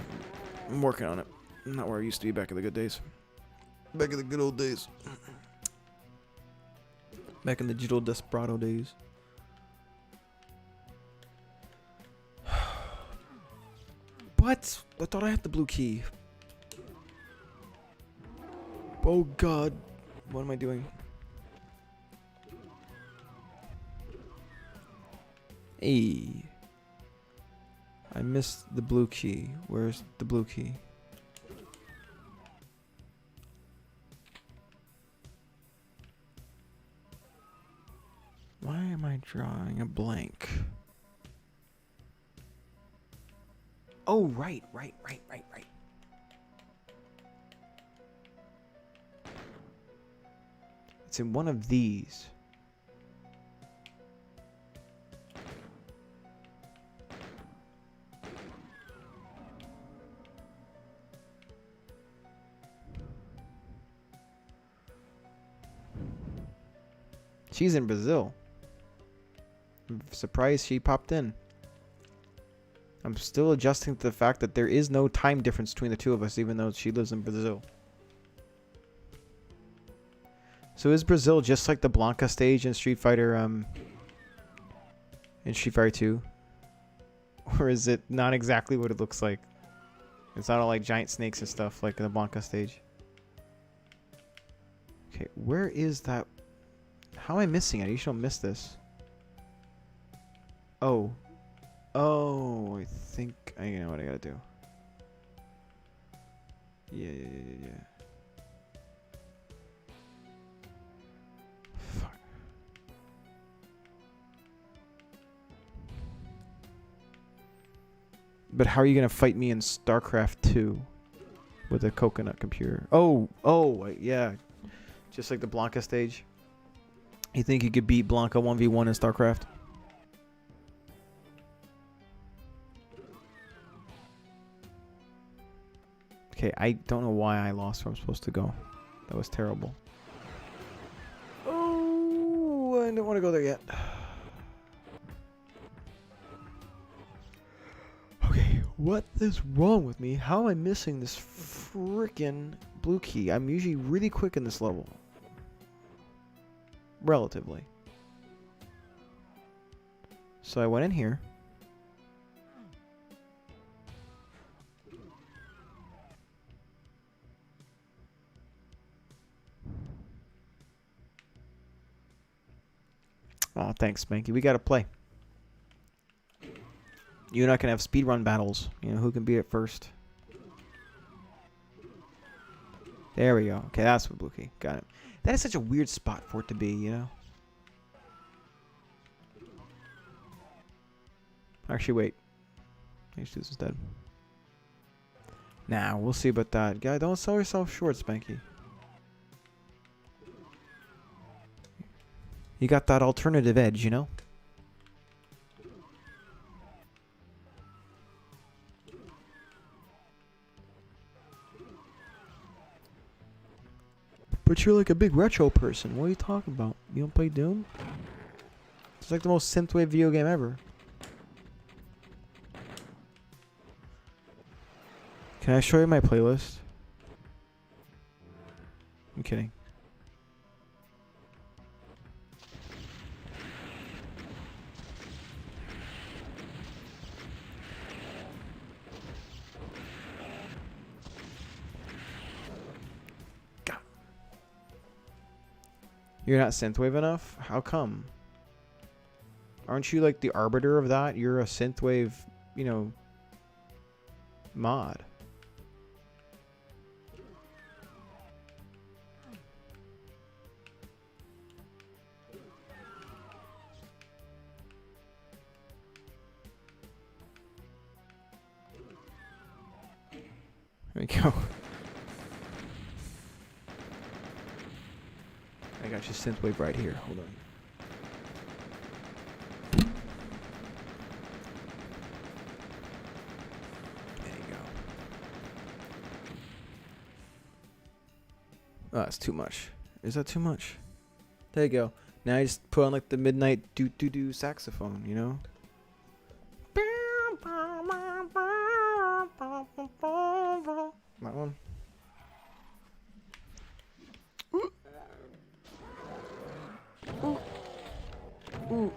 I'm working on it. I'm not where I used to be back in the good days. Back in the good old days. Back in the digital desperado days. What? I thought I had the blue key. Oh God. What am I doing? Hey. I missed the blue key. Where's the blue key? Why am I drawing a blank? Oh, right. It's in one of these. She's in Brazil. I'm surprised she popped in. I'm still adjusting to the fact that there is no time difference between the two of us, even though she lives in Brazil. So is Brazil just like the Blanca stage in Street Fighter, in Street Fighter 2? Or is it not exactly what it looks like? It's not all like giant snakes and stuff like the Blanca stage. Okay, where is that? How am I missing it? You should miss this. Oh. Oh, I think I know what I gotta do. Yeah. Fuck. But how are you gonna fight me in StarCraft 2 with a coconut computer? Yeah. Just like the Blanca stage. You think you could beat Blanca 1v1 in StarCraft? Okay, I don't know why I lost where I'm supposed to go. That was terrible. Oh, I don't want to go there yet. Okay, what is wrong with me? How am I missing this freaking blue key? I'm usually really quick in this level. Relatively. So I went in here. Oh, thanks, Spanky. We gotta play. You're not gonna have speedrun battles. You know, who can beat it first? There we go. Okay, that's what blue key. Got it. That is such a weird spot for it to be, you know? Actually, wait. Let's do this instead. Nah, we'll see about that. Guy, don't sell yourself short, Spanky. You got that alternative edge, you know? But you're like a big retro person. What are you talking about? You don't play Doom? It's like the most synthwave video game ever. Can I show you my playlist? I'm kidding. You're not synthwave enough? How come? Aren't you like the arbiter of that? You're a synthwave, you know, mod. There we go. I got your synthwave right here. Hold on. There you go. Oh, that's too much. Is that too much? There you go. Now I just put on like the midnight doo saxophone, you know? That one. Ooh.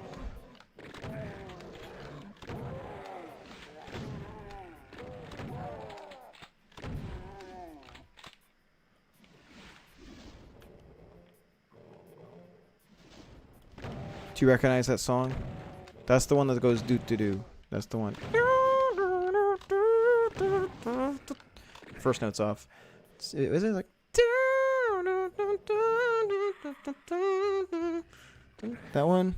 Do you recognize that song? That's the one that goes doo doo doo. That's the one. First note's off. Is it like that one?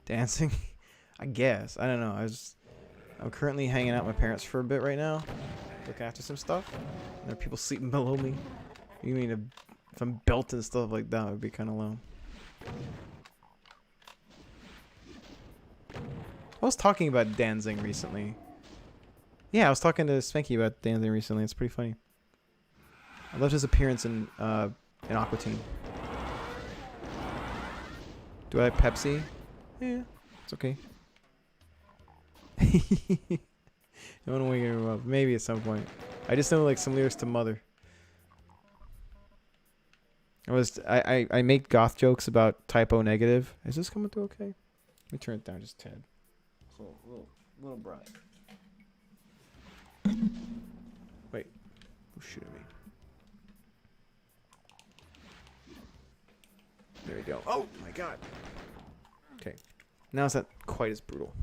Dancing? I guess. I don't know. I'm currently hanging out with my parents for a bit right now. Looking after some stuff. And there are people sleeping below me. You mean if I'm belting stuff like that, it would be kind of low. I was talking about Danzig recently. Yeah, I was talking to Spanky about Danzig recently. It's pretty funny. I loved his appearance in Aqua Teen. Do I like Pepsi? Yeah, it's okay. I don't want to wake him up. Maybe at some point. I just know like some lyrics to Mother. I make goth jokes about typo negative. Is this coming through okay? Let me turn it down just a tad. So little bright. Wait. Oh, shoot at me. There we go. Oh my god. Okay. Now it's not quite as brutal.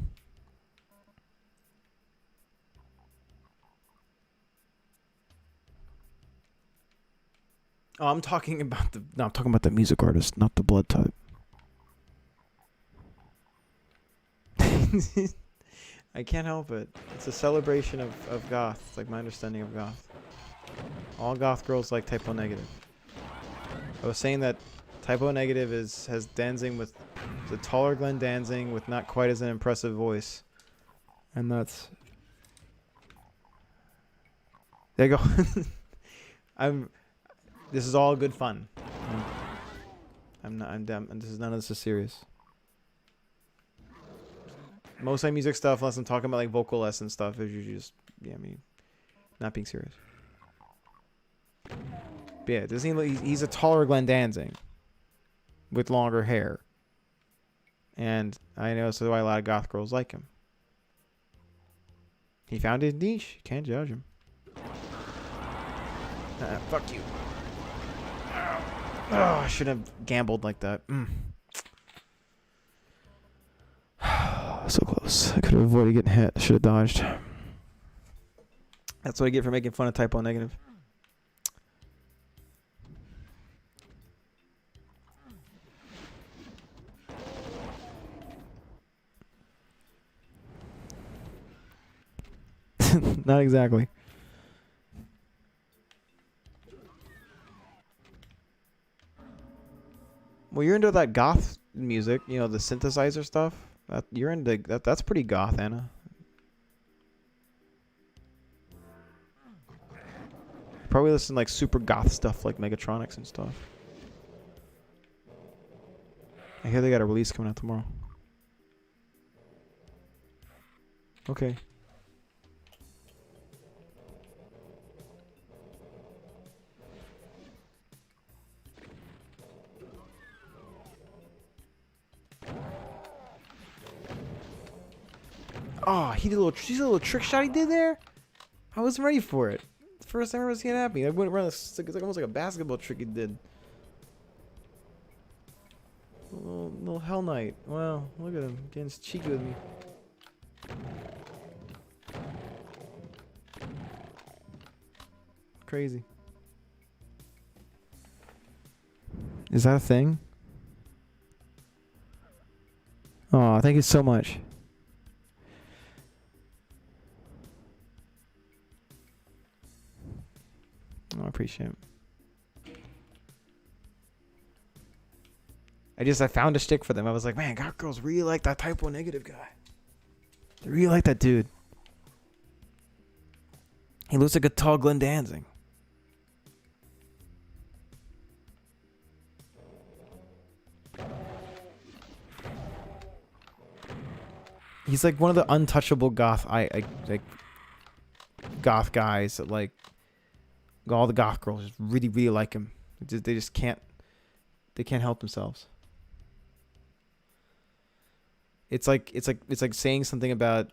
Oh, I'm talking about the. No, I'm talking about the music artist, not the blood type. I can't help it. It's a celebration of goth. It's like my understanding of goth. All goth girls like Type O Negative. I was saying that Type O Negative has Danzig with the taller Glenn Danzig with not quite as an impressive voice, and that's. There you go. This is all good fun. I'm not. I'm dumb. And this is none of this is serious. Most of my music stuff, unless I'm talking about like vocal lesson stuff, is usually just not being serious. But yeah, he's a taller Glenn Danzig with longer hair, and I know so why a lot of goth girls like him. He found his niche. Can't judge him. Fuck you. Oh, I shouldn't have gambled like that. So close. I could have avoided getting hit. I should have dodged. That's what I get for making fun of Type O Negative. Not exactly. Well, you're into that goth music, the synthesizer stuff. You're into that. That's pretty goth, Anna. Probably listen to like super goth stuff like Megatronics and stuff. I hear they got a release coming out tomorrow. Okay. Oh, he did a little trick shot he did there. I wasn't ready for it. It's the first time I ever seen it happen. I went around. It's like almost like a basketball trick he did. A little Hell Knight. Wow, look at him getting cheeky with me. Crazy. Is that a thing? Oh, thank you so much. Oh, I appreciate it. I found a stick for them. I was like, man, goth girls really like that Type O Negative guy. They really like that dude. He looks like a tall Glenn Danzig. He's like one of the untouchable goth goth guys that like all the goth girls just really, really like him. They just can't help themselves. It's like saying something about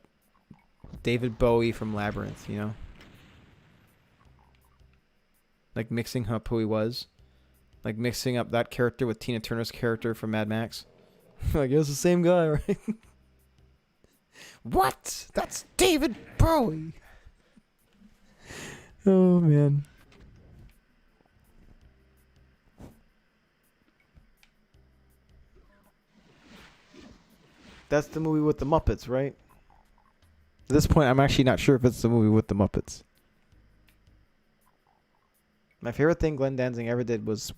David Bowie from Labyrinth, Like mixing up who he was. Like mixing up that character with Tina Turner's character from Mad Max. Like, it's the same guy, right? What? That's David Bowie. Oh, man. That's the movie with the Muppets, right? At this point, I'm actually not sure if it's the movie with the Muppets. My favorite thing Glenn Danzig ever did was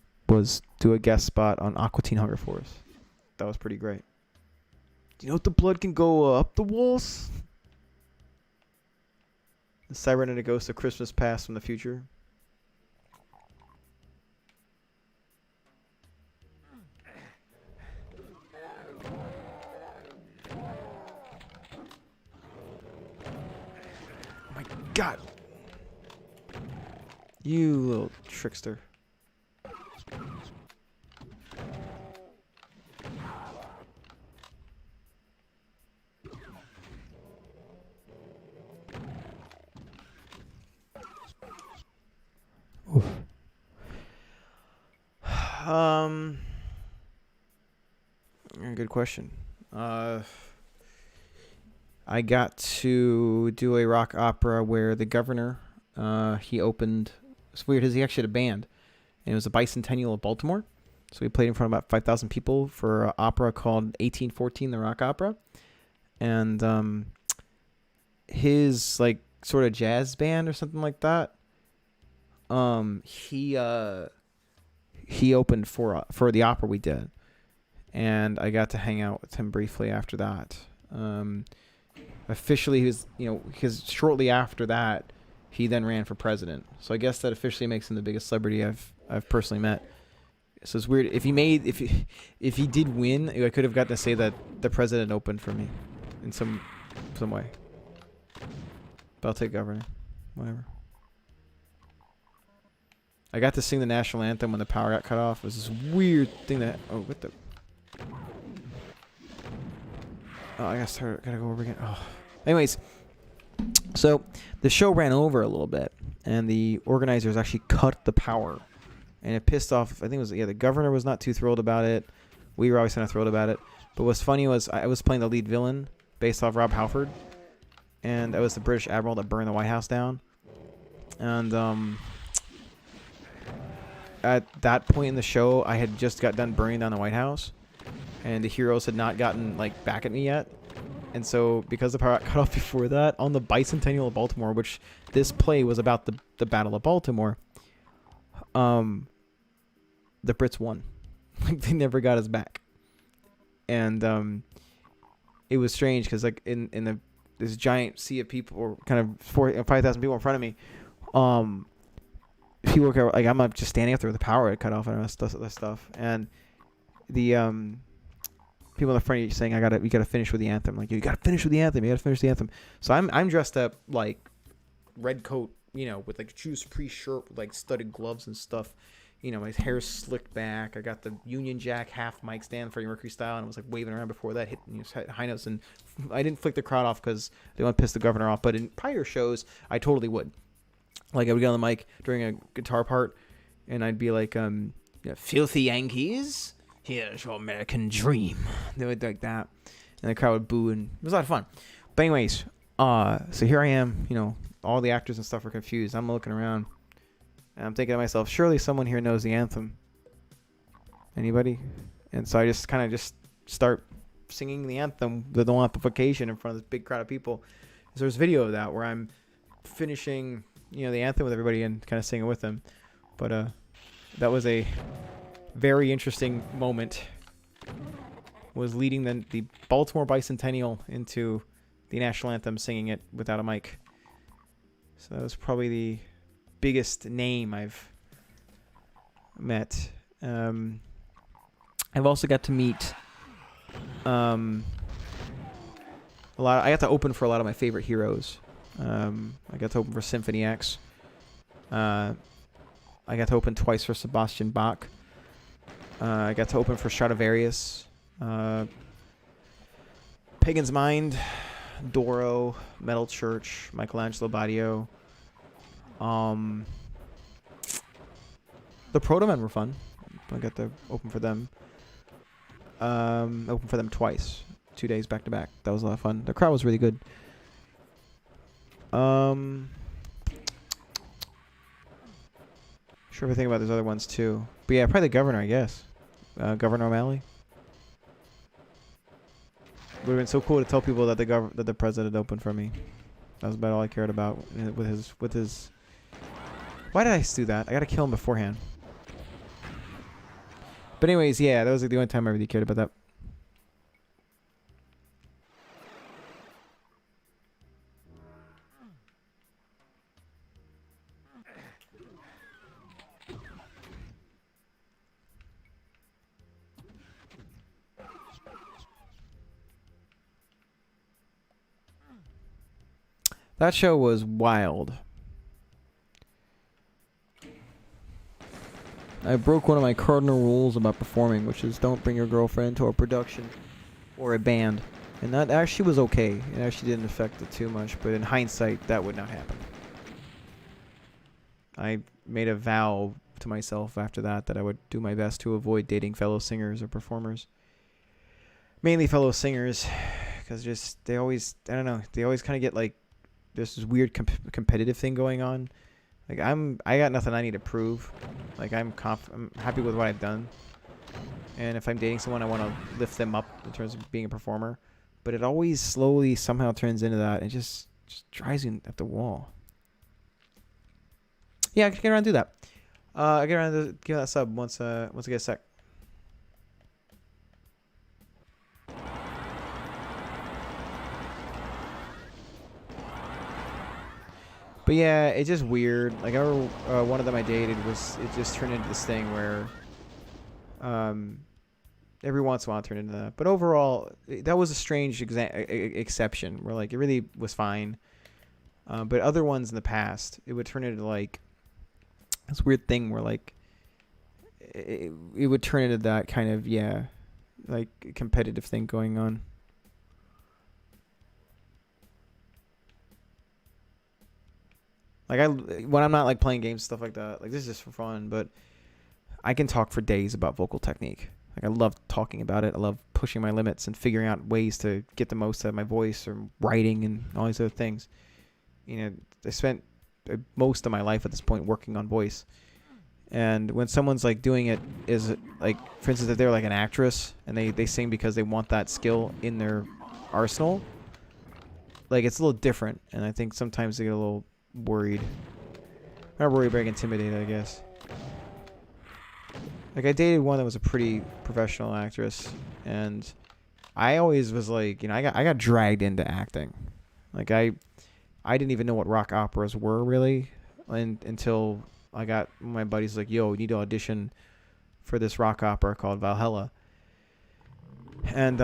do a guest spot on Aqua Teen Hunger Force. That was pretty great. Do you know what the blood can go up the walls? The cybernetic ghost of Christmas past from the future. Oh my god. You little trickster. Oof. Good question. I got to do a rock opera where the governor, he opened. It's weird because he actually had a band, and it was the bicentennial of Baltimore. So we played in front of about 5,000 people for an opera called 1814, the Rock Opera, and his like sort of jazz band or something like that. He opened for the opera we did, and I got to hang out with him briefly after that. Officially, he was, because shortly after that, he then ran for president. So I guess that officially makes him the biggest celebrity I've personally met. So it's weird if he did win, I could have gotten to say that the president opened for me in some way. But I'll take governor, whatever. I got to sing the national anthem when the power got cut off. It was this weird thing that what the. Oh, I gotta go over again. Oh. Anyways, so the show ran over a little bit, and the organizers actually cut the power, and it pissed off. I think it was the governor was not too thrilled about it. We were obviously not thrilled about it. But what's funny was I was playing the lead villain based off Rob Halford, and I was the British admiral that burned the White House down. And at that point in the show, I had just got done burning down the White House, and the heroes had not gotten back at me yet. And so, because the power got cut off before that, on the bicentennial of Baltimore, which this play was about the Battle of Baltimore, the Brits won. They never got us back. And it was strange because in this giant sea of people, or kind of 5,000 people in front of me, people were I'm just standing up there with the power cut off and all that stuff, and the people in the front of you saying, you gotta finish with the anthem. You gotta finish with the anthem. You gotta finish the anthem. So I'm dressed up red coat, with shoes, pre-shirt, with studded gloves and stuff. My hair's slicked back. I got the Union Jack half mic stand, Freddie Mercury style, and I was waving around before that, hitting high notes. And I didn't flick the crowd off because they want to piss the governor off. But in prior shows, I totally would. I would get on the mic during a guitar part, and I'd be filthy Yankees, here's your American dream. They would like that, and the crowd would boo, and it was a lot of fun. But anyways, so here I am, all the actors and stuff are confused. I'm looking around, and I'm thinking to myself, surely someone here knows the anthem. Anybody? And so I just start singing the anthem with no amplification in front of this big crowd of people. So there's video of that where I'm finishing the anthem with everybody and kind of singing with them. But that was a very interesting moment. Was leading the Baltimore Bicentennial into the national anthem, singing it without a mic. So that was probably the biggest name I've met. I've also got to meet a lot. I got to open for a lot of my favorite heroes. I got to open for Symphony X. I got to open twice for Sebastian Bach. I got to open for Stradivarius, Pagan's Mind, Doro, Metal Church, Michelangelo Badio. The Protomen were fun. I got to open for them. Open for them twice, 2 days back to back. That was a lot of fun. The crowd was really good. Sure if I think about those other ones too. But yeah, probably the governor, I guess. Governor O'Malley. Would have been so cool to tell people that the president opened for me. That was about all I cared about with his. Why did I do that? I gotta kill him beforehand. But anyways, yeah, that was the only time I really cared about that. That show was wild. I broke one of my cardinal rules about performing, which is don't bring your girlfriend to a production or a band. And that actually was okay. It actually didn't affect it too much, but in hindsight, that would not happen. I made a vow to myself after that I would do my best to avoid dating fellow singers or performers. mainly fellow singers, because just they always, I don't know, they always kind of get like there's this weird competitive thing going on. Like I got nothing I need to prove. Like I'm happy with what I've done, and if I'm dating someone, I want to lift them up in terms of being a performer. But it always slowly somehow turns into that, and just drives you up the wall. Yeah, I can get around to do that. I get around to give that sub once I get a sec. But yeah, it's just weird. Like I remember one of them I dated it just turned into this thing where, every once in a while it turned into that. But overall, that was a strange exception where like it really was fine. But other ones in the past, it would turn into like this weird thing where like it would turn into that kind of like competitive thing going on. Like when I'm not like playing games and stuff like that, like this is just for fun, but I can talk for days about vocal technique. Like I love talking about it. I love pushing my limits and figuring out ways to get the most out of my voice or writing and all these other things. You know, I spent most of my life at this point working on voice. And when someone's like doing it is like, for instance, if they're like an actress and they sing because they want that skill in their arsenal, like it's a little different. And I think sometimes they get a little worried. Not worried, but like intimidated, I guess. Like I dated one that was a pretty professional actress, and I always was like, you know, I got dragged into acting. Like I didn't even know what rock operas were really, until I got my buddies like, yo, you need to audition for this rock opera called Valhalla. And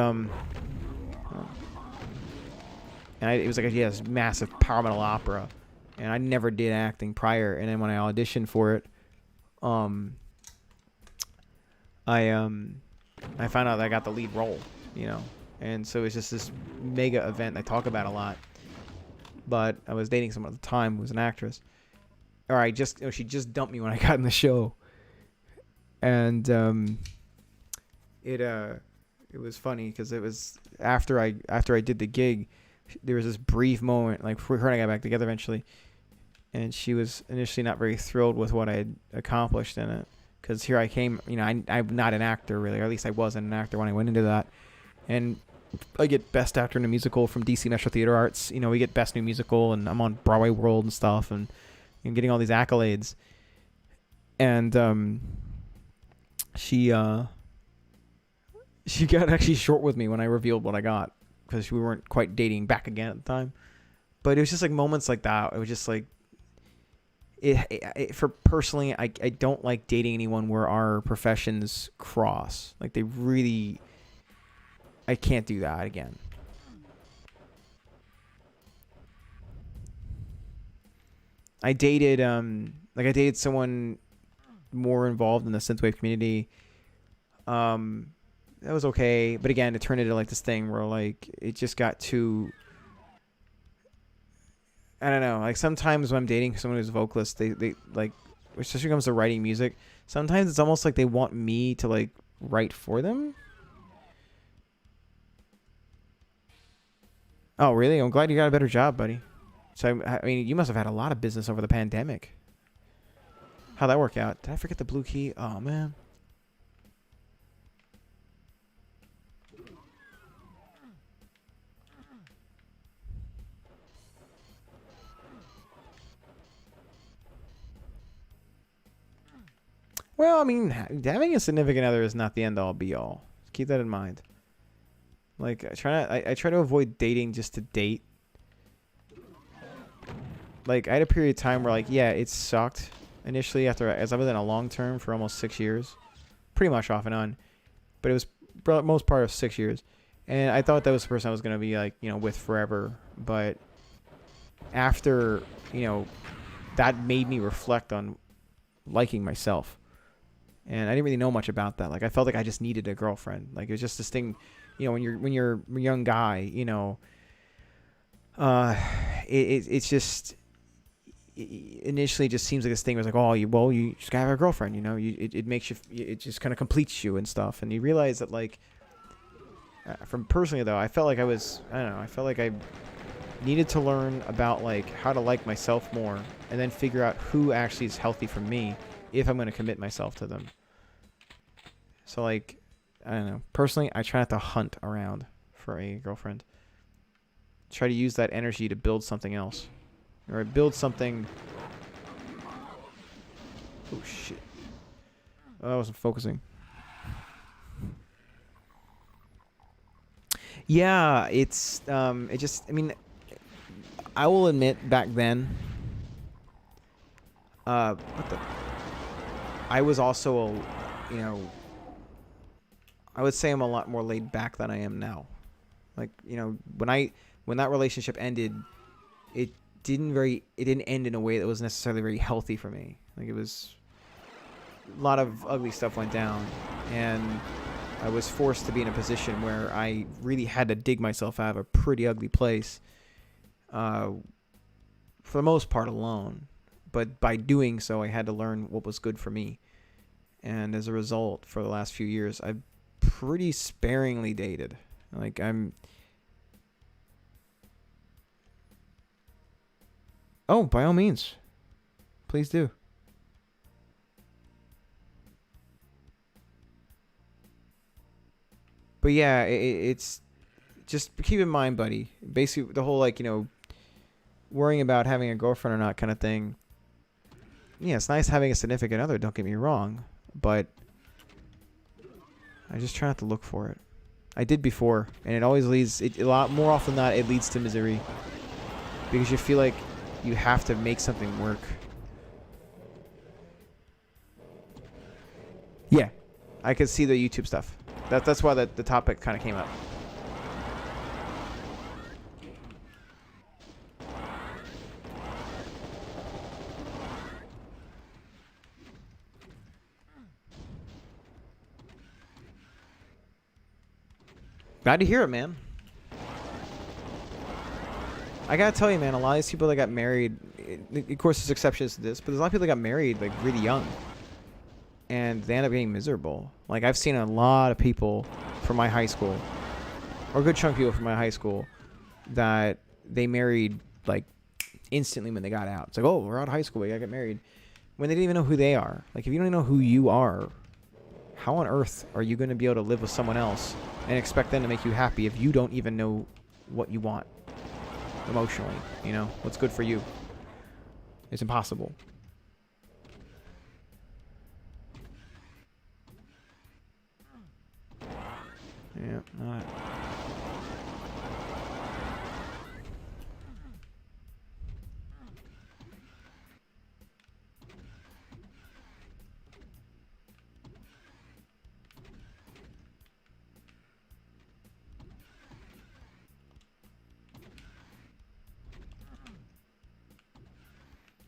it was like this massive power metal opera, and I never did acting prior. And then when I auditioned for it, I found out that I got the lead role, you know, and so it's just this mega event I talk about a lot. But I was dating someone at the time who was an actress, or she just dumped me when I got in the show, and it was funny because it was after I did the gig, there was this brief moment like her and I got back together eventually, and she was initially not very thrilled with what I had accomplished in it. Because here I came, you know, I'm not an actor really, or at least I wasn't an actor when I went into that. And I get Best Actor in a Musical from DC Metro Theater Arts. You know, we get Best New Musical, and I'm on Broadway World and stuff, and getting all these accolades. And she got actually short with me when I revealed what I got, because we weren't quite dating back again at the time. But it was just like moments like that. It was just like, for personally, I don't like dating anyone where our professions cross. Like they really, I can't do that again. I dated someone more involved in the synthwave community. That was okay, but again, it turned into like this thing where like it just got too, I don't know. Like sometimes when I'm dating someone who's a vocalist, they like, especially when it comes to writing music, sometimes it's almost like they want me to like write for them. Oh, really? I'm glad you got a better job, buddy. So I mean, you must have had a lot of business over the pandemic. How'd that work out? Did I forget the blue key? Oh man. Well, I mean, having a significant other is not the end-all, be-all. Keep that in mind. Like, I try to avoid dating just to date. Like, I had a period of time where, like, yeah, it sucked initially as I was in a long-term for almost 6 years. Pretty much off and on. But it was most part of 6 years. And I thought that was the person I was going to be, like, you know, with forever. But after, you know, that made me reflect on liking myself. And I didn't really know much about that. Like, I felt like I just needed a girlfriend. Like, it was just this thing, you know, when you're a young guy, you know, it's just, initially it just seems like this thing was like, oh, you just gotta have a girlfriend, you know, it makes you, it just kind of completes you and stuff. And you realize that, like, from personally though, I felt like I was, I don't know, I felt like I needed to learn about like how to like myself more, and then figure out who actually is healthy for me if I'm going to commit myself to them. So like, I don't know, personally, I try not to hunt around for a girlfriend. Try to use that energy to build something else, or build something. Oh shit! Oh, I wasn't focusing. Yeah, it's it just, I mean, I will admit back then, what the, I was also a, you know, I would say I'm a lot more laid back than I am now. Like, you know, when that relationship ended, it didn't end in a way that was necessarily very healthy for me. Like, it was a lot of ugly stuff went down, and I was forced to be in a position where I really had to dig myself out of a pretty ugly place, for the most part alone. But by doing so, I had to learn what was good for me. And as a result, for the last few years, I've pretty sparingly dated. Like, Oh, by all means. Please do. But yeah, it's just keep in mind, buddy. Basically, the whole, like, you know, worrying about having a girlfriend or not kind of thing. Yeah, it's nice having a significant other, don't get me wrong. But I just try not to look for it. I did before, and it always leads, a lot more often than not, it leads to misery. Because you feel like you have to make something work. Yeah, I could see the YouTube stuff. That's why the topic kind of came up. Glad to hear it, man. I gotta tell you, man, a lot of these people that got married, of course there's exceptions to this, but there's a lot of people that got married like really young, and they end up getting miserable. Like, I've seen a lot of people from my high school, or a good chunk of people from my high school, that they married like instantly when they got out. It's like, oh, we're out of high school, we gotta get married, when they didn't even know who they are. Like, if you don't even know who you are, how on earth are you going to be able to live with someone else and expect them to make you happy if you don't even know what you want emotionally? You know, what's good for you? It's impossible. Yeah, not.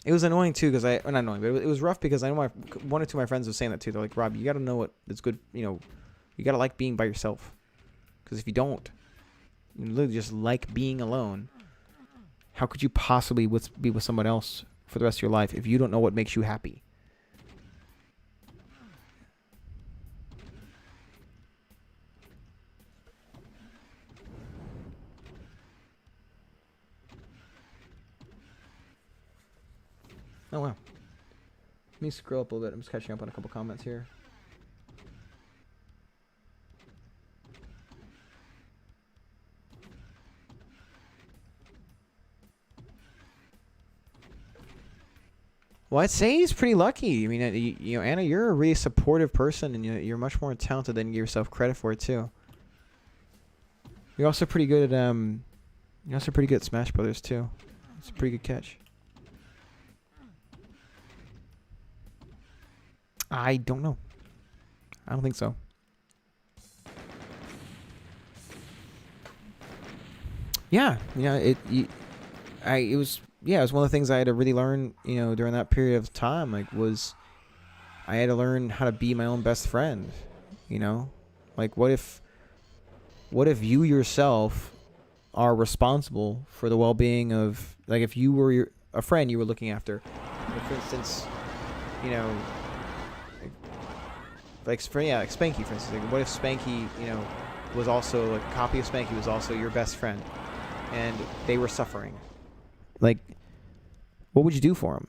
It was annoying too, because not annoying, but it was rough because I know one or two of my friends were saying that too. They're like, Rob, you got to know what is good. You know, you got to like being by yourself, because if you don't, you literally just like being alone. How could you possibly be with someone else for the rest of your life if you don't know what makes you happy? Oh, wow. Let me scroll up a little bit. I'm just catching up on a couple comments here. Well, I'd say he's pretty lucky. I mean, you know, Anna, you're a really supportive person, and you're much more talented than you give yourself credit for, too. You're also pretty good at Smash Brothers, too. It's a pretty good catch. I don't know. I don't think so. Yeah, it was one of the things I had to really learn, you know, during that period of time. Like, was I had to learn how to be my own best friend. You know, like, what if you yourself are responsible for the well-being of, like, if you were a friend you were looking after, like, for instance, you know. Like Spanky, for instance. Like, what if Spanky, you know, was also like a copy of Spanky was also your best friend, and they were suffering, like, what would you do for him?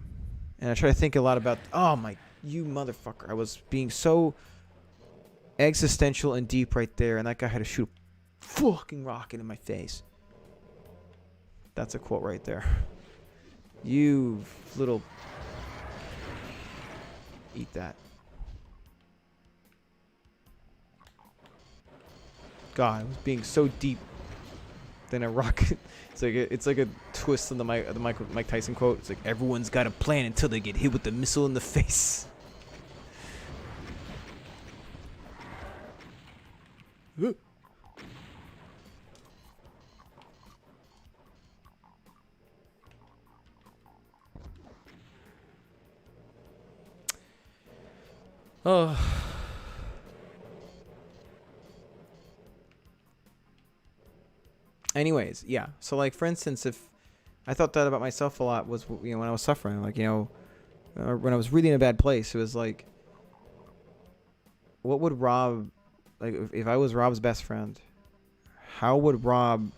And I try to think a lot about, oh my, you motherfucker. I was being so existential and deep right there, and that guy had to shoot a fucking rocket in my face. That's a quote right there. You little... Eat that. God, I was being so deep. Then a rocket... It's like a twist on the Mike Tyson quote. It's like, everyone's got a plan until they get hit with the missile in the face. Oh. Anyways, yeah. So, like, for instance, if I thought that about myself a lot was, you know, when I was suffering, like, you know, when I was really in a bad place, it was like, what would Rob, like, if I was Rob's best friend, how would Rob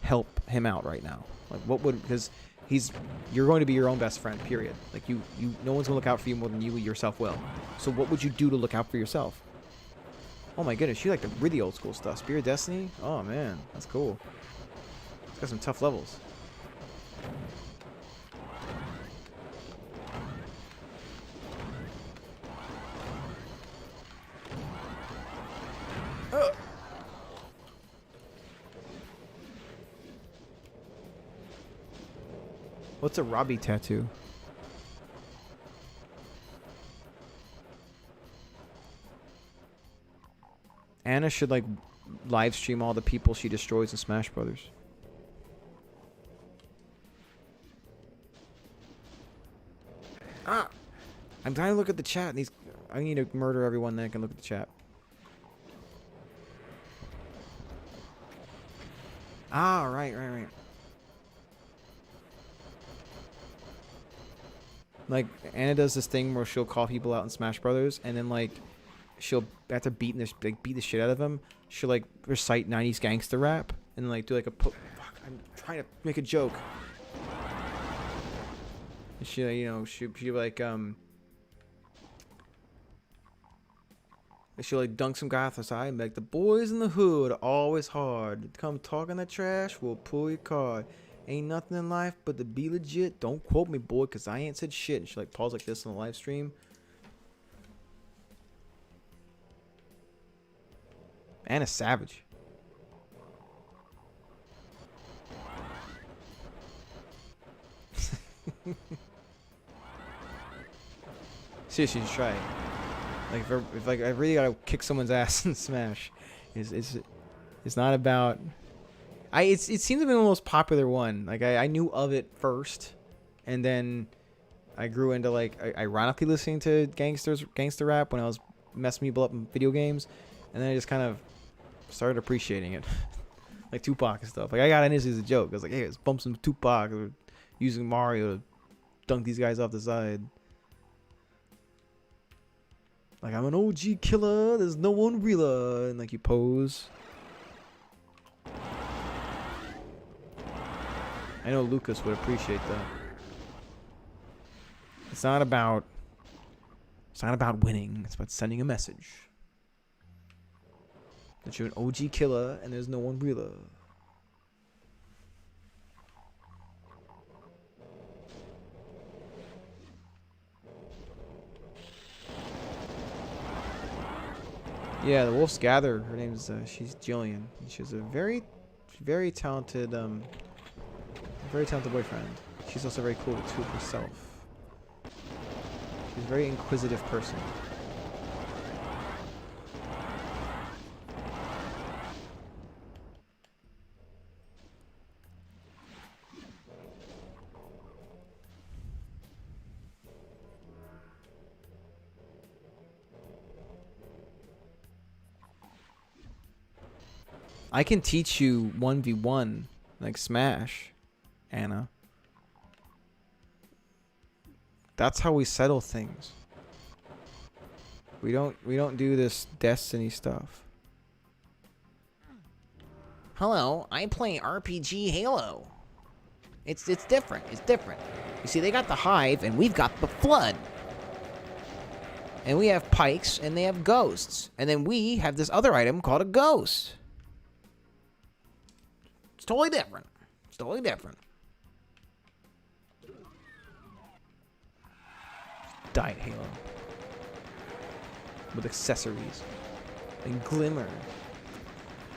help him out right now? Like, what would, because you're going to be your own best friend, period. Like, no one's gonna look out for you more than you yourself will. So what would you do to look out for yourself? Oh my goodness, you like the really old school stuff. Spear of Destiny? Oh man, that's cool. It's got some tough levels. What's a Robbie tattoo? Anna should, like, live stream all the people she destroys in Smash Brothers. Ah! I'm trying to look at the chat. And I need to murder everyone that can look at the chat. Ah, right. Like, Anna does this thing where she'll call people out in Smash Brothers, and then, like, she'll, after beat the shit out of them, she'll, like, recite 90s gangster rap, and, like, do, like, fuck, I'm trying to make a joke. And she, you know, she'll, like, she'll, like, dunk some guy off the side and be like, the boys in the hood are always hard. Come talking that trash, we'll pull your card. Ain't nothing in life but to be legit. Don't quote me, boy, because I ain't said shit. And she, like, pause like this on the live stream. And a savage. Seriously, just try it. Like, if like I really gotta kick someone's ass in Smash, it's not about... it seems to be the most popular one. Like, I knew of it first, and then I grew into, like, ironically listening to gangster rap when I was messing people up in video games, and then I just kind of started appreciating it. Like Tupac and stuff. Like, I got into this as a joke. I was like, hey, let's bump some Tupac, or using Mario to dunk these guys off the side. Like, I'm an OG killer, there's no one realer, and, like, you pose. I know Lucas would appreciate that. It's not about winning. It's about sending a message that you're an OG killer and there's no one realer. Yeah, the Wolves Gather. Her name's she's Jillian. She's a very talented boyfriend. She's also very cool too herself. She's a very inquisitive person. I can teach you 1v1 like Smash, Anna. That's how we settle things. We don't do this Destiny stuff. Hello, I play RPG Halo. It's different. It's different. You see, they got the Hive, and we've got the Flood. And we have pikes, and they have ghosts. And then we have this other item called a ghost. It's totally different. It's totally different. Diet Halo. With accessories. And glimmer.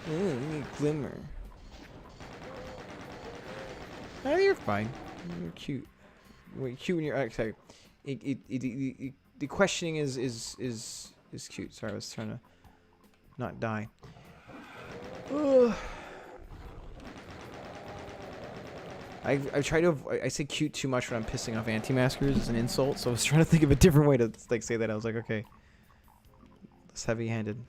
Ooh, glimmer. Oh, you're fine. You're cute. Wait, cute when you're sorry. The questioning is cute. Sorry, I was trying to not die. Ugh. I try to I say cute too much when I'm pissing off anti-maskers as an insult, so I was trying to think of a different way to like say that. I was like, okay, less heavy-handed.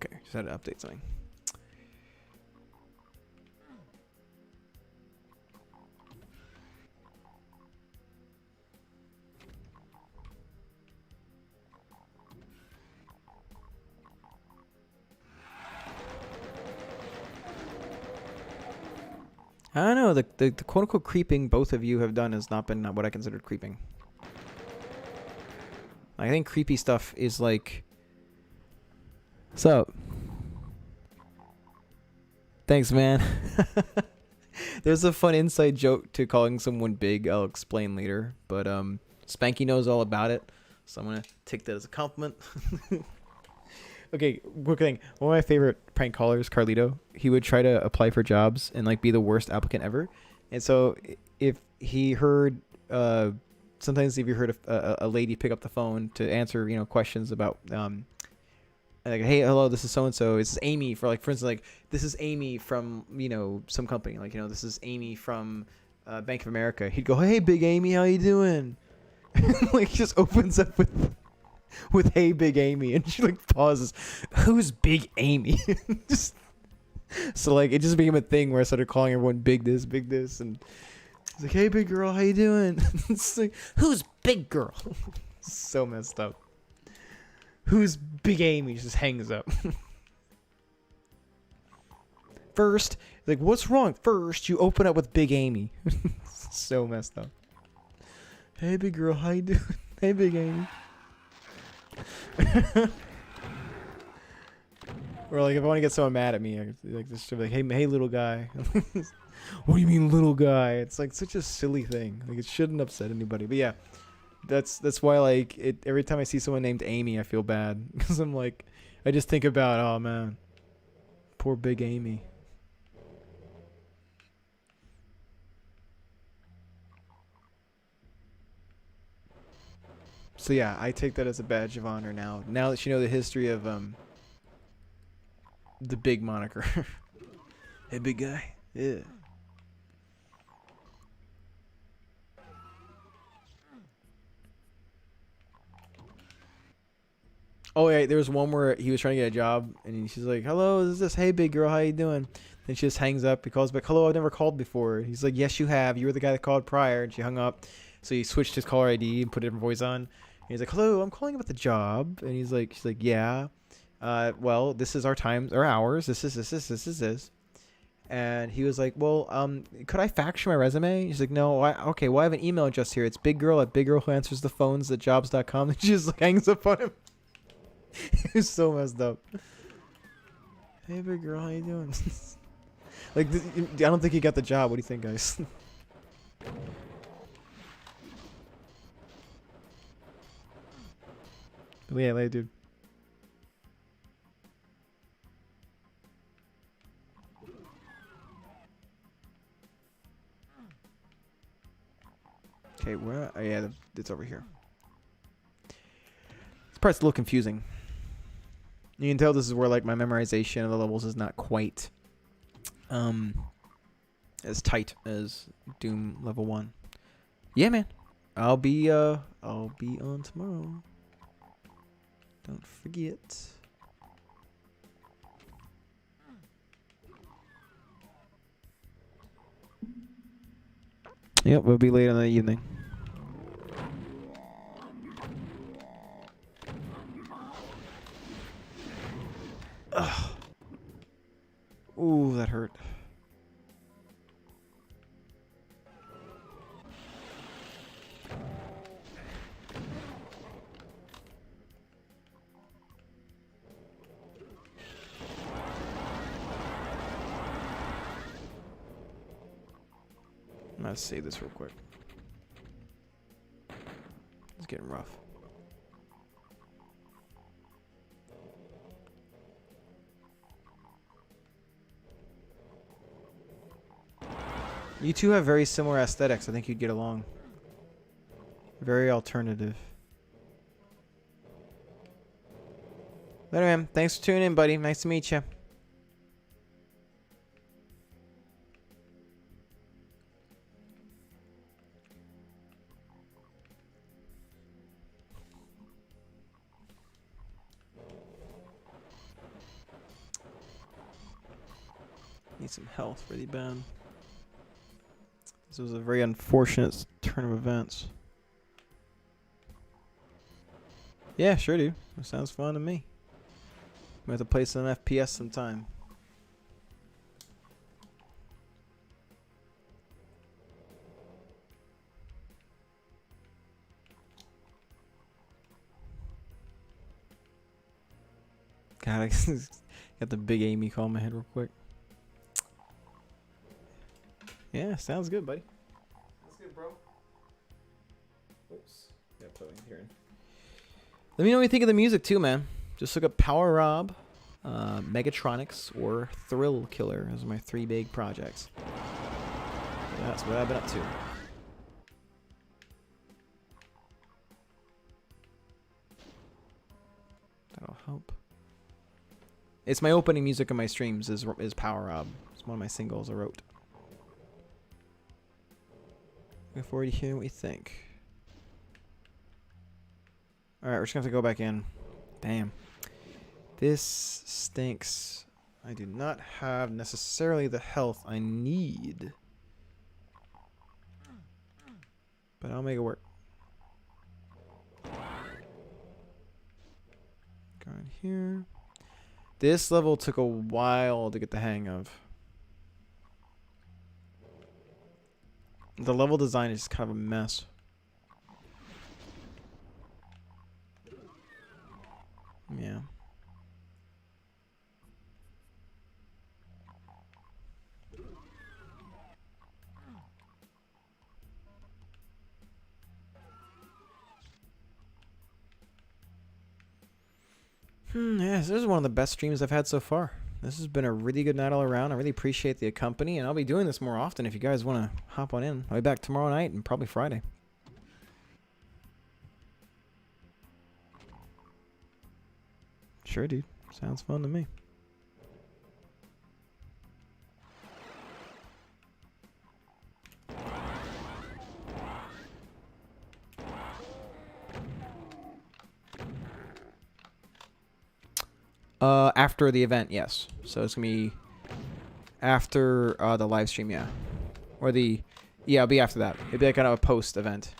Okay, just had to update something. I don't know, the quote unquote creeping both of you have done has not been what I considered creeping. I think creepy stuff is like, what's up? Thanks, man. There's a fun inside joke to calling someone big. I'll explain later. But Spanky knows all about it, so I'm gonna take that as a compliment. Okay, quick thing. One of my favorite prank callers, Carlito, he would try to apply for jobs and like be the worst applicant ever. And so if he heard, sometimes if you heard a lady pick up the phone to answer, you know, questions about, like, hey, hello, this is so and so. This is Amy for instance, like this is Amy from, you know, some company, like, you know, this is Amy from Bank of America. He'd go, hey, Big Amy, how you doing? Like, he just opens up with hey, Big Amy, and she like pauses. Who's Big Amy? Just so like it just became a thing where I started calling everyone big this, and it's like, hey, big girl, how you doing? It's like, who's Big Girl? So messed up. Who's Big Amy? Just hangs up. First, like, what's wrong? First, you open up with Big Amy. So messed up. Hey, big girl, how you doing? Hey, Big Amy. Or like if I want to get someone mad at me, I like this should be like, hey little guy. What do you mean little guy? It's like such a silly thing. Like it shouldn't upset anybody. But yeah, that's why like it every time I see someone named Amy, I feel bad because I'm like, I just think about, oh man, poor Big Amy. So yeah, I take that as a badge of honor now. Now that you know the history of the big moniker. Hey, big guy. Yeah. Oh yeah, there was one where he was trying to get a job, and she's like, "Hello, this is this. Hey, big girl, how you doing?" Then she just hangs up. He calls back, "Hello, I've never called before." He's like, "Yes, you have. You were the guy that called prior." And she hung up. So he switched his caller ID and put a different voice on. And he's like, "Hello, I'm calling about the job." And she's like, "Yeah. Well, this is our times, our hours. This is this." And he was like, "Well, could I fax you my resume?" He's like, "No, okay, well, I have an email address here. It's biggirl@biggirlwhoanswersthetphones.jobs.com." And she just like hangs up on him. He was so messed up. Hey, big girl, how you doing? Like, I don't think he got the job. What do you think, guys? But yeah, later, dude. Okay, where? Oh, yeah, it's over here. This part's a little confusing. You can tell this is where like my memorization of the levels is not quite as tight as Doom level 1. Yeah, man. I'll be on tomorrow. Don't forget. Yep, we'll be late in the evening. Ugh. Ooh, that hurt. Let's save this real quick. It's getting rough. You two have very similar aesthetics. I think you'd get along. Very alternative. Later, man. Thanks for tuning in, buddy. Nice to meet you. Need some health really bad. This was a very unfortunate turn of events. Yeah, sure, dude. That sounds fun to me. We have to play some FPS sometime. God, I got the big Amy call in my head real quick. Yeah, sounds good, buddy. That's good, bro. Oops. Yeah, put it here. Let me know what you think of the music too, man. Just look up Power Rob, Megatronics, or Thrill Killer. Those are my 3 big projects. That's what I've been up to. That'll help. It's my opening music on my streams is Power Rob. It's one of my singles I wrote. Looking forward to hearing what you think. Alright, we're just going to have to go back in. Damn. This stinks. I do not have necessarily the health I need. But I'll make it work. Go in here. This level took a while to get the hang of. The level design is just kind of a mess. Yeah. Yes, this is one of the best streams I've had so far. This has been a really good night all around. I really appreciate the company, and I'll be doing this more often if you guys want to hop on in. I'll be back tomorrow night and probably Friday. Sure, dude. Sounds fun to me. After the event, yes. So it's gonna be after the live stream, yeah. Or the, yeah, it'll be after that. It'll be like kind of a post event.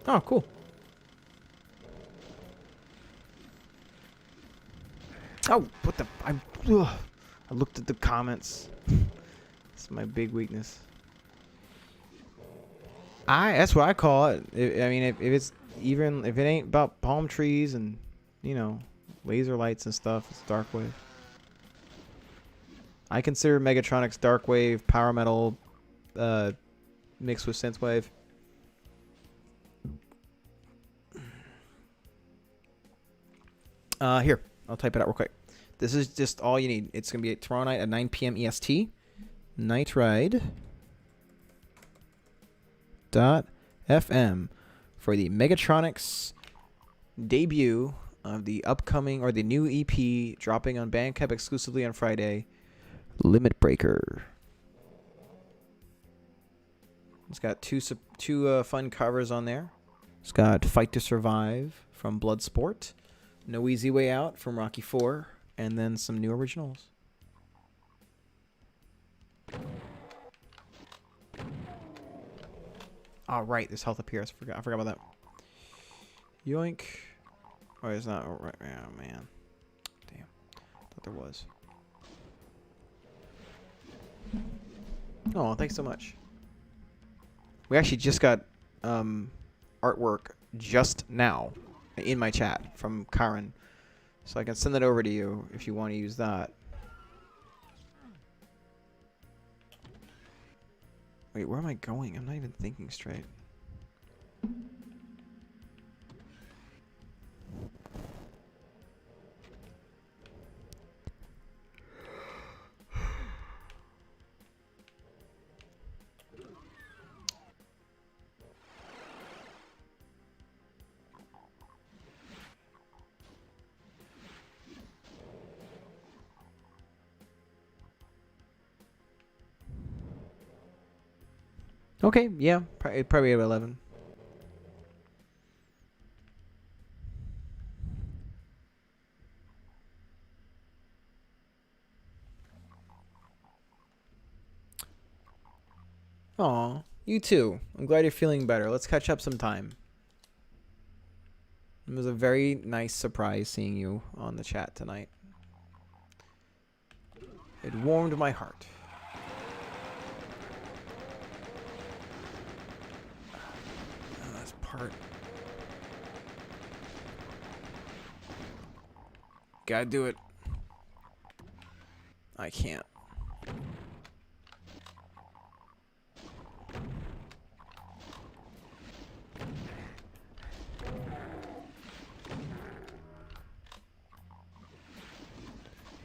Oh, cool. Oh, what the? I looked at the comments. It's my big weakness. That's what I call it. I mean, if it's even if it ain't about palm trees and, you know, laser lights and stuff, it's Darkwave. I consider Megatronics dark wave, power metal, mixed with synthwave. Here, I'll type it out real quick. This is just all you need. It's gonna be tomorrow night at 9 p.m. EST. Nightride.fm for the Megatronics debut of the upcoming or the new EP dropping on Bandcamp exclusively on Friday. Limit Breaker. It's got two fun covers on there. It's got Fight to Survive from Bloodsport, No Easy Way Out from Rocky IV, and then some new originals. Oh, right, there's health up here. I forgot about that. Yoink. Oh, it's not. Oh, right. Oh, man. Damn. Thought there was. Oh, thanks so much. We actually just got artwork just now in my chat from Karen. So I can send that over to you if you want to use that. Wait, where am I going? I'm not even thinking straight. Okay, yeah, probably at 11. Aw, you too. I'm glad you're feeling better. Let's catch up sometime. It was a very nice surprise seeing you on the chat tonight. It warmed my heart. Part. Gotta do it. I can't.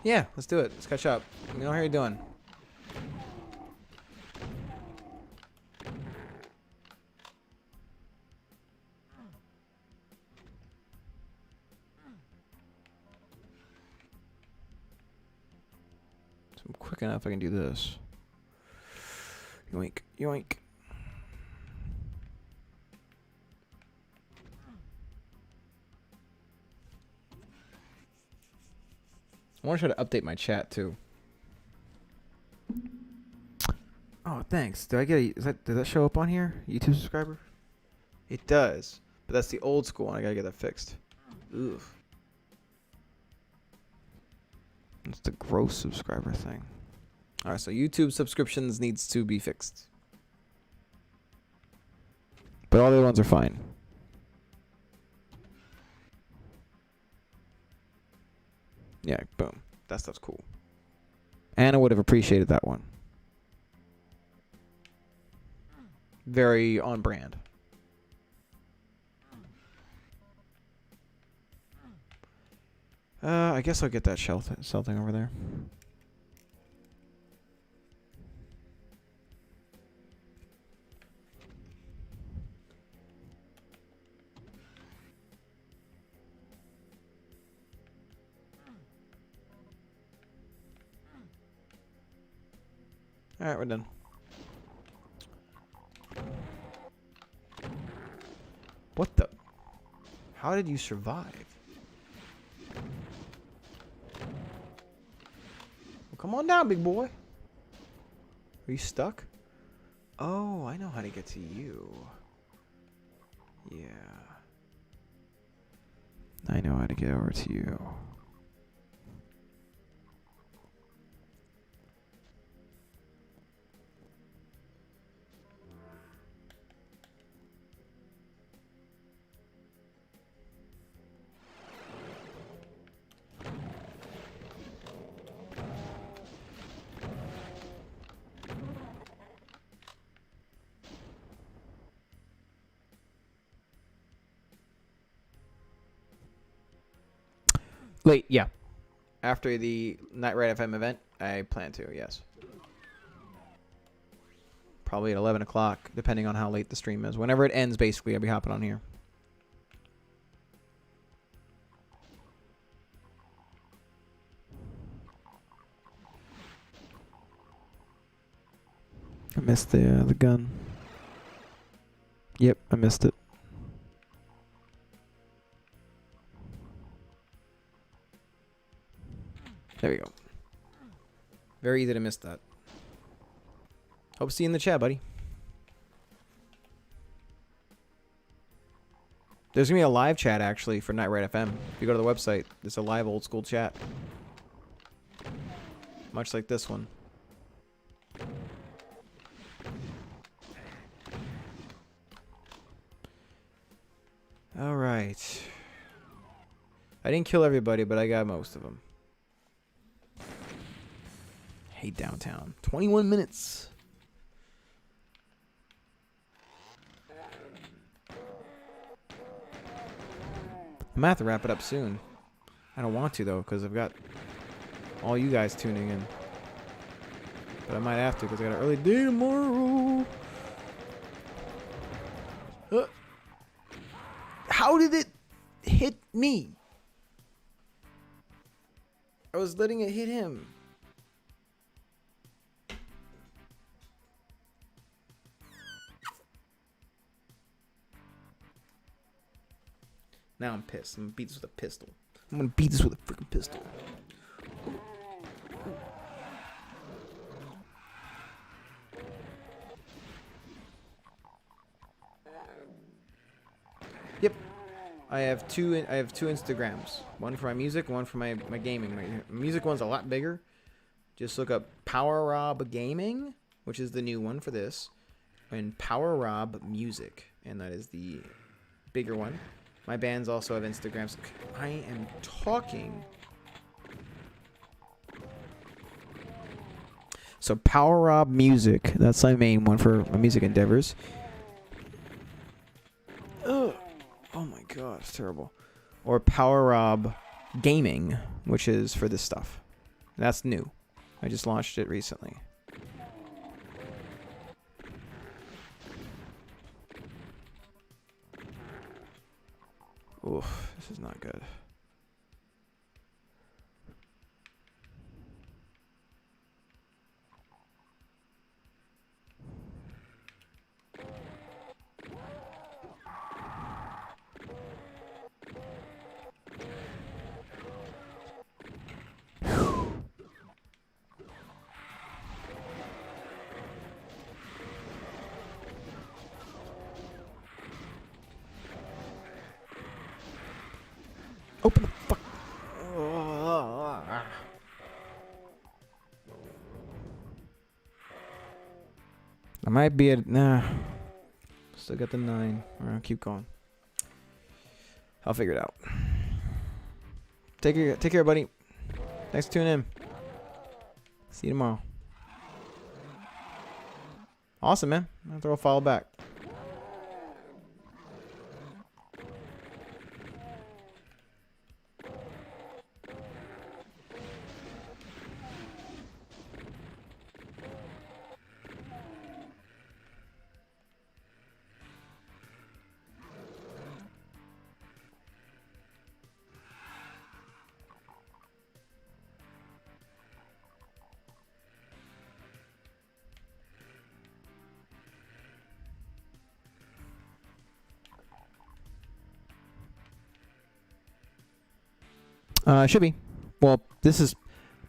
Yeah, let's do it. Let's catch up. Let me know how you're doing. I'm quick enough I can do this. Yoink, yoink. I want to try to update my chat too. Oh, thanks. Did I get did that show up on here? YouTube subscriber? It does. But that's the old school one. I gotta get that fixed. Oof. It's the gross subscriber thing. Alright, so YouTube subscriptions needs to be fixed. But all the other ones are fine. Yeah, boom. That stuff's cool. Anna would have appreciated that one. Very on brand. I guess I'll get that cell thing over there. Alright, we're done. What the? How did you survive? Well, come on down, big boy. Are you stuck? Oh, I know how to get to you. Yeah. I know how to get over to you. Late, yeah. After the Night Ride FM event, I plan to, yes. Probably at 11 o'clock, depending on how late the stream is. Whenever it ends, basically, I'll be hopping on here. I missed the gun. Yep, I missed it. There we go. Very easy to miss that. Hope to see you in the chat, buddy. There's going to be a live chat, actually, for Night Ride FM. If you go to the website, it's a live old school chat. Much like this one. Alright. I didn't kill everybody, but I got most of them. Hey, downtown. 21 minutes. I'm gonna have to wrap it up soon. I don't want to, though, because I've got all you guys tuning in. But I might have to, because I got an early day tomorrow. How did it hit me? I was letting it hit him. Now I'm pissed. I'm gonna beat this with a pistol. I'm gonna beat this with a freaking pistol. Yep. I have two Instagrams. One for my music, one for my gaming. My music one's a lot bigger. Just look up Power Rob Gaming, which is the new one for this, and Power Rob Music, and that is the bigger one. My bands also have Instagrams. I am talking. So Power Rob Music, that's my main one for my music endeavors. Ugh. Oh my god, it's terrible. Or Power Rob Gaming, which is for this stuff. That's new. I just launched it recently. Oof, this is not good. Open the fuck. I might be at Still got the 9. Alright, keep going. I'll figure it out. Take care, buddy. Thanks for tuning in. See you tomorrow. Awesome, man. I'll throw a follow back. Should be. Well, this is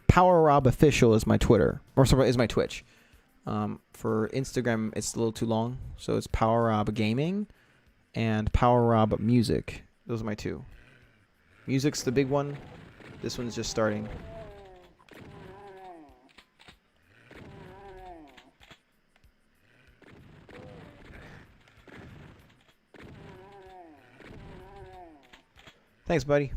Power Rob Official is my Twitter, or sorry, is my Twitch. For Instagram, it's a little too long, so it's Power Rob Gaming and Power Rob Music. Those are my two. Music's the big one. This one's just starting. Thanks, buddy.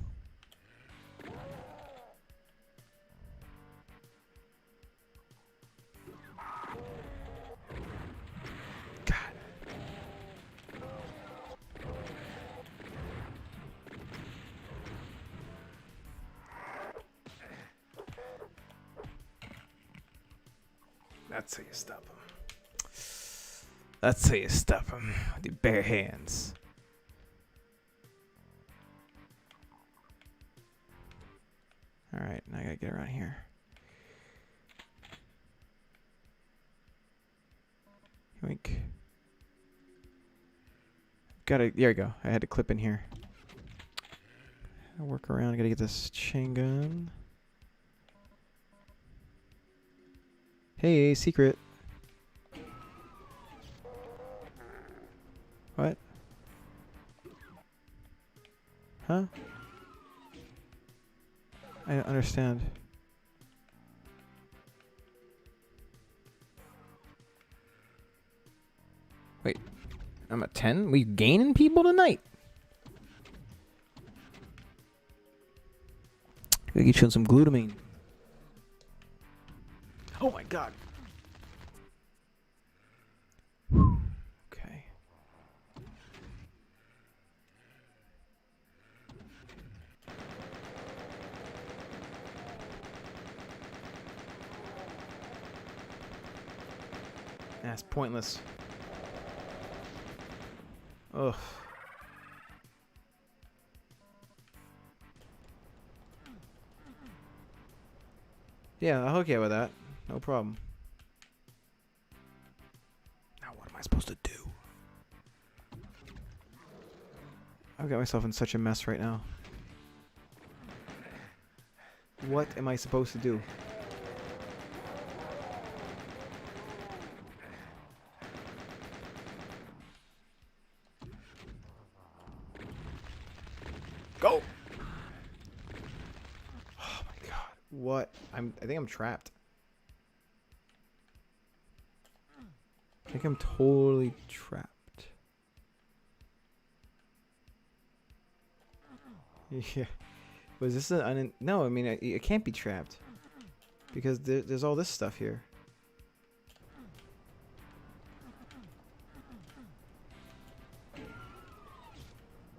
That's how you stop them. That's how you stop them with your bare hands. All right, now I gotta get around here. Yoink. There we go. I had to clip in here. I'll work around. I gotta get this chain gun. Hey, secret. What? Huh? I don't understand. Wait, I'm at 10? We gaining people tonight? Gotta get you on some glutamine. Oh my god. Okay. That's pointless. Ugh. Yeah, I'll hook you with that. No problem. Now what am I supposed to do? I've got myself in such a mess right now. What am I supposed to do? Go! Oh my god. What? I think I'm trapped. I think I'm totally trapped. Yeah. Was this an no, I mean it can't be trapped. Because there's all this stuff here.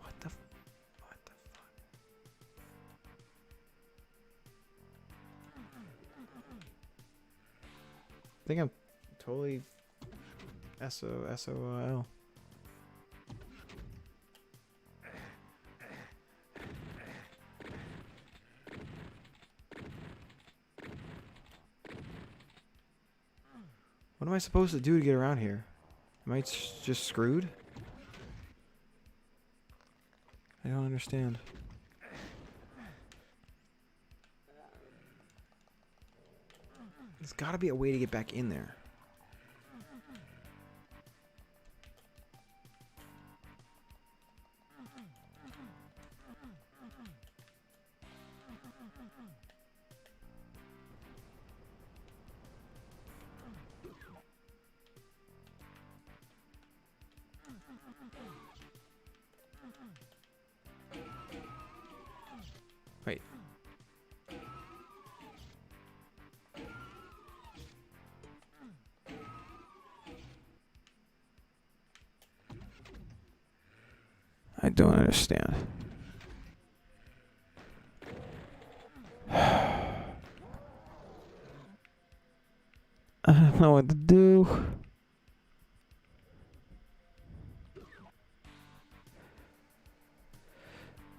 What the fuck? I think I'm totally SOL. What am I supposed to do to get around here? Am I just screwed? I don't understand. There's got to be a way to get back in there. Wait. I don't understand. I don't know what to do.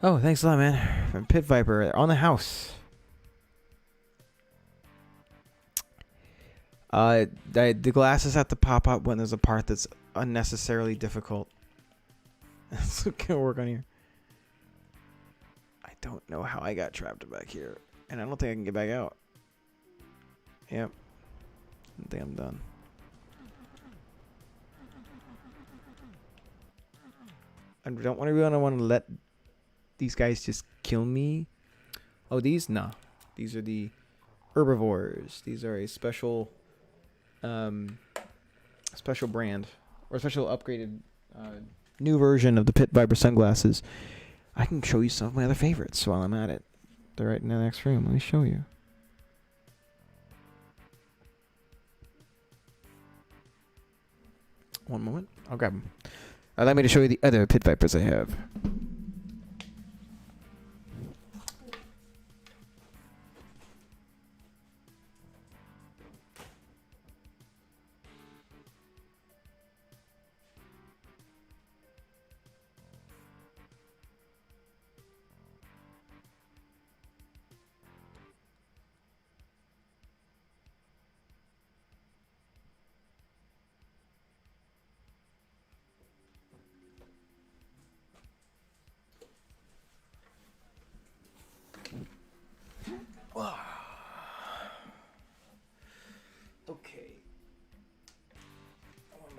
Oh, thanks a lot, man. From Pit Viper on the house. The glasses have to pop up when there's a part that's unnecessarily difficult. That's gonna work on here. I don't know how I got trapped back here, and I don't think I can get back out. Yep. I think I'm done. I don't want to let these guys just kill me. Oh, these? No. These are the herbivores. These are a special special brand or special upgraded new version of the Pit Viper sunglasses. I can show you some of my other favorites while I'm at it. They're right in the next room. Let me show you. One moment. I'll grab them. Allow me to show you the other Pit Vipers I have.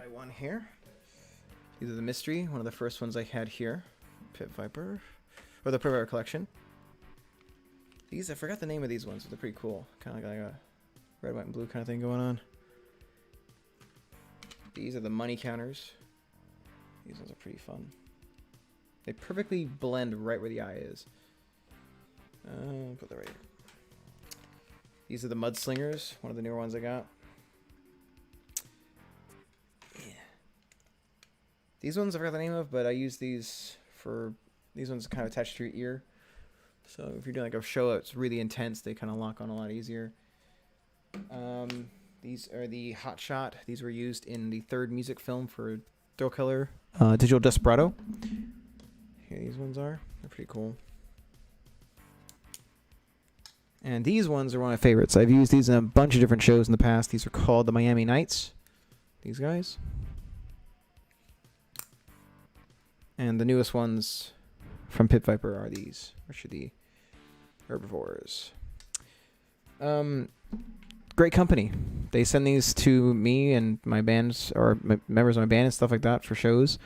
my one here. These are the mystery, one of the first ones I had here. Pit Viper. Or the Pit Viper collection. These, I forgot the name of these ones, but they're pretty cool. Kind of like a red, white, and blue kind of thing going on. These are the money counters. These ones are pretty fun. They perfectly blend right where the eye is. Put that right here. These are the Mudslingers, one of the newer ones I got. Yeah. These ones I forgot the name of, but I use these for... These ones kind of attached to your ear. So if you're doing like a show that's really intense, they kind of lock on a lot easier. These are the Hot Shot. These were used in the third music film for Thrill Killer, Digital Desperado. Here these ones are. They're pretty cool. And these ones are one of my favorites. I've used these in a bunch of different shows in the past. These are called the Miami Nights. These guys. And the newest ones from Pit Viper are these, which are the Herbivores. Great company. They send these to me and my bands, or members of my band and stuff like that for shows,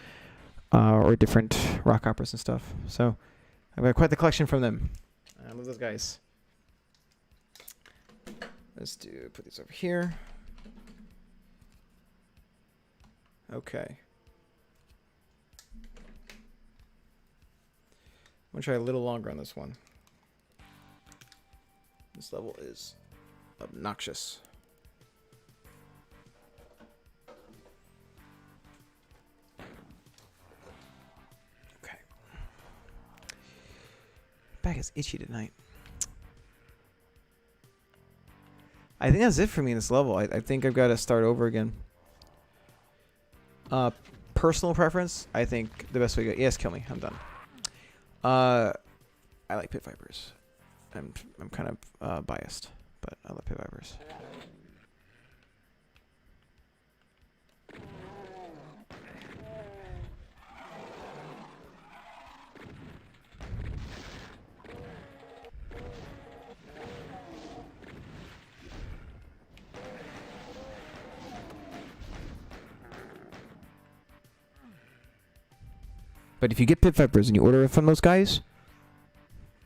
or different rock operas and stuff. So I've got quite the collection from them. I love those guys. Put these over here. Okay. I'm going to try a little longer on this one. This level is obnoxious. Okay. Back is itchy tonight. I think that's it for me in this level. I think I've got to start over again. Personal preference, I think the best way to go... Yes, kill me. I'm done. I like Pit Vipers. I'm kind of biased, but I love Pit Vipers. But if you get Pit Vipers and you order it from those guys,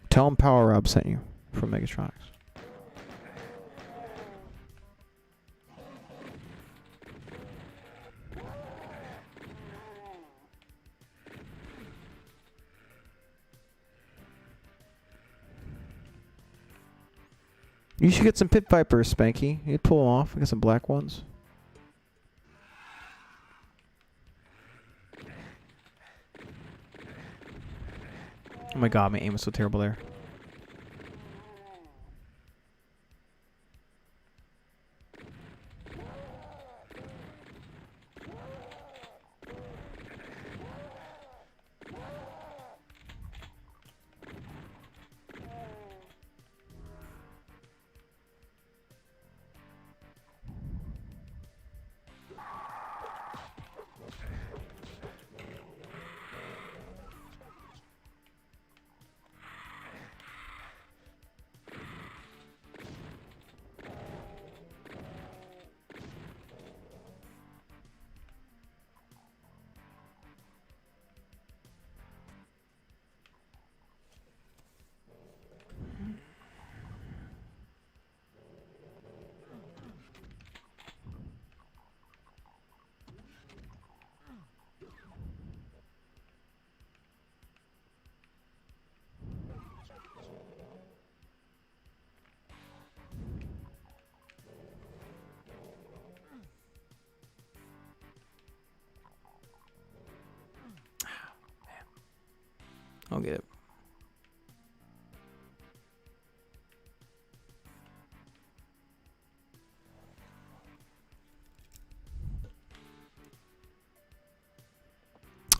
tell them Power Rob sent you from Megatronics. You should get some Pit Vipers, Spanky. You'd pull them off. I got some black ones. Oh my god, my aim was so terrible there. I'll get it.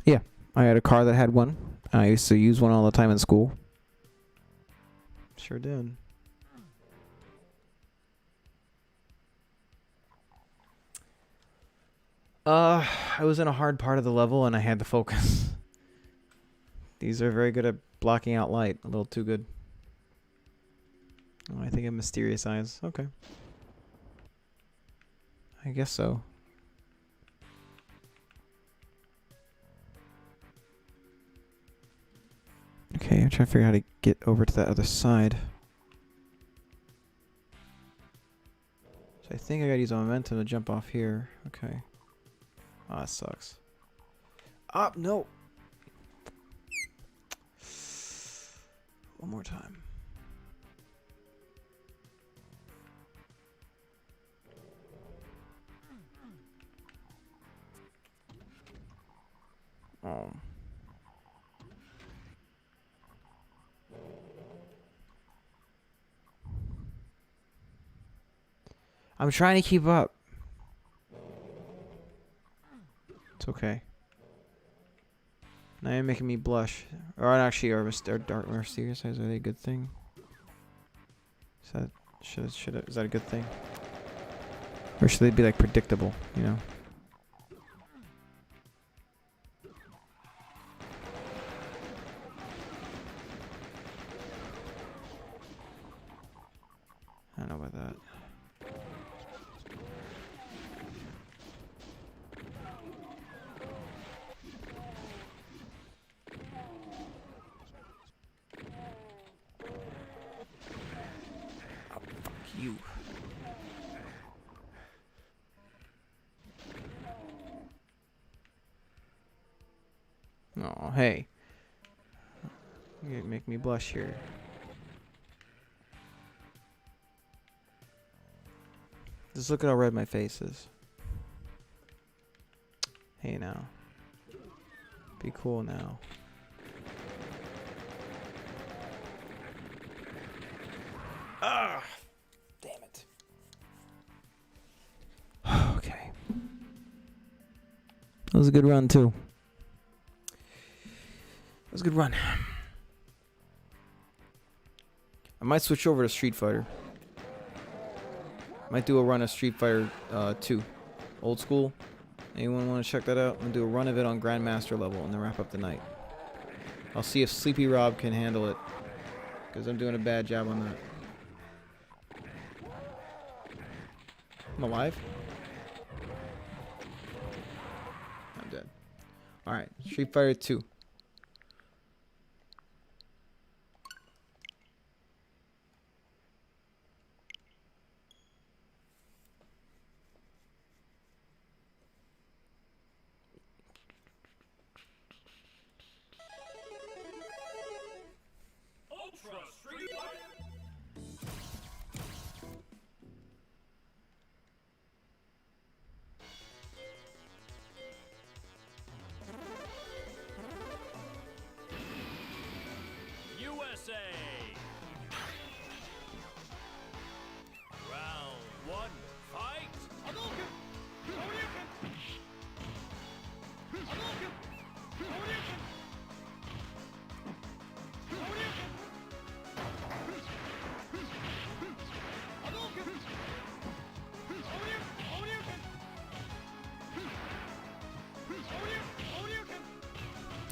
Yeah, I had a car that had one. I used to use one all the time in school. Sure did. I was in a hard part of the level and I had to focus. These are very good at blocking out light. A little too good. Oh, I think of Mysterious Eyes. Okay. I guess so. trying to figure out how to get over to that other side. So I think I gotta use my momentum to jump off here. Okay. Ah, that sucks. Ah, no! One more time. Oh. I'm trying to keep up. It's okay. Now you're making me blush. Or actually, are dark mysterious eyes, are they a good thing? Is that is that a good thing? Or should they be like predictable, you know? I don't know about that. You. Oh, hey. You make me blush here. Just look at how red my face is. Hey now. Be cool now. Ah! Damn it. Okay. That was a good run, too. That was a good run. I might switch over to Street Fighter. Might do a run of Street Fighter 2. Old school. Anyone want to check that out? I'm going to do a run of it on Grandmaster level and then wrap up the night. I'll see if Sleepy Rob can handle it. Because I'm doing a bad job on that. I'm alive? I'm dead. Alright, Street Fighter 2. USA. Round one, fight.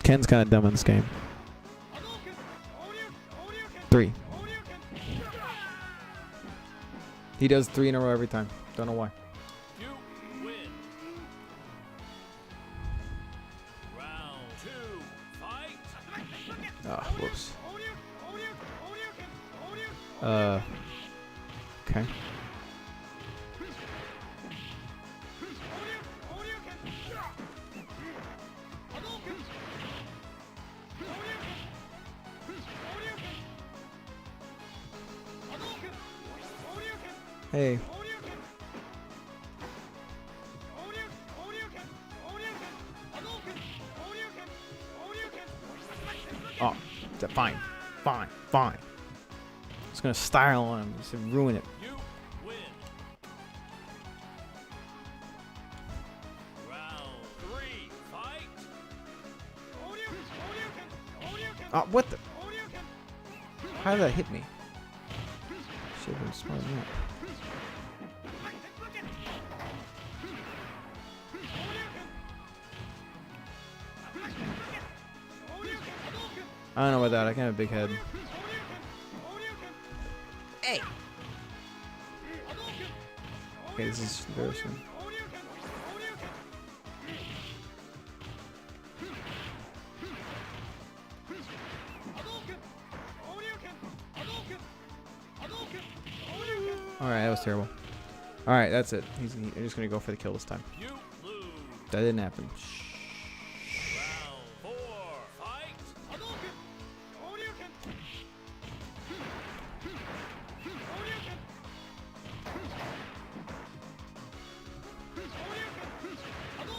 Ken's kind of dumb in this game. 3. He does 3 in a row every time. Don't know why. You win. Round two, fight. Ah, whoops. Okay. Hey. Oh, fine. Fine. Fine. Just gonna style on him. Just ruin it. You win. Round three, fight. What the? How did that hit me? Should have been smart than that. I don't know about that. I can have a big head. Hey! Okay, this is embarrassing. Alright, that was terrible. Alright, that's it. He's just gonna go for the kill this time. You lose. That didn't happen. Round 4. Fight.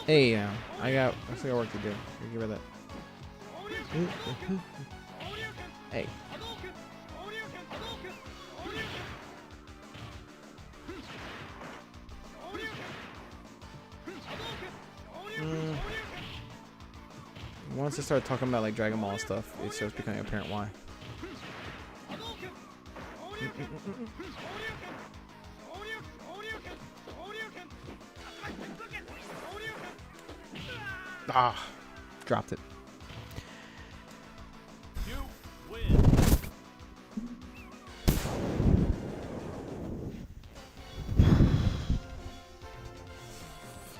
Hey, I still got work to do. Give her that. Hey. Once I start talking about like Dragon Ball stuff, it starts becoming apparent why. Ah, dropped it. You win.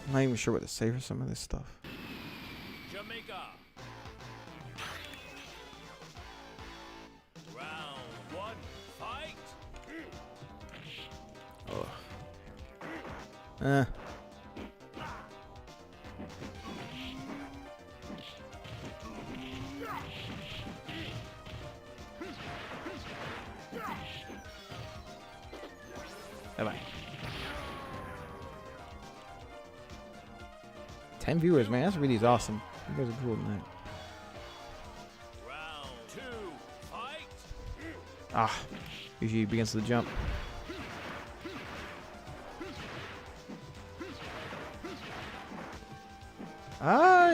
I'm not even sure what to say for some of this stuff. Jamaica. Round 1. Fight. Eh. Bye-bye. 10 viewers, man. That's really awesome. You guys are cool tonight. Round 2. Fight. Ah, usually begins to the jump.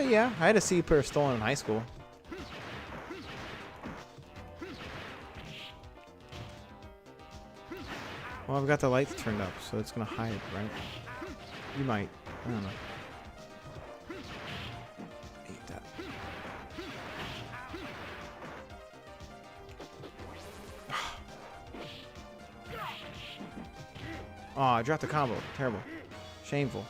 Yeah. I had a C per stolen in high school. Well, I've got the lights turned up, so it's gonna hide, right? You might. I don't know. Hate that. Oh, I dropped the combo. Terrible. Shameful.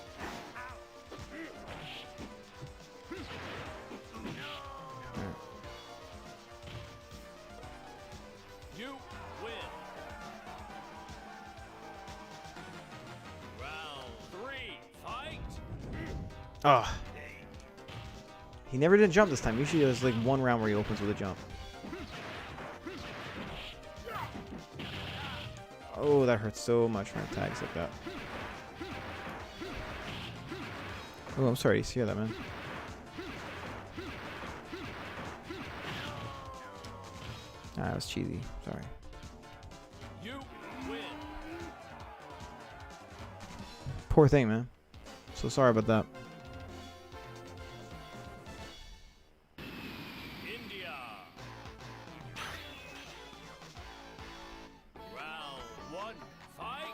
You win. Round 3. Fight. Oh. He never did jump this time. Usually there's like one round where he opens with a jump. Oh, that hurts so much from attacks like that. Oh, I'm sorry. You hear that, man? Ah, that was cheesy. Sorry. You win. Poor thing, man. So sorry about that. India. Round 1. Fight.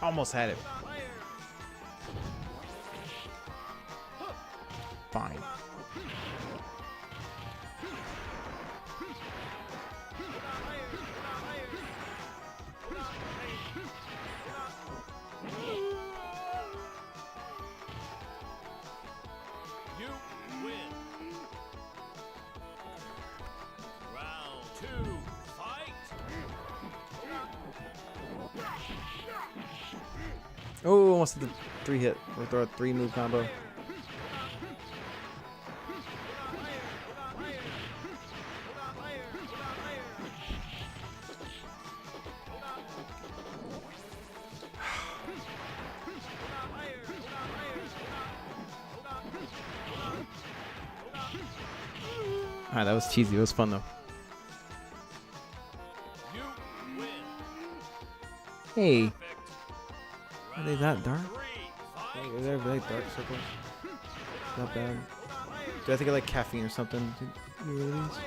Almost had it. Fine. You win. Round 2. Fight. Oh, almost did the 3-hit or throw a 3-move combo. Alright, that was cheesy. It was fun though. You win. Hey, Perfect. are they that dark? 3. Fight. Are there really dark circles? Not bad. Do I think I like caffeine or something? To do these?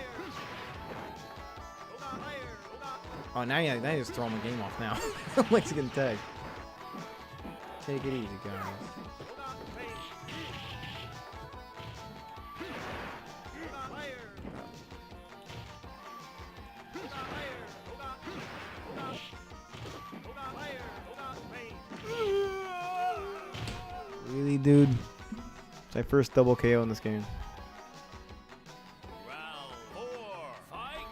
Oh, now you just throw my game off now. I'm like to get tagged. Take it easy, guys. Really, dude? It's my first double KO in this game. Round 4. Fight.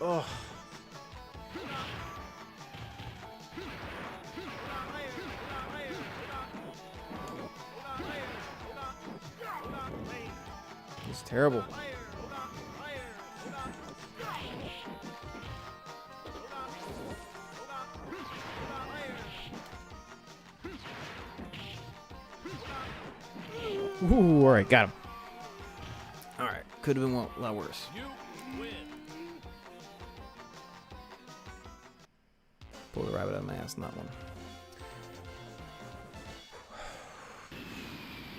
Oh. It's terrible. Ooh, alright, got him. Alright, could have been a lot worse. You win. Pull the rabbit out of my ass in that one.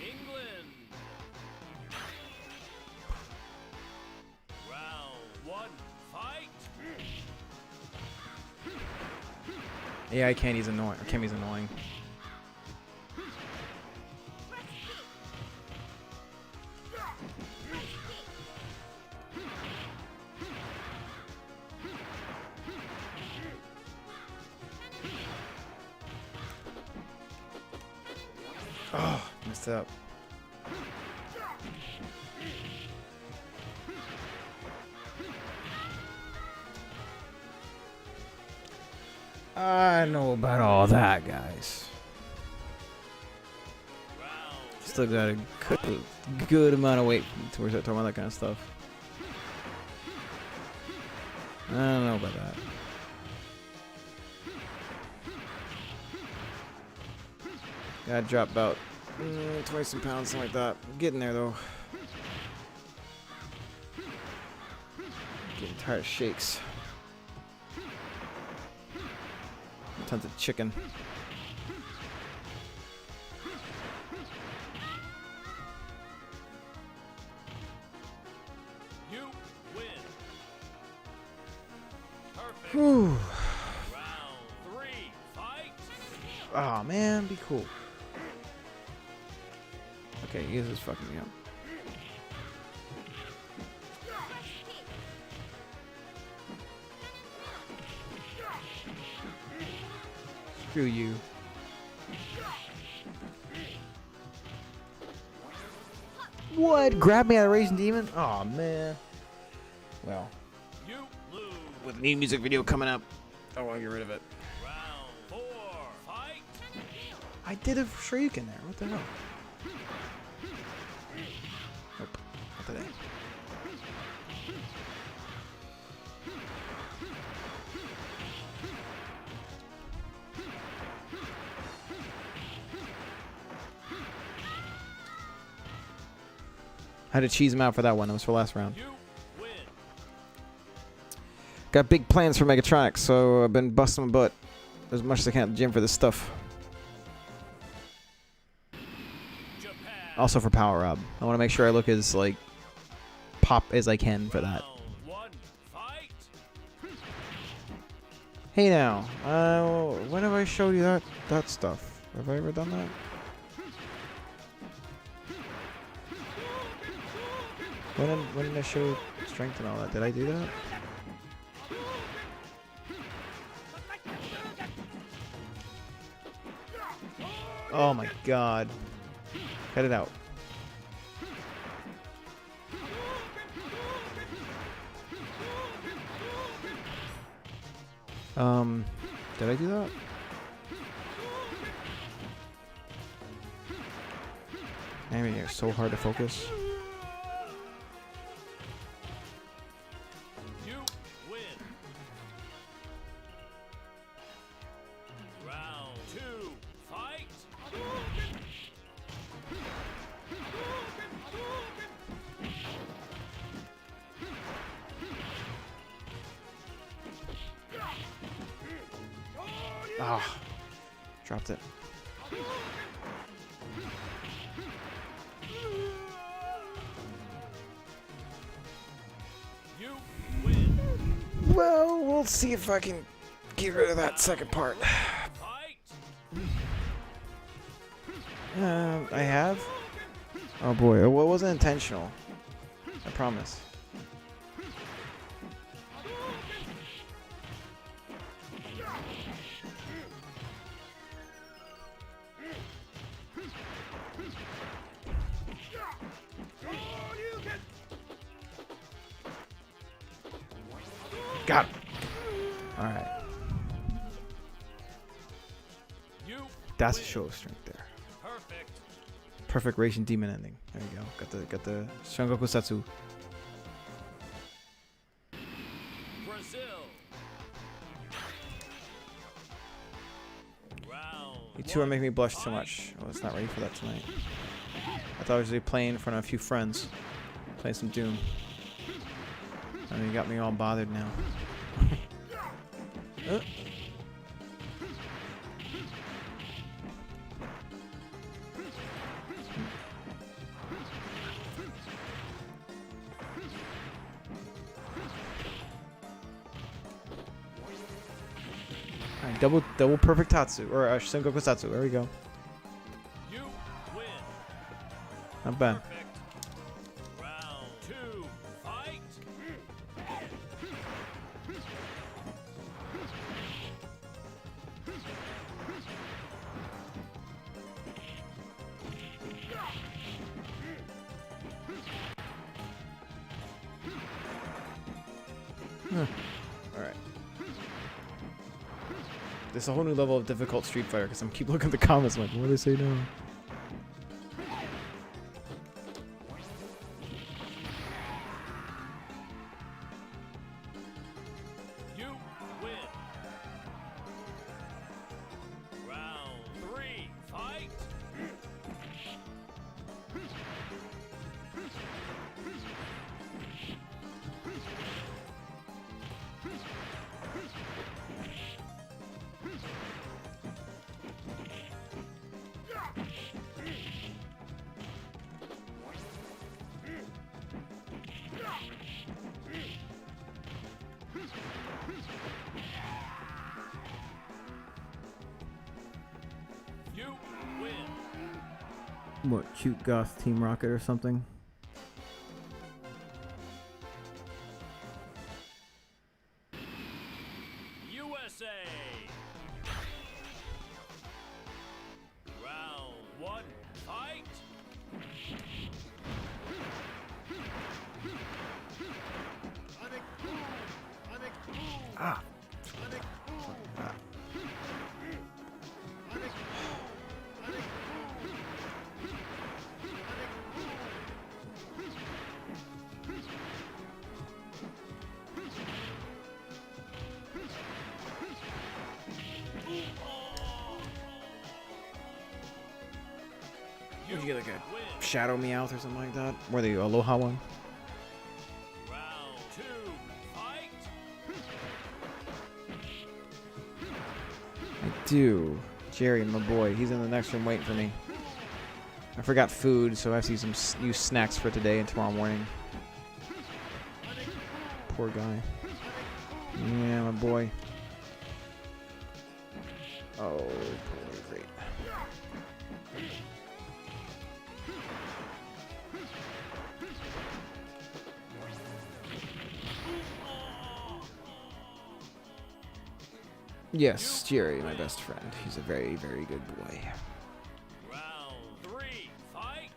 England. Round 1. Fight. AI Candy's annoying. Kimmy's annoying. Oh, messed up. I know about all that, guys. Round Still got a good amount of weight to start talking about that kind of stuff. I don't know about that. Gotta drop about 20 some pounds, something like that. I'm getting there though. Getting tired of shakes. Tons of chicken. You win. Perfect. Whew. Round 3. Fight. Oh man, be cool. Okay, he is fucking me up. Screw you. What? Grab me out of Raging Demon? Oh man. Well, You lose. with a new music video coming up, I want to get rid of it. Round 4. Fight. I did a Shuriken there. What the hell? Nope. Not today. I had to cheese him out for that one. That was for last round. You win. Got big plans for Megatronics, so I've been busting my butt as much as I can at the gym for this stuff. Japan. Also for Power Up. I want to make sure I look as like pop as I can for that. Round 1. Fight. Hey now, when have I showed you that stuff? Have I ever done that? When did I show strength and all that? Did I do that? Oh my god. Cut it out. Did I do that? Man, you're so hard to focus. You win. Round 2. Fight. Ah, dropped it. You win. Well, we'll see if I can get rid of that second part. Fight. I have. Oh boy, it wasn't intentional. I promise. Got him. All right. You That's a win. show of strength there. Perfect. Perfect Raging Demon ending. There you go. Got the Shangoku Satsu. Brazil. Round You two are one. making me blush too Fight. much. I was not ready for that tonight. I thought I was really playing in front of a few friends. Playing some Doom. And you got me all bothered now. Alright, double perfect Tatsu. Or Sengoku Satsu. There we go. You win. Not bad. Perfect. Round two. Fight. Alright. There's a whole new level of difficult Street Fighter because I'm keep looking at the comments like, what do they say now? You win. Round three. Fight. You win. What, cute goth Team Rocket or something? USA. Round one. Fight. Ah. You You get like a win. Shadow Meowth or something like that? Or the Aloha one? Round two. Fight. I do. Jerry, my boy, he's in the next room waiting for me. I forgot food, so I have to use some new snacks for today and tomorrow morning. Poor guy. Yeah, my boy. Oh, totally great. Yes, Jerry, my best friend. He's a very, very good boy. Round three. Fight.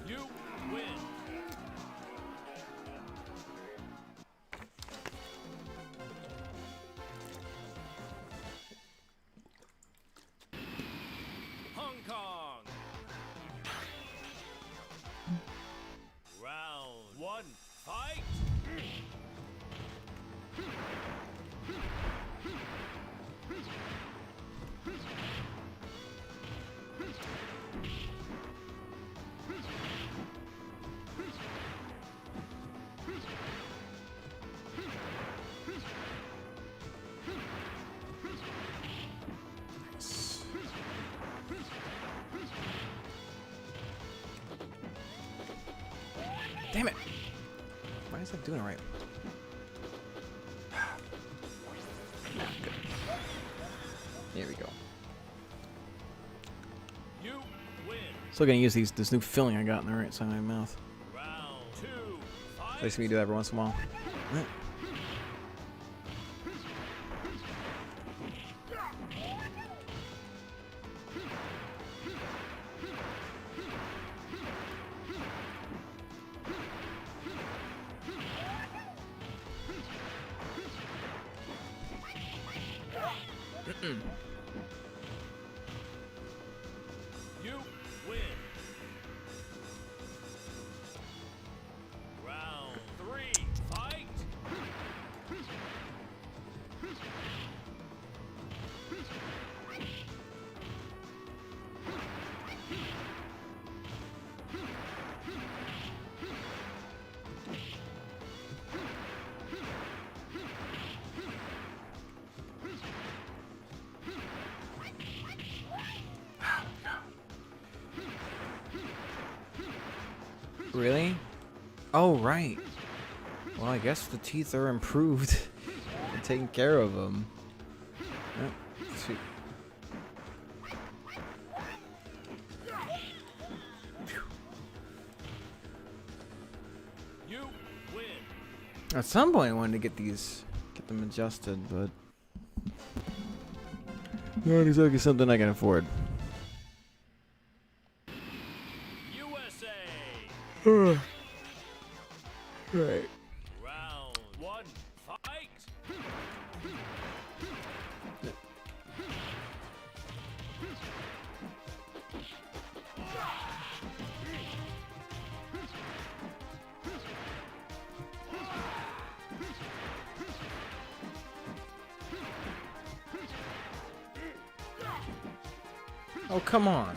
You win. Hong Kong. Round one. Fight. Damn it! Why is that doing it right? Good. There we go. You win. Still gonna use this new filling I got in the right side of my mouth. Round 2, fight. Nice me do that every once in a while. You win. Round 3, fight. Really? Oh, right. Well, I guess the teeth are improved. And taking care of them. Yep. Shoot. You win. At some point, I wanted to get them adjusted, but not exactly something I can afford. USA. Right. Round 1, fight. Oh, come on.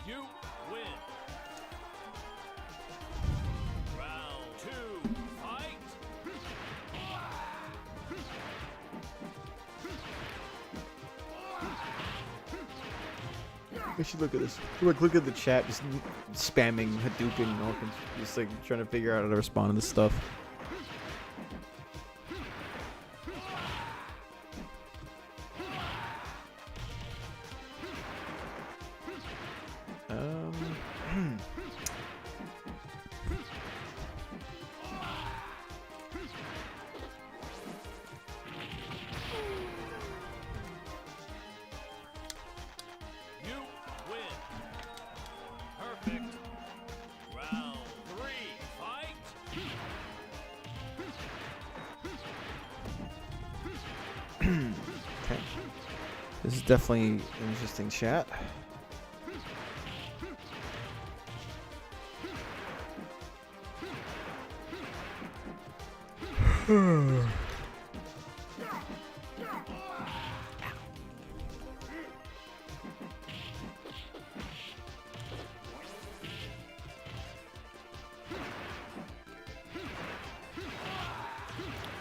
You win. Round 2, fight. We should look at this. Look at the chat, just spamming Hadouken, just like trying to figure out how to respond to this stuff. You win. Perfect. Round 3, fight. Okay. This is definitely an interesting chat.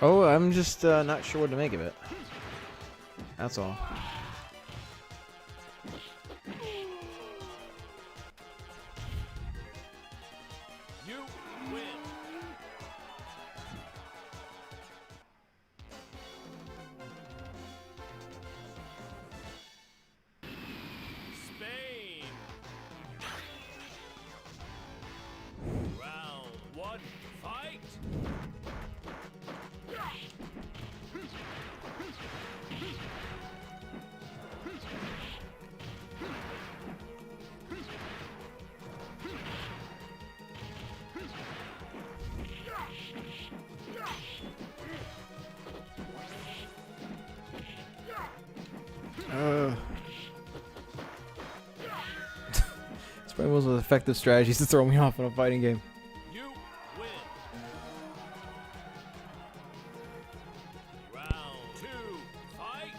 Oh, I'm just not sure what to make of it. That's all. You win. Spain. Round 1, fight. It's probably one of those effective strategies to throw me off in a fighting game. You win. Round 2, fight.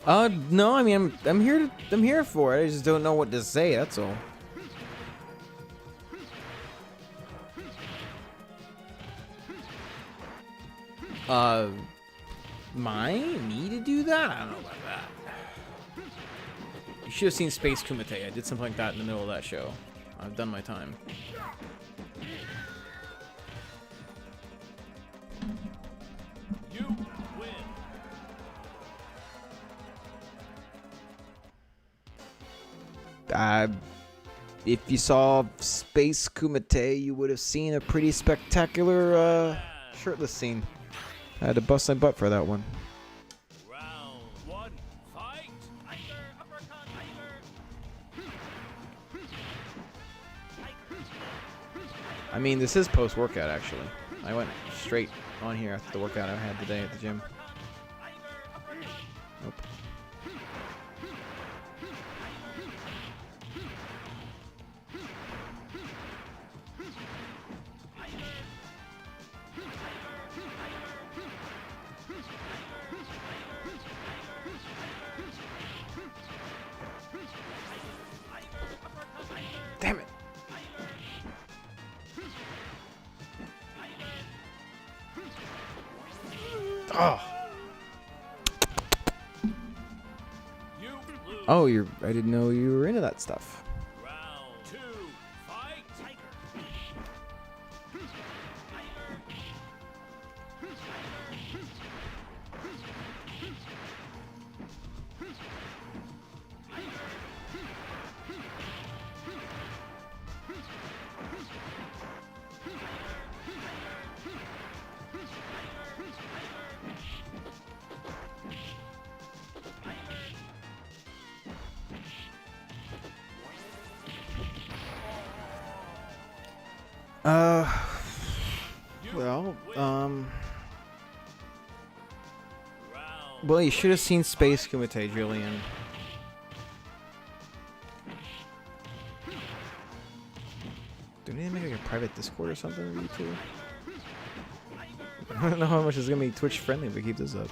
No, I mean I'm here for it. I just don't know what to say, that's all. Me to do that? I don't know about that. You should have seen Space Kumite. I did something like that in the middle of that show. I've done my time. You win. If you saw Space Kumite, you would have seen a pretty spectacular shirtless scene. I had to bust my butt for that one. Round one, fight. I mean, this is post-workout, actually. I went straight on here after the workout I had today at the gym. Nope. Damn it. Oh. You lose. Oh, I didn't know you were into that stuff. Round two, fight. Well, Round well, you should have seen Space Kumite, Julian. Do we need to make like a private Discord or something with you two? I don't know how much is gonna be Twitch friendly if we keep this up.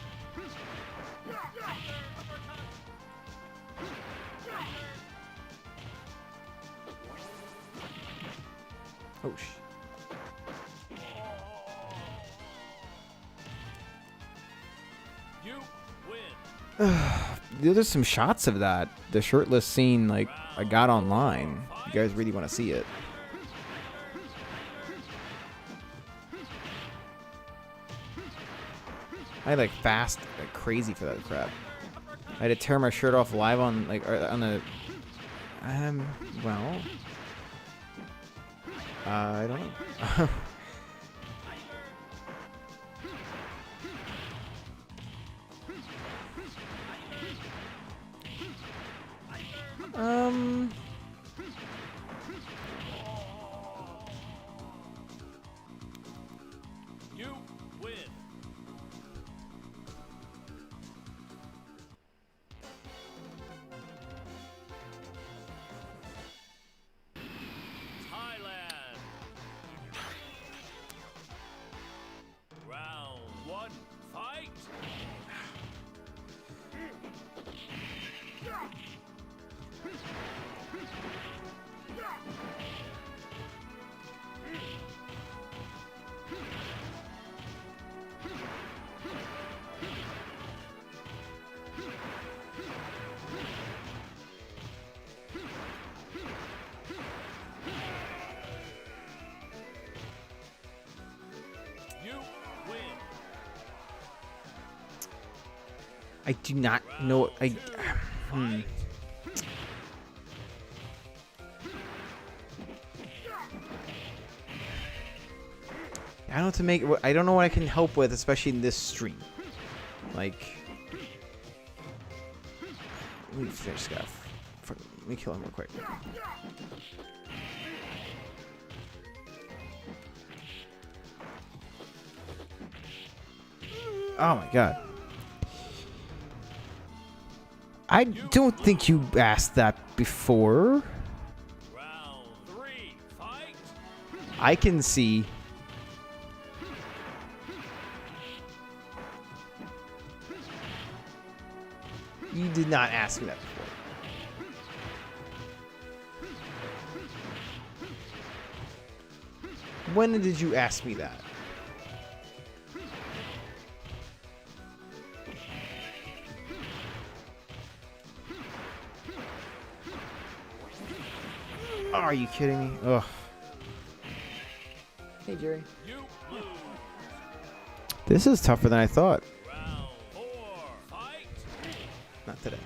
Oh sh. you win. There's some shots of that. The shirtless scene, like, I got online. You guys really want to see it. I like fast like crazy for that crap. I had to tear my shirt off live on like on the well, I don't know. You win. Thailand. Round one, fight. You win. I do not know. I I don't know what to make. I don't know what I can help with, especially in this stream. Like, let me finish this guy. Let me kill him real quick. Oh my god. I don't think you asked that before. Round three, fight. I can see. You did not ask me that before. When did you ask me that? Are you kidding me? Ugh. Hey, Jerry. You lose. This is tougher than I thought. Round 4. Fight. Not today.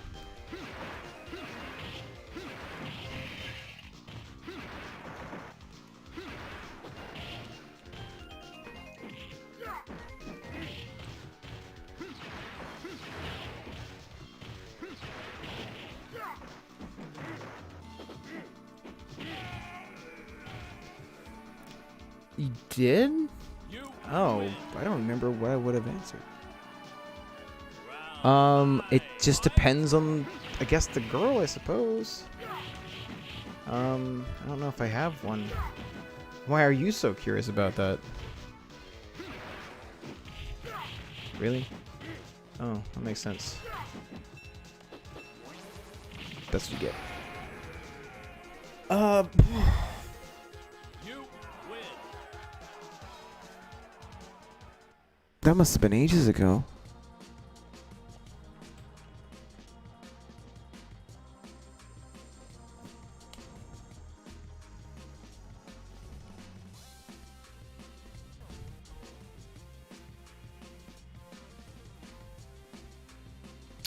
You did? You Oh, win. I don't remember what I would have answered. Round It just depends on, I guess, the girl, I suppose. I don't know if I have one. Why are you so curious about that? Really? Oh, that makes sense. That's what you get. You win. That must have been ages ago.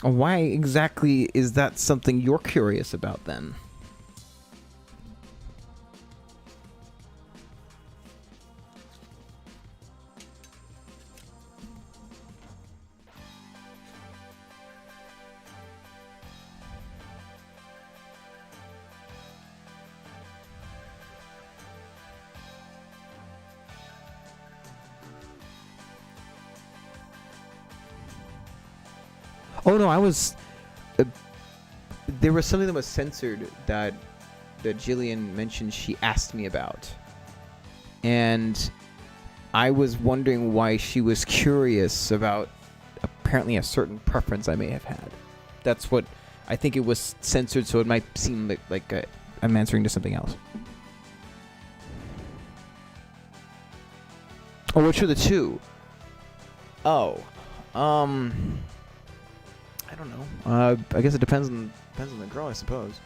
Why exactly is that something you're curious about then? Oh no, I was. There was something that was censored that Jillian mentioned she asked me about, and I was wondering why she was curious about apparently a certain preference I may have had. That's what I think it was censored, so it might seem like I'm answering to something else. Oh, which are the two? Oh, I don't know. I guess it depends on the girl, I suppose.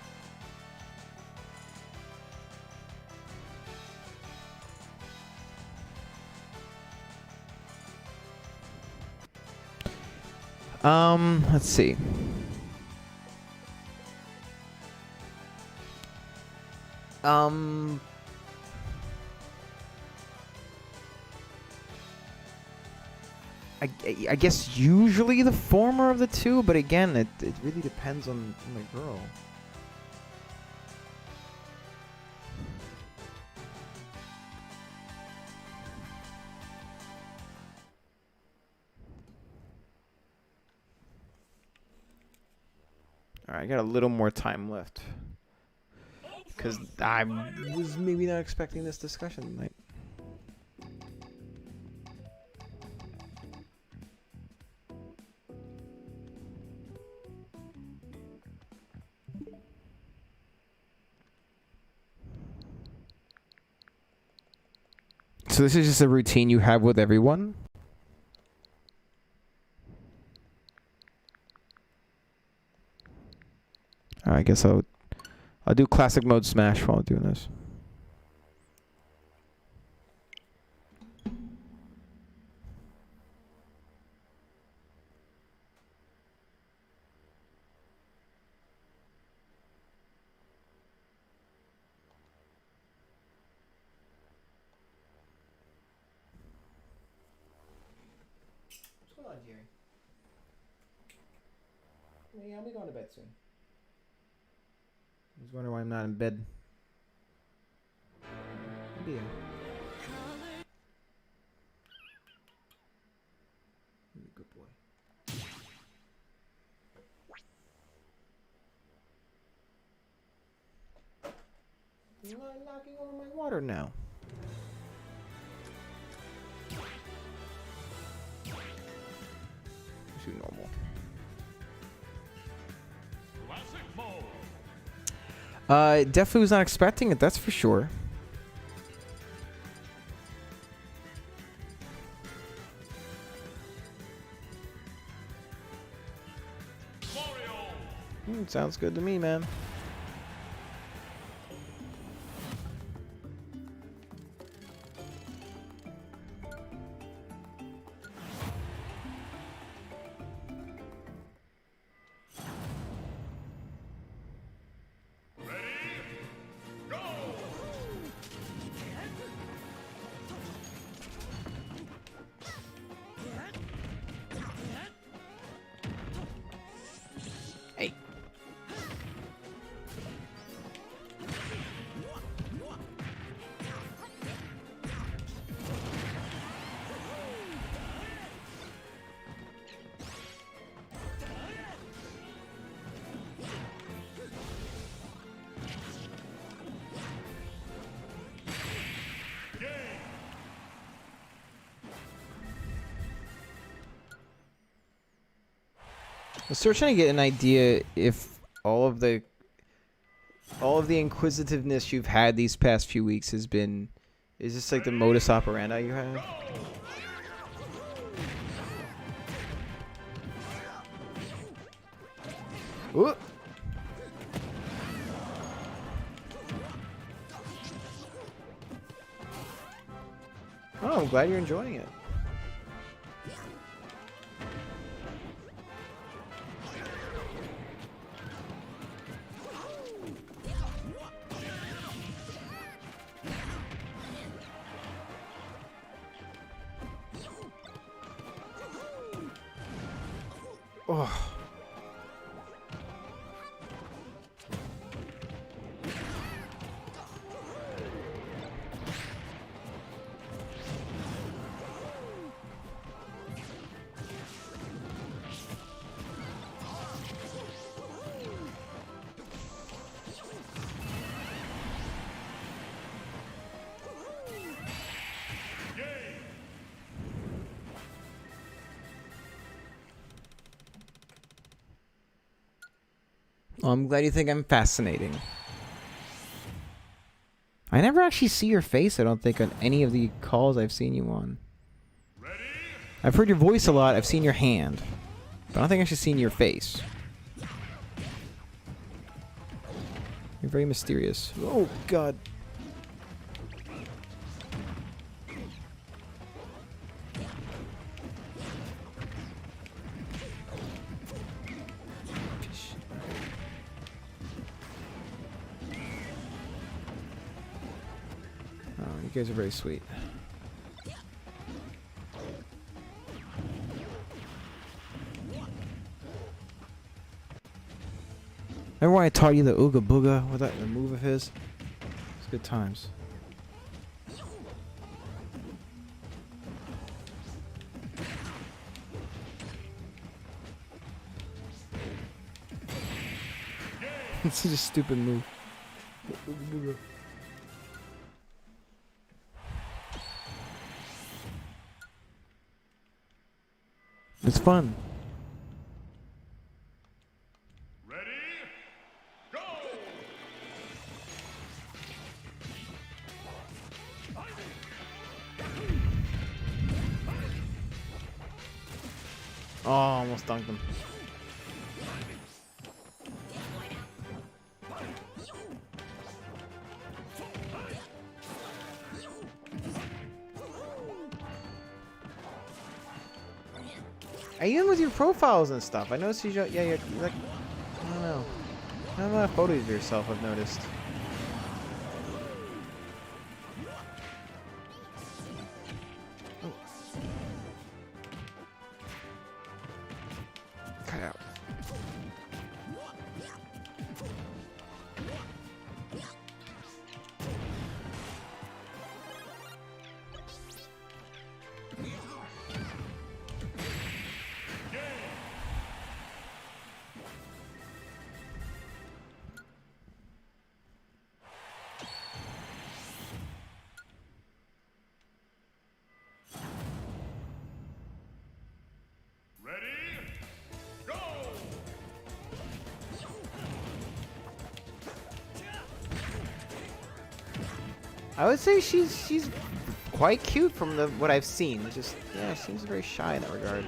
Let's see. I guess usually the former of the two, but again, it really depends on the girl. Alright, I got a little more time left. Because I was maybe not expecting this discussion tonight. So this is just a routine you have with everyone? Alright, I guess I'll do classic mode smash while doing this. What's going on, Jerry? Yeah, I'll be going to bed soon. I was wondering why I'm not in bed. Maybe. Good boy. You're not knocking over my water now. Too normal. Definitely was not expecting it, that's for sure. Sounds good to me, man. Hey. I was still trying to get an idea if all of the inquisitiveness you've had these past few weeks is this like the modus operandi you have? Ooh. Oh, I'm glad you're enjoying it. Oh. Well, I'm glad you think I'm fascinating. I never actually see your face, I don't think, on any of the calls I've seen you on. I've heard your voice a lot, I've seen your hand. But I don't think I've actually seen your face. You're very mysterious. Oh, God. Oh, you guys are very sweet. Remember when I taught you the Ooga Booga with that the move of his? It's good times. It's such a stupid move. Ooga Booga. It's fun. Oh, almost dunked him. Even with your profiles and stuff, I noticed you. Yeah, you're like, I don't know. Not a lot of photos of yourself, I've noticed. Cut out. I would say she's quite cute from what I've seen. Just yeah, she seems very shy in that regard.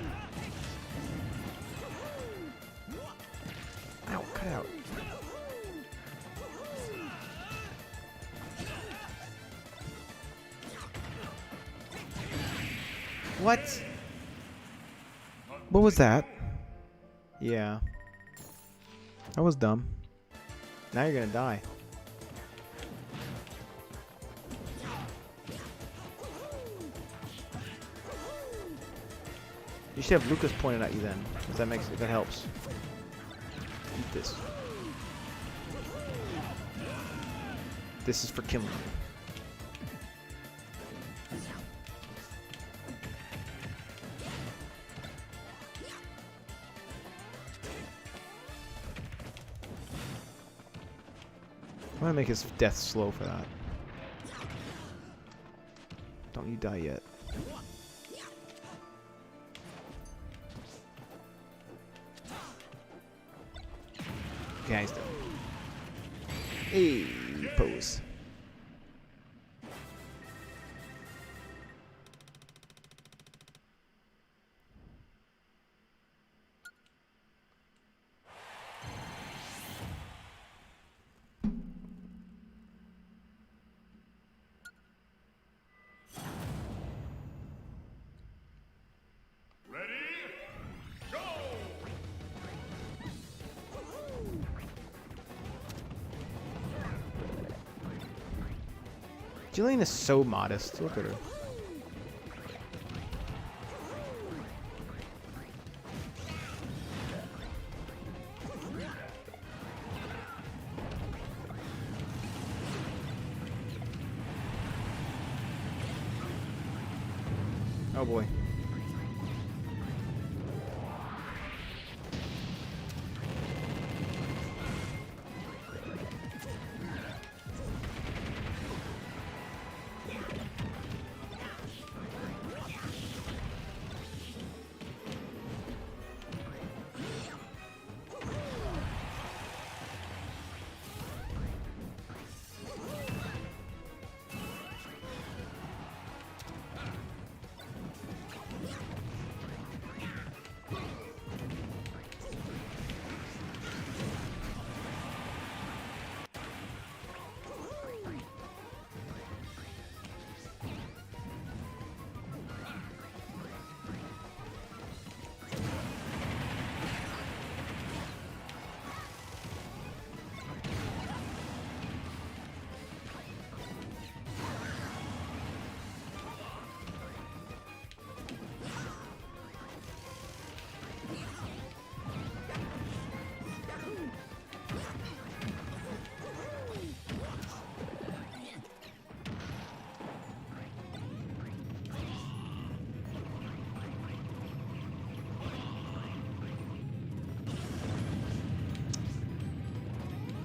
Ow, cut out. What? What was that? Yeah. That was dumb. Now you're gonna die. You should have Lucas pointed at you then, because that helps. Eat this. This is for killing you. I'm gonna make his death slow for that. Don't you die yet. Okay, he's done. Hey, pose. Jillian is so modest. Look at her. Oh boy.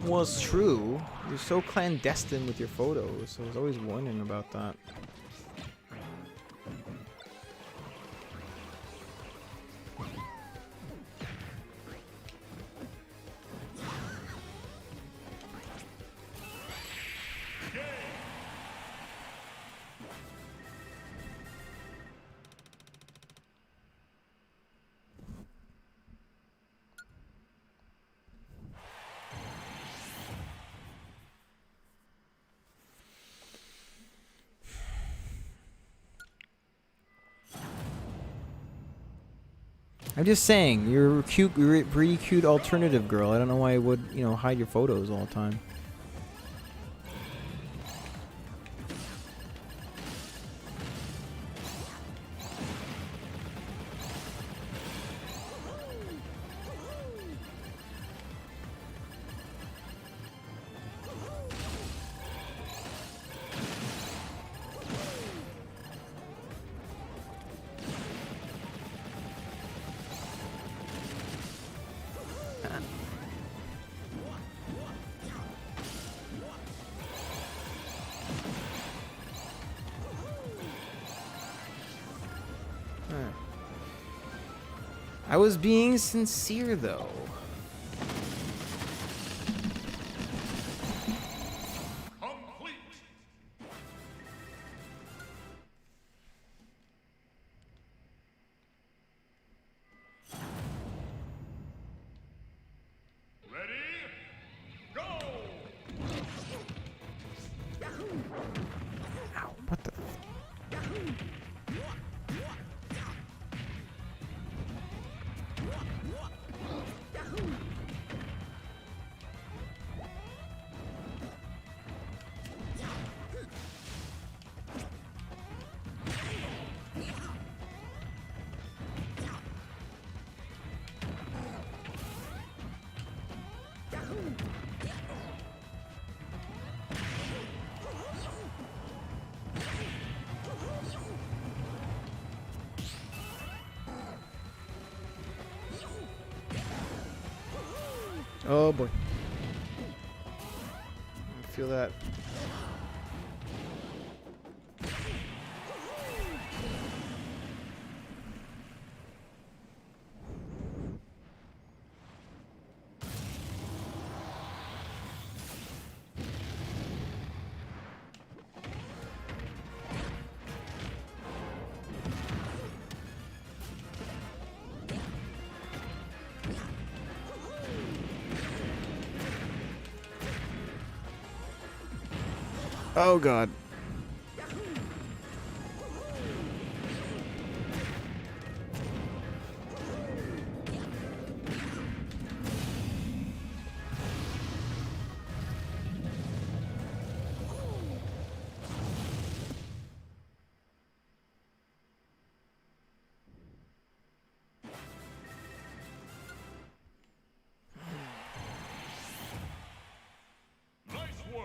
Well, it's true. You're so clandestine with your photos, so I was always wondering about that. I'm just saying, you're a cute, pretty cute alternative girl. I don't know why I would, you know, hide your photos all the time. I was being sincere, though. Complete. Oh boy. I feel that. Oh god. Nice work.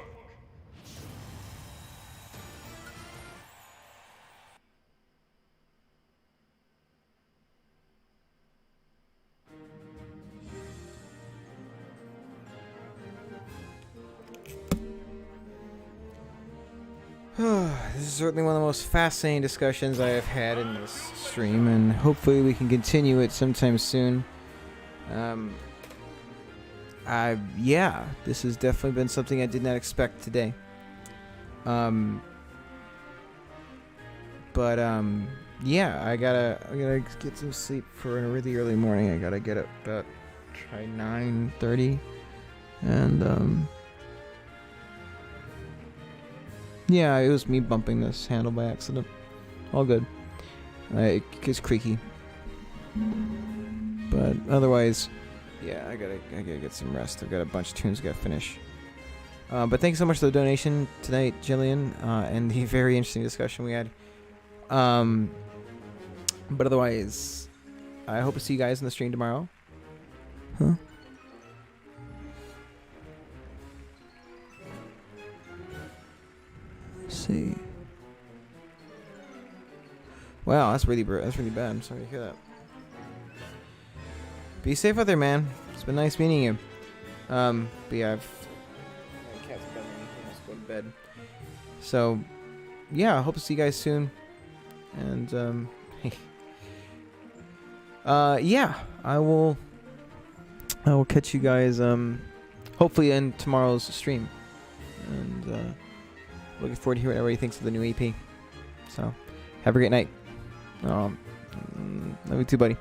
This is certainly one of the most fascinating discussions I have had in this stream, and hopefully we can continue it sometime soon. Yeah, this has definitely been something I did not expect today. Yeah, I gotta get some sleep for a really early morning. I gotta get up about 9:30, and yeah, it was me bumping this handle by accident. All good. It gets creaky, but otherwise, yeah, I gotta get some rest. I've got a bunch of tunes I gotta finish. But thanks so much for the donation tonight, Jillian, and the very interesting discussion we had. But otherwise, I hope to see you guys in the stream tomorrow. Huh? Let's see. Wow, that's really bad. I'm sorry to hear that. Be safe out there, man. It's been nice meeting you. But yeah, cat's better than anything else. Go to bed. So, yeah, I hope to see you guys soon. And yeah, I will catch you guys hopefully in tomorrow's stream. And looking forward to hearing what everybody thinks of the new EP. So, have a great night. Love you too, buddy.